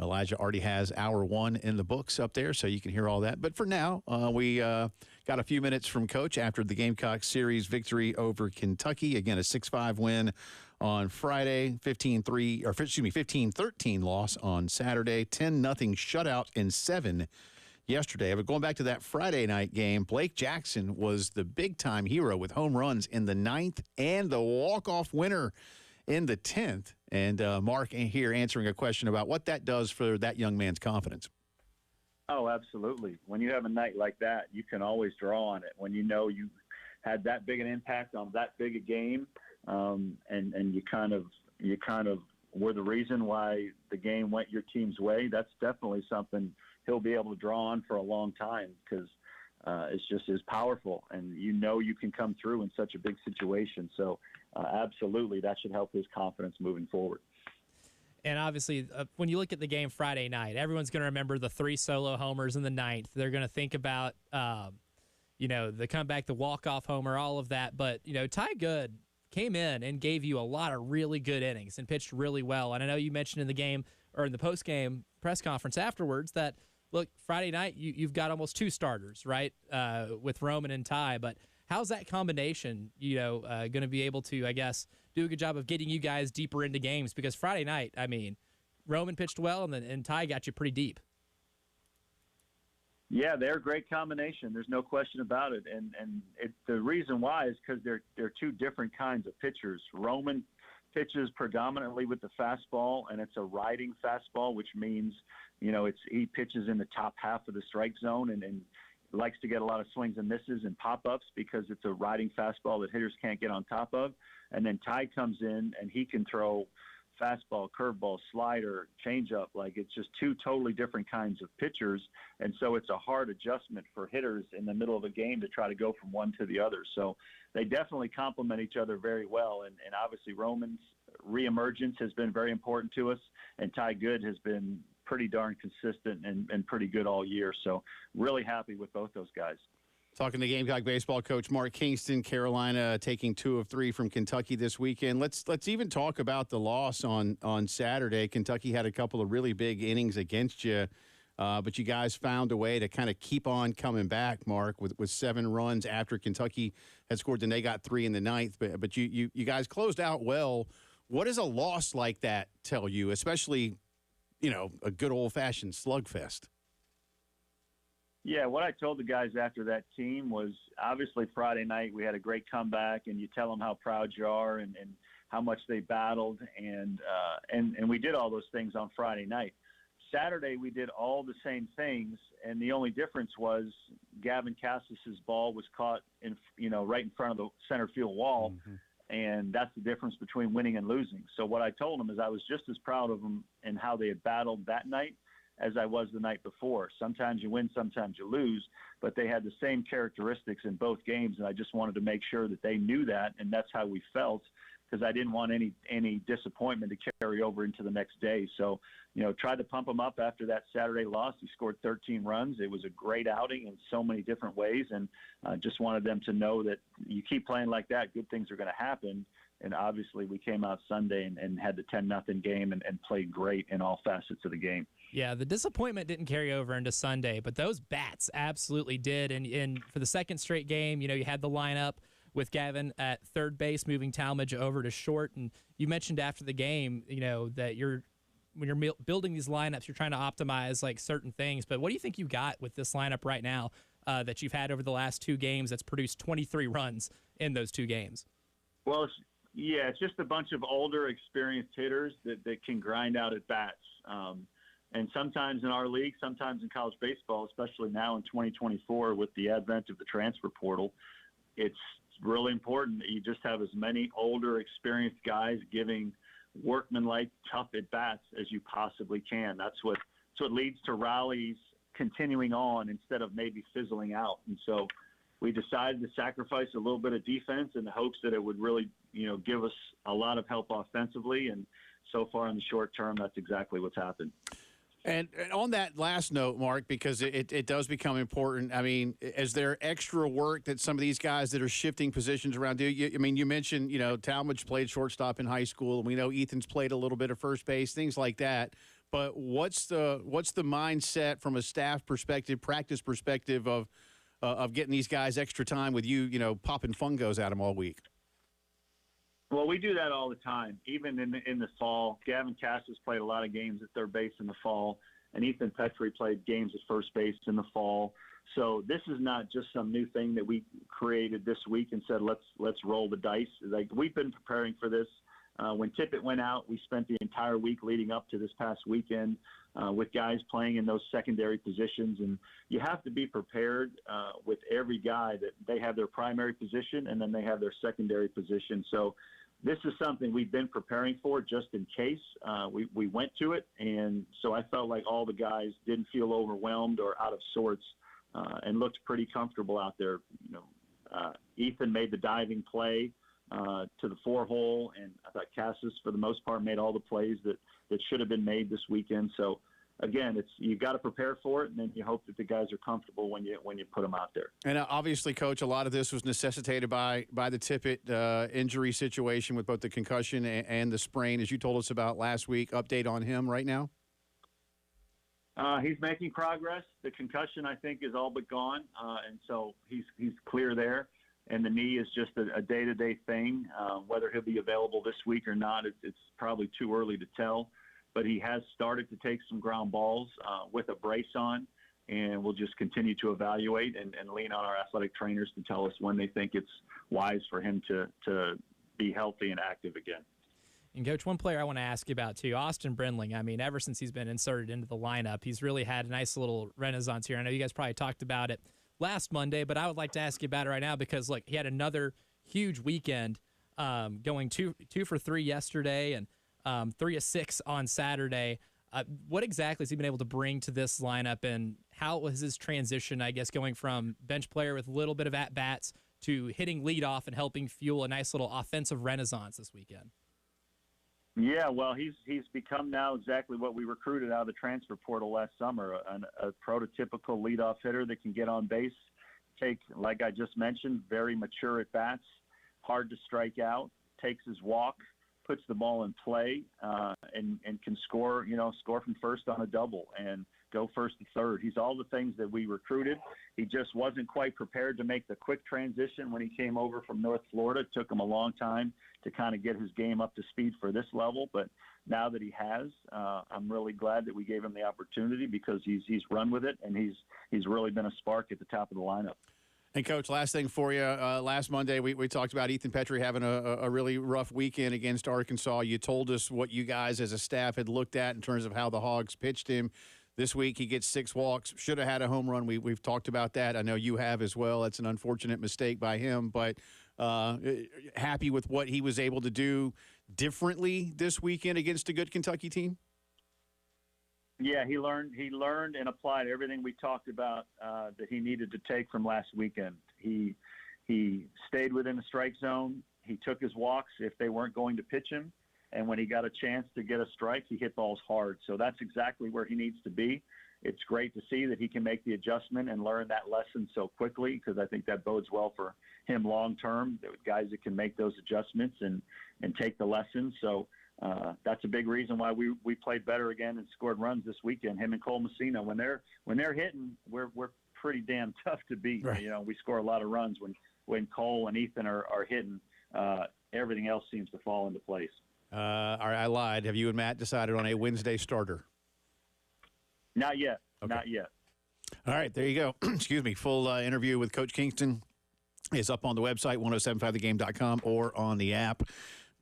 Elijah already has hour one in the books up there, so you can hear all that. But for now, we got a few minutes from Coach after the Gamecock series victory over Kentucky. Again, a 6-5 win on Friday, 15-13 loss on Saturday, 10-0 shutout in 7 yesterday. But going back to that Friday night game, Blake Jackson was the big-time hero with home runs in the 9th and the walk-off winner in the 10th. And Mark here answering a question about what that does for that young man's confidence. Oh, absolutely. When you have a night like that, you can always draw on it. When you know you had that big an impact on that big a game, and you kind of were the reason why the game went your team's way, that's definitely something he'll be able to draw on for a long time because it's just as powerful. And you know you can come through in such a big situation. So absolutely, that should help his confidence moving forward. And obviously, when you look at the game Friday night, everyone's going to remember the 3 solo homers in the 9th. They're going to think about, the comeback, the walk-off homer, all of that. But, Ty Good came in and gave you a lot of really good innings and pitched really well. And I know you mentioned in the game or in the post-game press conference afterwards that, look, Friday night, you've got almost 2 starters, right, with Roman and Ty. But how's that combination, going to be able to, I guess, do a good job of getting you guys deeper into games? Because Friday night, I mean, Roman pitched well, and Ty got you pretty deep. Yeah, they're a great combination. There's no question about it. And the reason why is because they're 2 different kinds of pitchers. Roman pitches predominantly with the fastball, and it's a riding fastball, which means, he pitches in the top half of the strike zone and likes to get a lot of swings and misses and pop-ups because it's a riding fastball that hitters can't get on top of. And then Ty comes in, and he can throw fastball, curveball, slider, changeup. Like, it's just 2 totally different kinds of pitchers. And so it's a hard adjustment for hitters in the middle of a game to try to go from one to the other. So they definitely complement each other very well. And obviously Roman's reemergence has been very important to us, and Ty Good has been pretty darn consistent and pretty good all year. So really happy with both those guys. Talking to Gamecock baseball coach Mark Kingston. Carolina taking 2 of 3 from Kentucky this weekend. Let's even talk about the loss on Saturday. Kentucky had a couple of really big innings against you, but you guys found a way to kind of keep on coming back, Mark, with 7 runs after Kentucky had scored. Then they got 3 in the 9th, but you guys closed out well. What does a loss like that tell you, especially, a good old-fashioned slugfest? Yeah, what I told the guys after that team was obviously Friday night we had a great comeback, and you tell them how proud you are and how much they battled, and we did all those things on Friday night. Saturday we did all the same things, and the only difference was Gavin Cassis's ball was caught right in front of the center field wall. Mm-hmm. And that's the difference between winning and losing. So what I told them is I was just as proud of them and how they had battled that night as I was the night before. Sometimes you win, sometimes you lose, but they had the same characteristics in both games, and I just wanted to make sure that they knew that, and that's how we felt, because I didn't want any disappointment to carry over into the next day. So, tried to pump him up after that Saturday loss. He scored 13 runs. It was a great outing in so many different ways, and just wanted them to know that you keep playing like that, good things are going to happen. And obviously we came out Sunday and had the 10-0 game and played great in all facets of the game. Yeah, the disappointment didn't carry over into Sunday, but those bats absolutely did. And for the second straight game, you had the lineup with Gavin at third base, moving Talmadge over to short. And you mentioned after the game, that when you're building these lineups, you're trying to optimize like certain things. But what do you think you got with this lineup right now that you've had over the last 2 games that's produced 23 runs in those 2 games? Well, it's just a bunch of older, experienced hitters that can grind out at bats. And sometimes in our league, sometimes in college baseball, especially now in 2024 with the advent of the transfer portal, it's really important that you just have as many older, experienced guys giving workmanlike, tough at-bats as you possibly can. That's what leads to rallies continuing on instead of maybe fizzling out. And so we decided to sacrifice a little bit of defense in the hopes that it would really, give us a lot of help offensively. And so far in the short term, that's exactly what's happened. And on that last note, Mark, because it does become important. I mean, is there extra work that some of these guys that are shifting positions around do? I mean, you mentioned, Talmadge played shortstop in high school, and we know Ethan's played a little bit of first base, things like that. But what's the mindset from a staff perspective, practice perspective of getting these guys extra time with you, popping fungos at them all week? Well, we do that all the time, even in the fall. Gavin Cassis played a lot of games at third base in the fall, and Ethan Petrie played games at first base in the fall. So this is not just some new thing that we created this week and said let's roll the dice. Like, we've been preparing for this. When Tippett went out, we spent the entire week leading up to this past weekend with guys playing in those secondary positions, and you have to be prepared with every guy that they have their primary position and then they have their secondary position. So this is something we've been preparing for just in case. We went to it, and so I felt like all the guys didn't feel overwhelmed or out of sorts and looked pretty comfortable out there. Ethan made the diving play to the 4-hole, and I thought Cassis, for the most part, made all the plays that should have been made this weekend. So, again, you've got to prepare for it, and then you hope that the guys are comfortable when you put them out there. And obviously, Coach, a lot of this was necessitated by the Tippett injury situation with both the concussion and the sprain, as you told us about last week. Update on him right now? He's making progress. The concussion, I think, is all but gone, and so he's clear there. And the knee is just a day-to-day thing. Whether he'll be available this week or not, it's probably too early to tell. But he has started to take some ground balls with a brace on, and we'll just continue to evaluate and lean on our athletic trainers to tell us when they think it's wise for him to be healthy and active again. And, Coach, one player I want to ask you about, too, Austin Brindling. I mean, ever since he's been inserted into the lineup, he's really had a nice little renaissance here. I know you guys probably talked about it last Monday, but I would like to ask you about it right now because, look, he had another huge weekend, going 2 for 3 yesterday and 3 of 6 on Saturday. What exactly has he been able to bring to this lineup, and how was his transition, I guess, going from bench player with a little bit of at-bats to hitting leadoff and helping fuel a nice little offensive renaissance this weekend? Yeah, well, he's become now exactly what we recruited out of the transfer portal last summer, a prototypical leadoff hitter that can get on base, take, like I just mentioned, very mature at bats, hard to strike out, takes his walk, puts the ball in play, and can score from first on a double and go first to third. He's all the things that we recruited. He just wasn't quite prepared to make the quick transition when he came over from North Florida. It took him a long time to kind of get his game up to speed for this level. But now that he has, I'm really glad that we gave him the opportunity because he's run with it, and he's really been a spark at the top of the lineup. And, Coach, last thing for you. Last Monday, we talked about Ethan Petrie having a really rough weekend against Arkansas. You told us what you guys as a staff had looked at in terms of how the Hogs pitched him. This week, he gets 6 walks. Should have had a home run. We've talked about that. I know you have as well. That's an unfortunate mistake by him. But happy with what he was able to do differently this weekend against a good Kentucky team? Yeah, he learned and applied everything we talked about that he needed to take from last weekend. He stayed within the strike zone. He took his walks if they weren't going to pitch him. And when he got a chance to get a strike, he hit balls hard. So that's exactly where he needs to be. It's great to see that he can make the adjustment and learn that lesson so quickly because I think that bodes well for him long term, guys that can make those adjustments and take the lessons. So that's a big reason why we played better again and scored runs this weekend. Him and Cole Messina, when they're hitting, we're pretty damn tough to beat. Right. We score a lot of runs when Cole and Ethan are hitting. Everything else seems to fall into place. All right, I lied. Have you and Matt decided on a Wednesday starter? Not yet. Okay. Not yet. All right, there you go. Excuse me. Full interview with Coach Kingston is up on the website, 1075thegame.com, or on the app.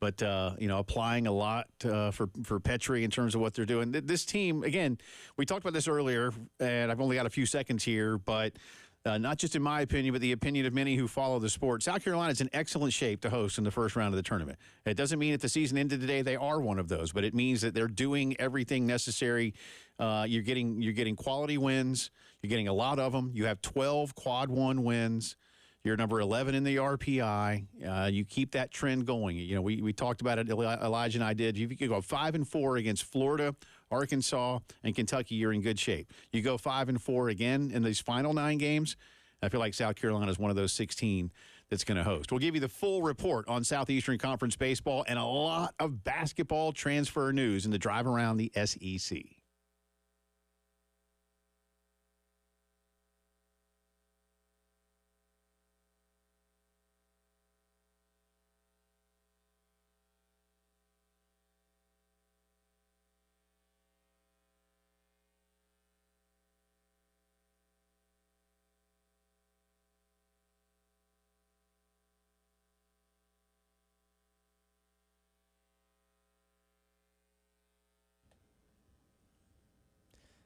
But, applying a lot for Petrie in terms of what they're doing. This team, again, we talked about this earlier, and I've only got a few seconds here, but not just in my opinion, but the opinion of many who follow the sport. South Carolina is in excellent shape to host in the first round of the tournament. It doesn't mean at the season ended today they are one of those, but it means that they're doing everything necessary. You're getting quality wins. You're getting a lot of them. You have 12 quad 1 wins. You're number 11 in the RPI. You keep that trend going. We talked about it, Elijah and I did. You could go 5-4 against Florida, Arkansas, and Kentucky, you're in good shape. You go 5-4 again in these final 9 games, I feel like South Carolina is one of those 16 that's going to host. We'll give you the full report on Southeastern Conference baseball and a lot of basketball transfer news in the drive around the SEC.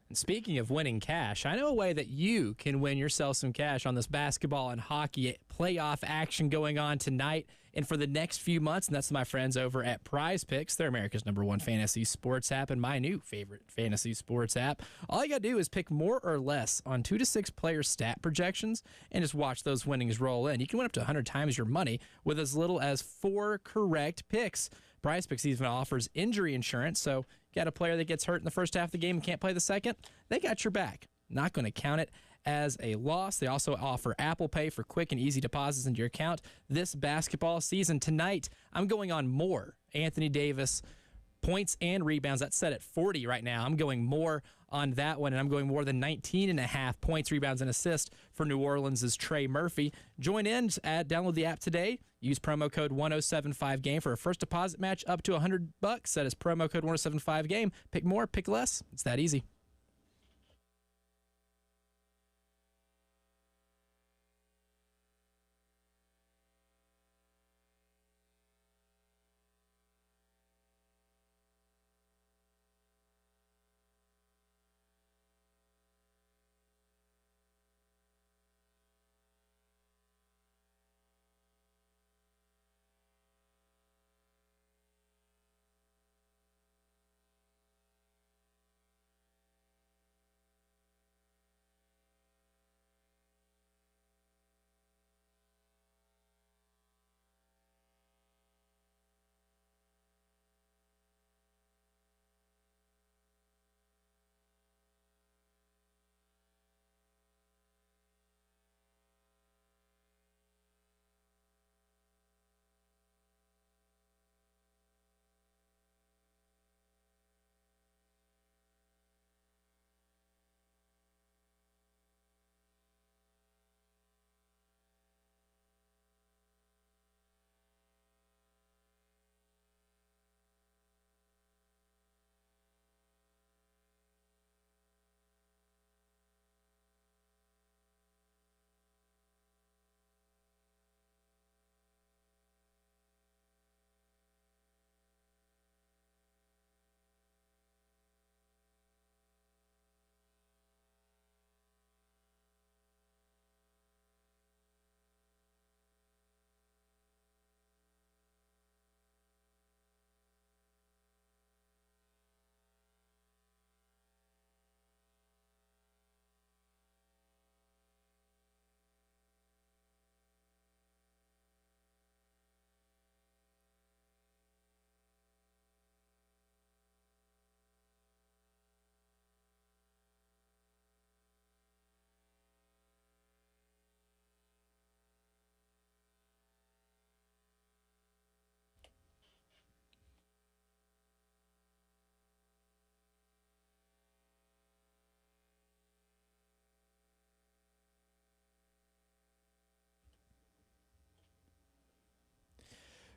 And speaking of winning cash, I know a way that you can win yourself some cash on this basketball and hockey playoff action going on tonight and for the next few months, and that's my friends over at Prize Picks. They're America's #1 fantasy sports app and my new favorite fantasy sports app. All you got to do is pick more or less on 2 to 6 player stat projections and just watch those winnings roll in. You can win up to 100 times your money with as little as 4 correct picks. Prize Picks even offers injury insurance, so got a player that gets hurt in the first half of the game and can't play the second, they got your back. Not going to count it as a loss. They also offer Apple Pay for quick and easy deposits into your account this basketball season. Tonight, I'm going on more Anthony Davis points and rebounds. That's set at 40 right now. I'm going more on that one, and I'm going more than 19.5 points, rebounds, and assists for New Orleans' Trey Murphy. Join in, download the app today. Use promo code 1075game for a first deposit match up to $100. That is promo code 1075game. Pick more, pick less. It's that easy.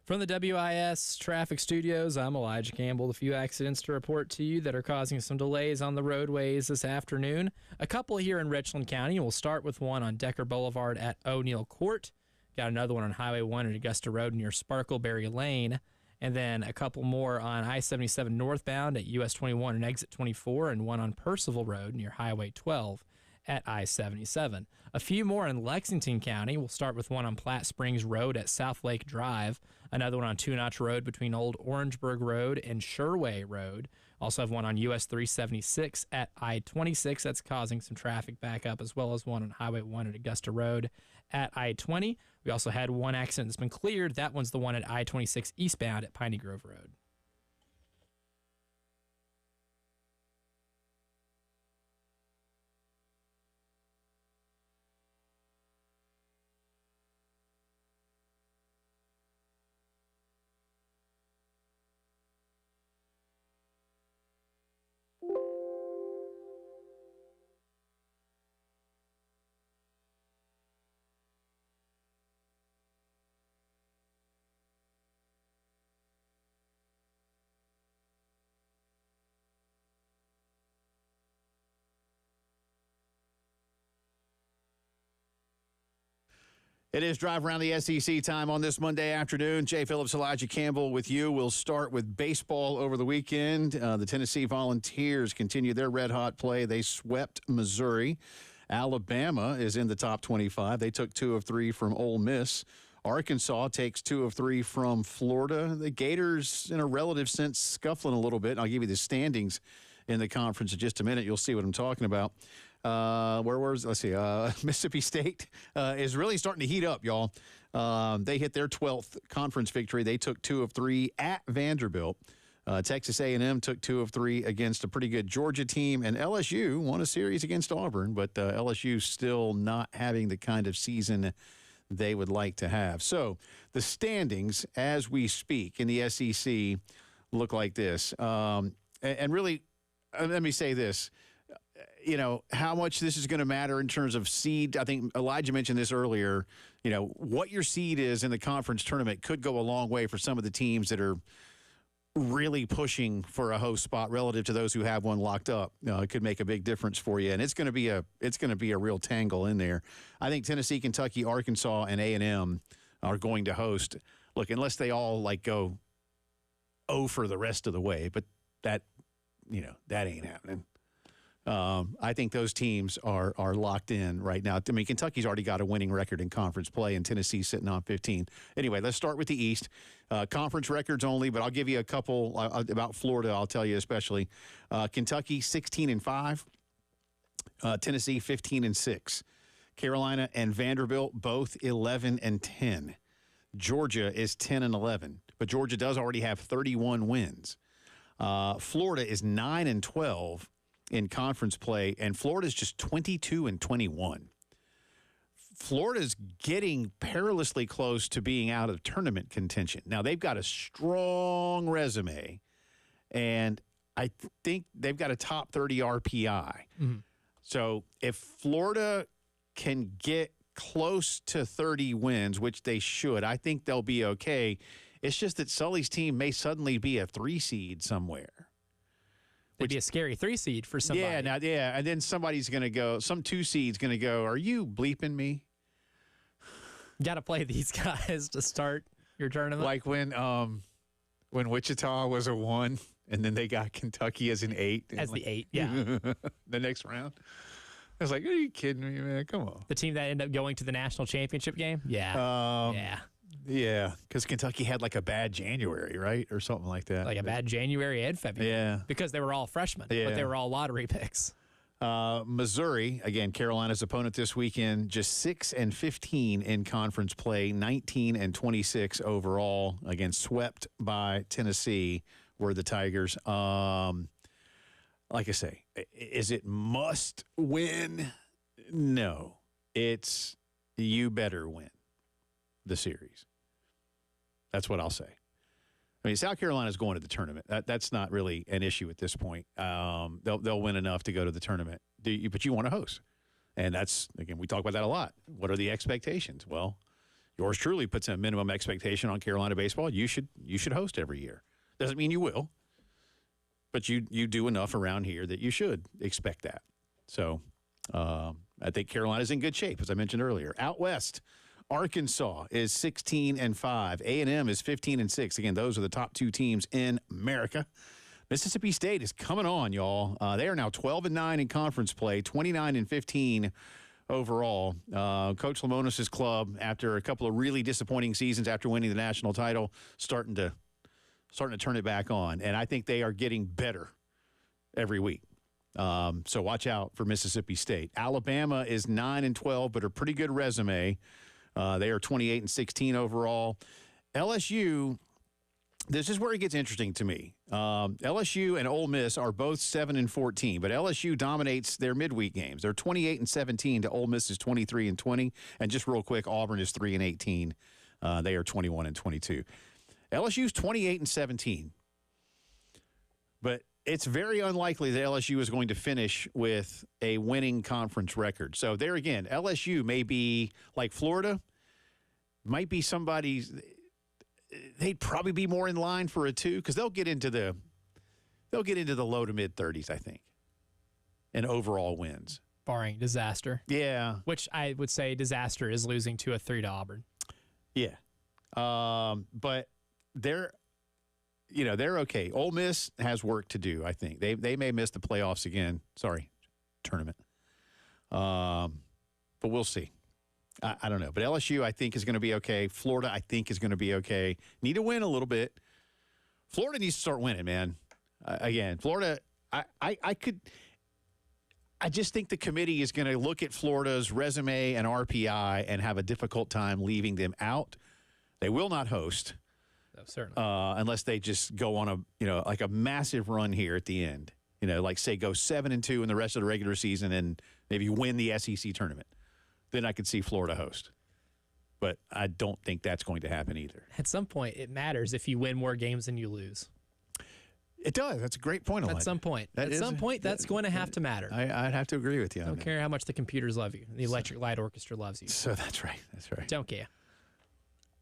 From the WIS Traffic Studios, I'm Elijah Campbell. A few accidents to report to you that are causing some delays on the roadways this afternoon. A couple here in Richland County. We'll start with one on Decker Boulevard at O'Neill Court. Got another one on Highway 1 at Augusta Road near Sparkleberry Lane. And then a couple more on I-77 northbound at US 21 and Exit 24, and one on Percival Road near Highway 12 at I-77. A few more in Lexington County. We'll start with one on Platte Springs Road at South Lake Drive. Another one on Two Notch Road between Old Orangeburg Road and Sherway Road. Also have one on US 376 at I-26. That's causing some traffic backup, as well as one on Highway 1 at Augusta Road at I-20. We also had one accident that's been cleared. That one's the one at I-26 eastbound at Piney Grove Road. It is Drive Around the SEC time on this Monday afternoon. Jay Phillips, Elijah Campbell with you. We'll start with baseball over the weekend. The Tennessee Volunteers continue their red-hot play. They swept Missouri. Alabama is in the top 25. They took 2 of 3 from Ole Miss. Arkansas takes 2 of 3 from Florida. The Gators, in a relative sense, scuffling a little bit. I'll give you the standings in the conference in just a minute. You'll see what I'm talking about. Mississippi State is really starting to heat up, y'all. They hit their 12th conference victory. They took 2 of 3 at Vanderbilt. Texas A&M took 2 of 3 against a pretty good Georgia team, and LSU won a series against Auburn, but LSU still not having the kind of season they would like to have. So the standings as we speak in the SEC look like this. And really, let me say this. You know, how much this is going to matter in terms of seed. I think Elijah mentioned this earlier. You know, what your seed is in the conference tournament could go a long way for some of the teams that are really pushing for a host spot relative to those who have one locked up. It could make a big difference for you, and it's going to be a real tangle in there. I think Tennessee, Kentucky, Arkansas, and A&M are going to host. Look, unless they all go 0 for the rest of the way, but that ain't happening. I think those teams are locked in right now. I mean, Kentucky's already got a winning record in conference play, and Tennessee's sitting on 15. Anyway, let's start with the East. Conference records only, but I'll give you a couple about Florida. I'll tell you especially. Kentucky 16-5, Tennessee 15-6, Carolina and Vanderbilt both 11-10. Georgia is 10-11, but Georgia does already have 31 wins. Florida is 9-12. In conference play, and Florida's just 22-21. Florida's getting perilously close to being out of tournament contention. Now, they've got a strong resume, and I think they've got a top 30 RPI. Mm-hmm. So if Florida can get close to 30 wins, which they should, I think they'll be okay. It's just that Sully's team may suddenly be a 3 seed somewhere. It'd be a scary 3 seed for somebody. Yeah, and then somebody's going to go, some 2 seed's going to go, are you bleeping me? Got to play these guys to start your tournament. Like when Wichita was a 1, and then they got Kentucky as an 8. As the 8, yeah. The next round. I was like, are you kidding me, man? Come on. The team that ended up going to the national championship game? Yeah. Yeah, because Kentucky had like a bad January, right? Or something like that. Like a bad January and February. Yeah. Because they were all freshmen, but they were all lottery picks. Missouri, again, Carolina's opponent this weekend, just 6-15 in conference play, 19-26 overall. Again, swept by Tennessee were the Tigers. Like I say, is it must win? No. It's you better win the series. That's what I'll say. I mean, South Carolina's going to the tournament. That's not really an issue at this point. They'll win enough to go to the tournament. But you want to host. And that's, again, we talk about that a lot. What are the expectations? Well, yours truly puts a minimum expectation on Carolina baseball. You should host every year. Doesn't mean you will. But you do enough around here that you should expect that. So I think Carolina's in good shape, as I mentioned earlier. Out west, Arkansas is 16-5. A&M is 15-6. Again, those are the top 2 teams in America. Mississippi State is coming on, y'all. They are now 12-9 in conference play, 29-15 overall. Coach Lamonis' club, after a couple of really disappointing seasons after winning the national title, starting to turn it back on. And I think they are getting better every week. So watch out for Mississippi State. Alabama is 9-12, but a pretty good resume. They are 28-16 overall. LSU, this is where it gets interesting to me. LSU and Ole Miss are both 7-14, but LSU dominates their midweek games. They're 28-17 to Ole Miss is 23-20. And just real quick, Auburn is 3-18. They are 21-22. LSU's 28-17. But it's very unlikely that LSU is going to finish with a winning conference record. So there again, LSU may be like Florida, might be somebody's. They'd probably be more in line for a 2 because they'll get into the low to mid 30s, I think, in overall wins barring disaster. Yeah. Which I would say disaster is losing 2-3 to Auburn. Yeah. But they're okay. Ole Miss has work to do, I think. They may miss the playoffs again. Sorry, tournament. But we'll see. I don't know. But LSU, I think, is going to be okay. Florida, I think, is going to be okay. Need to win a little bit. Florida needs to start winning, man. Again, Florida, I just think the committee is going to look at Florida's resume and RPI and have a difficult time leaving them out. They will not host. No, certainly. Unless they just go on a massive run here at the end. Like say go 7-2 in the rest of the regular season and maybe win the SEC tournament. Then I could see Florida host. But I don't think that's going to happen either. At some point, it matters if you win more games than you lose. It does. That's a great point, Elijah. At some point. That's going to have to matter. I'd have to agree with you. I don't care how much the computers love you. The Electric Light Orchestra loves you. So that's right. That's right. Don't care.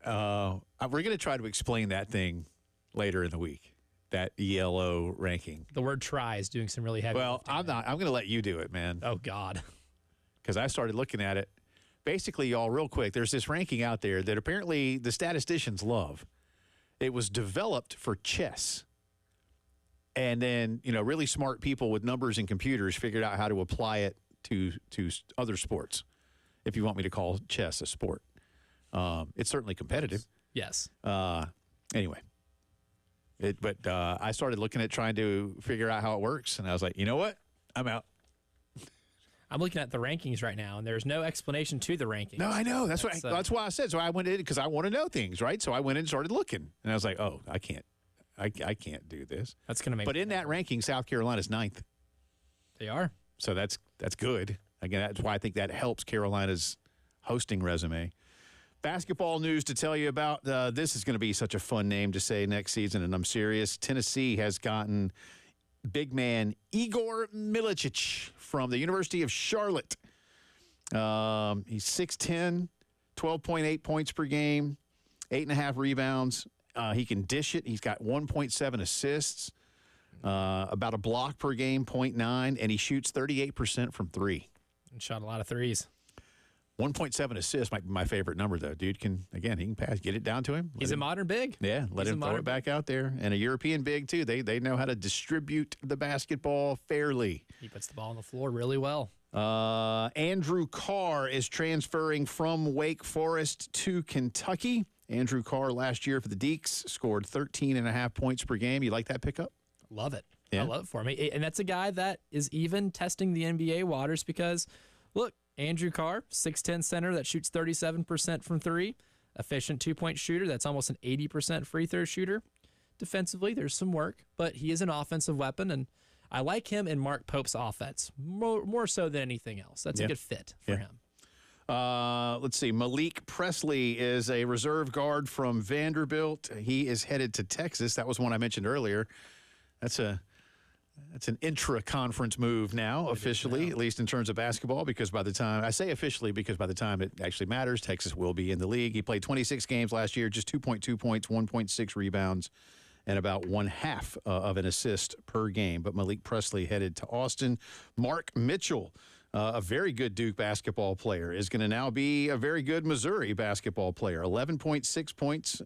We're going to try to explain that thing later in the week, that ELO ranking. The word try is doing some really heavy lifting. I'm not. I'm going to let you do it, man. Oh, God. Because I started looking at it. Basically, y'all, real quick, there's this ranking out there that apparently the statisticians love. It was developed for chess. And then, really smart people with numbers and computers figured out how to apply it to other sports, if you want me to call chess a sport. It's certainly competitive. Yes. Anyway. But I started looking at trying to figure out how it works, and I was like, you know what? I'm out. I'm looking at the rankings right now, and there's no explanation to the rankings. No, I know. That's why I said. So I went in because I want to know things, right? So I went in and started looking, and I was like, oh, I can't do this. That's going to make. But in that ranking, South Carolina's 9th. They are. So that's good. Again, that's why I think that helps Carolina's hosting resume. Basketball news to tell you about. This is going to be such a fun name to say next season, and I'm serious. Tennessee has gotten big man Igor Milicic from the University of Charlotte. He's 6'10", 12.8 points per game, 8.5 rebounds. He can dish it. He's got 1.7 assists, about a block per game, 0.9, and he shoots 38% from three. And shot a lot of threes. 1.7 assists might be my favorite number, though. Dude he can pass. Get it down to him. He's a modern big. Yeah, let him throw it back out there. And a European big, too. They know how to distribute the basketball fairly. He puts the ball on the floor really well. Andrew Carr is transferring from Wake Forest to Kentucky. Andrew Carr last year for the Deacs scored 13.5 points per game. You like that pickup? Love it. Yeah. I love it for him. And that's a guy that is even testing the NBA waters because, look, Andrew Carr, 6'10 center that shoots 37% from three, efficient two-point shooter. That's almost an 80% free throw shooter. Defensively, there's some work, but he is an offensive weapon, and I like him in Mark Pope's offense more so than anything else. That's a good fit for him. Let's see. Malik Presley is a reserve guard from Vanderbilt. He is headed to Texas. That was one I mentioned earlier. That's an intra-conference move now, officially, at least in terms of basketball, because by the time, I say officially because by the time it actually matters, Texas will be in the league. He played 26 games last year, just 2.2 points, 1.6 rebounds, and about 1/2 of an assist per game. But Malik Presley headed to Austin. Mark Mitchell, a very good Duke basketball player, is going to now be a very good Missouri basketball player. 11.6 points,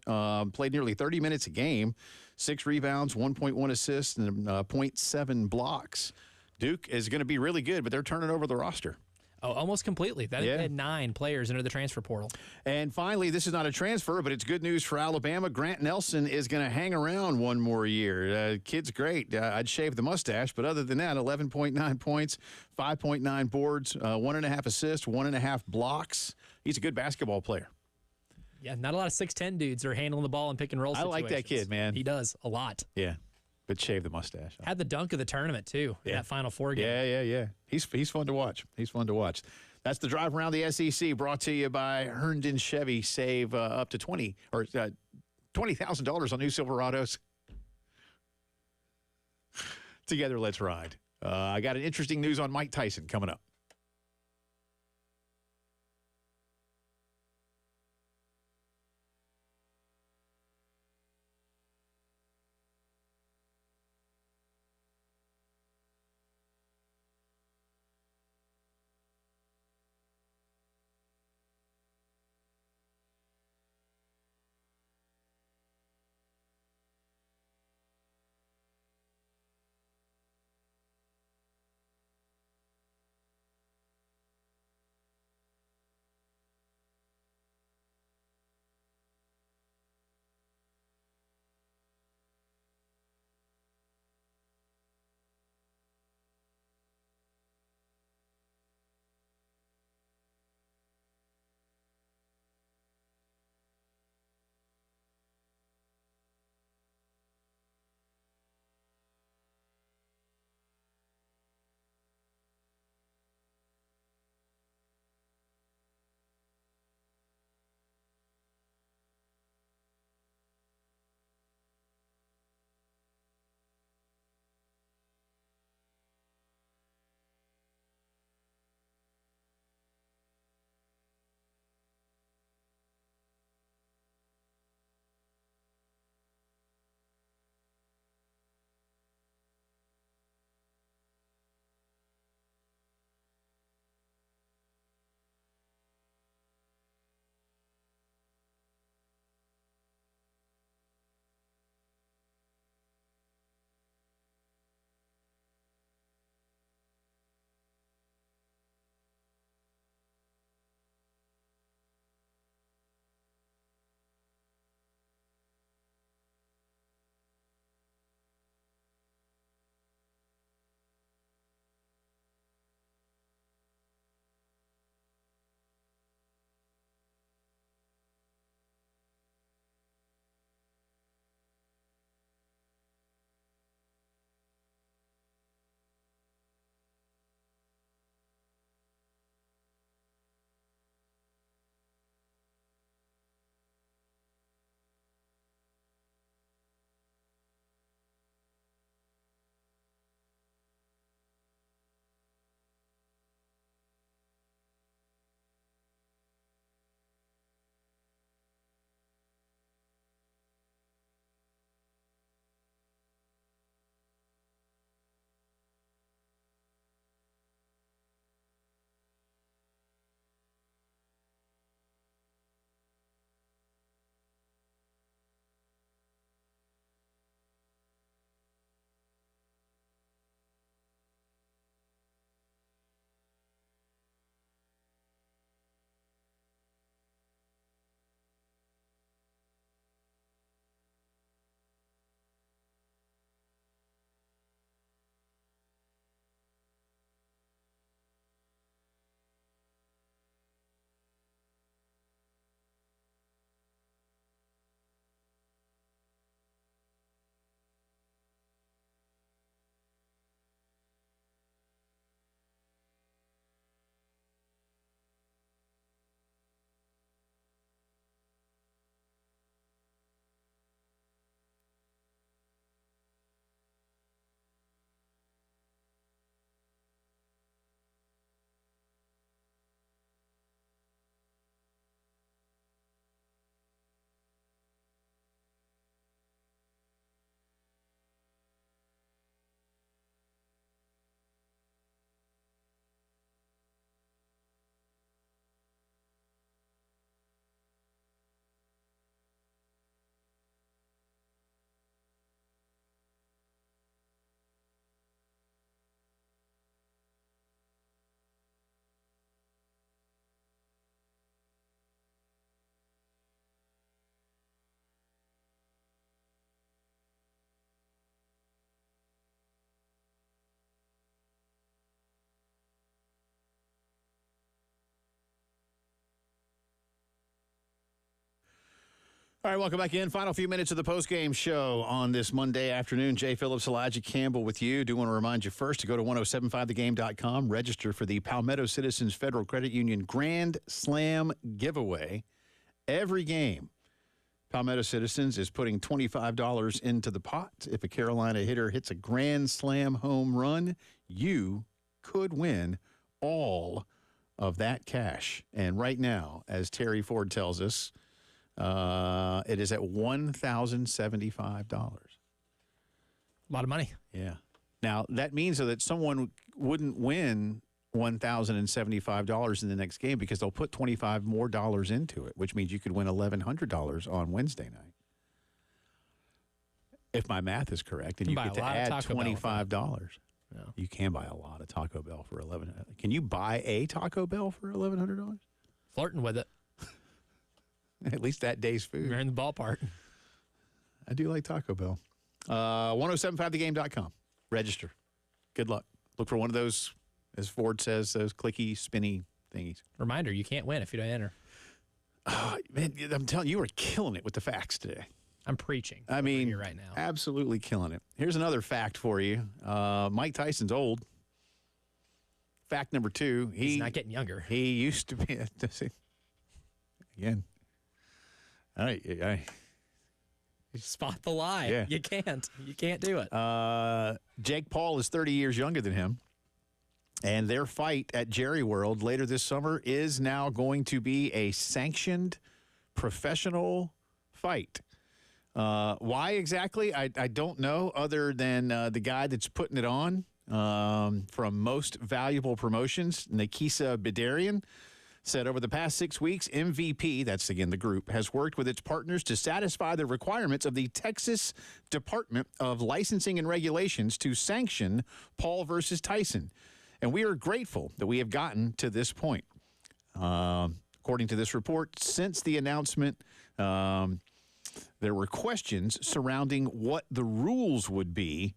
played nearly 30 minutes a game, 6 rebounds, 1.1 assists, and 0.7 blocks. Duke is going to be really good, but they're turning over the roster. Oh, almost completely. They had 9 players into the transfer portal. And finally, this is not a transfer, but it's good news for Alabama. Grant Nelson is going to hang around one more year. Kid's great. I'd shave the mustache, but other than that, 11.9 points, 5.9 boards, 1.5 assists, 1.5 blocks. He's a good basketball player. Yeah, not a lot of 6'10 dudes are handling the ball and pick and roll situations. I like that kid, man. He does a lot. Yeah, but shave the mustache. Had the dunk of the tournament, too, in that Final Four game. Yeah. He's fun to watch. That's the drive around the SEC, brought to you by Herndon Chevy. Save up to $20,000 on new Silverados. Together, let's ride. I got an interesting news on Mike Tyson coming up. All right, welcome back in. Final few minutes of the postgame show on this Monday afternoon. Jay Phillips, Elijah Campbell with you. Do want to remind you first to go to 1075thegame.com, register for the Palmetto Citizens Federal Credit Union Grand Slam giveaway. Every game, Palmetto Citizens is putting $25 into the pot. If a Carolina hitter hits a Grand Slam home run, you could win all of that cash. And right now, as Terry Ford tells us, it is at $1,075. A lot of money. Yeah. Now, that means that someone wouldn't win $1,075 in the next game because they'll put $25 more into it, which means you could win $1,100 on Wednesday night. If my math is correct, and you get to add $25. Yeah. You can buy a lot of Taco Bell for $1,100. Can you buy a Taco Bell for $1,100? Flirting with it. At least that day's food. You're in the ballpark. I do like Taco Bell. 1075thegame.com. Register. Good luck. Look for one of those, as Ford says, those clicky, spinny thingies. Reminder, you can't win if you don't enter. Man, I'm telling you, you are killing it with the facts today. I'm preaching. I mean, here right now. Absolutely killing it. Here's another fact for you. Mike Tyson's old. Fact number 2. He's not getting younger. He used to be. Again. All right. Spot the lie. Yeah. You can't. You can't do it. Jake Paul is 30 years younger than him. And their fight at Jerry World later this summer is now going to be a sanctioned professional fight. Why exactly? I don't know, other than the guy that's putting it on from Most Valuable Promotions, Nikisa Bidarian, said over the past 6 weeks, MVP, that's again the group, has worked with its partners to satisfy the requirements of the Texas Department of Licensing and Regulations to sanction Paul versus Tyson. And we are grateful that we have gotten to this point. According to this report, since the announcement, there were questions surrounding what the rules would be,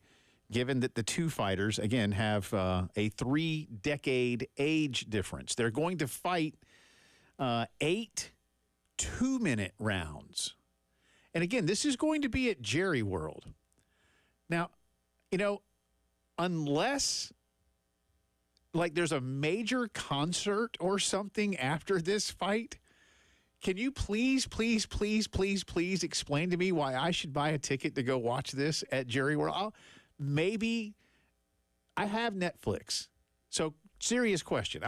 given that the two fighters, again, have a 3-decade age difference. They're going to fight 8 2-minute rounds. And again, this is going to be at Jerry World. Now, unless like there's a major concert or something after this fight, can you please explain to me why I should buy a ticket to go watch this at Jerry World? Maybe I have Netflix. So, serious question.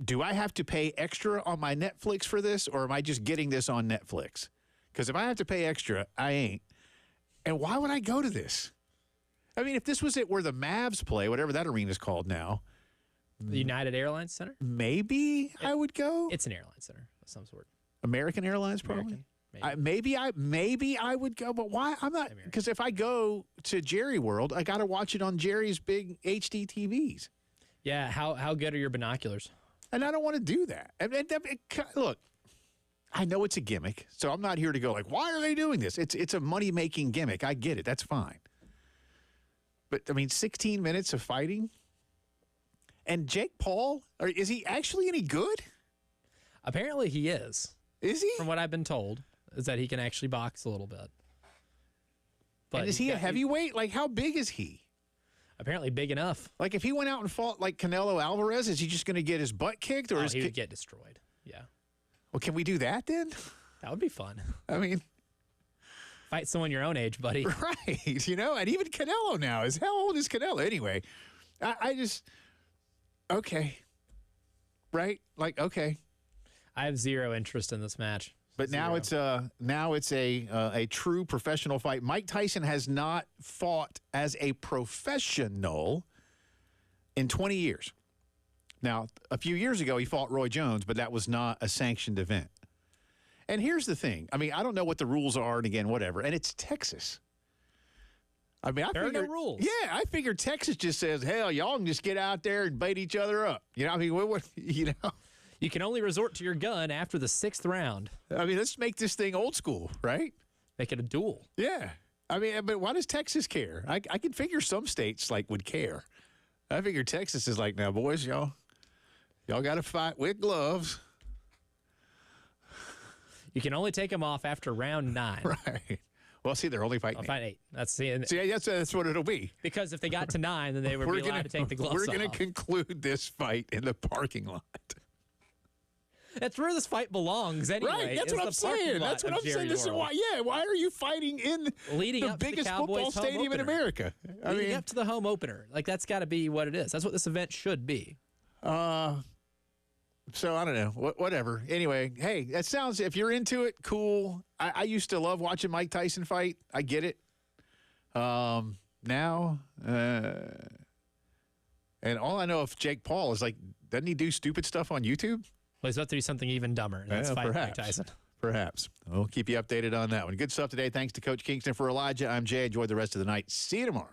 Do I have to pay extra on my Netflix for this, or am I just getting this on Netflix? Because if I have to pay extra, I ain't. And why would I go to this? I mean, if this was it where the Mavs play, whatever that arena's called now. The United Airlines Center? Maybe I would go. It's an airline center of some sort. American Airlines, probably. American, Maybe I would go, but why? I'm not, because if I go to Jerry World, I got to watch it on Jerry's big HD TVs. Yeah, how good are your binoculars? And I don't want to do that. Look, I know it's a gimmick, so I'm not here to go like, why are they doing this? It's a money-making gimmick. I get it. That's fine. But, I mean, 16 minutes of fighting? And Jake Paul, is he actually any good? Apparently he is. Is he? From what I've been told, is that he can actually box a little bit. But and is he a heavyweight? Like, how big is he? Apparently big enough. Like, if he went out and fought like Canelo Alvarez, is he just going to get his butt kicked? Or he would get destroyed. Yeah. Well, can we do that then? That would be fun. I mean, fight someone your own age, buddy. Right. And even Canelo now is, how old is Canelo anyway? I just, okay. Right? Like, okay. I have zero interest in this match. But now it's a true professional fight. Mike Tyson has not fought as a professional in 20 years. Now, a few years ago, he fought Roy Jones, but that was not a sanctioned event. And here's the thing. I mean, I don't know what the rules are, and again, whatever. And it's Texas. I mean, there are no rules. Yeah, I figured Texas just says, hell, y'all can just get out there and bait each other up. I mean, what You can only resort to your gun after the 6th round. I mean, let's make this thing old school, right? Make it a duel. Yeah. I mean, but why does Texas care? I can figure some states, would care. I figure Texas is like, now, boys, y'all got to fight with gloves. You can only take them off after round 9. Right. Well, see, they're only fighting. I'll fight 8. That's what it'll be. Because if they got to 9, then they would be allowed to take the gloves off. We're going to conclude this fight in the parking lot. That's where this fight belongs anyway. Right, that's what I'm saying. That's what I'm saying. This is why. Yeah, why are you fighing in the biggest football stadium in America? Leading up to the home opener, like that's got to be what it is. That's what this event should be. So I don't know. Whatever. Anyway, hey, that sounds. If you're into it, cool. I used to love watching Mike Tyson fight. I get it. Now, and all I know of Jake Paul is like, doesn't he do stupid stuff on YouTube? Well, he's about to do something even dumber. And that's fight Mike Tyson. Perhaps. We'll keep you updated on that one. Good stuff today. Thanks to Coach Kingston. For Elijah, I'm Jay. Enjoy the rest of the night. See you tomorrow.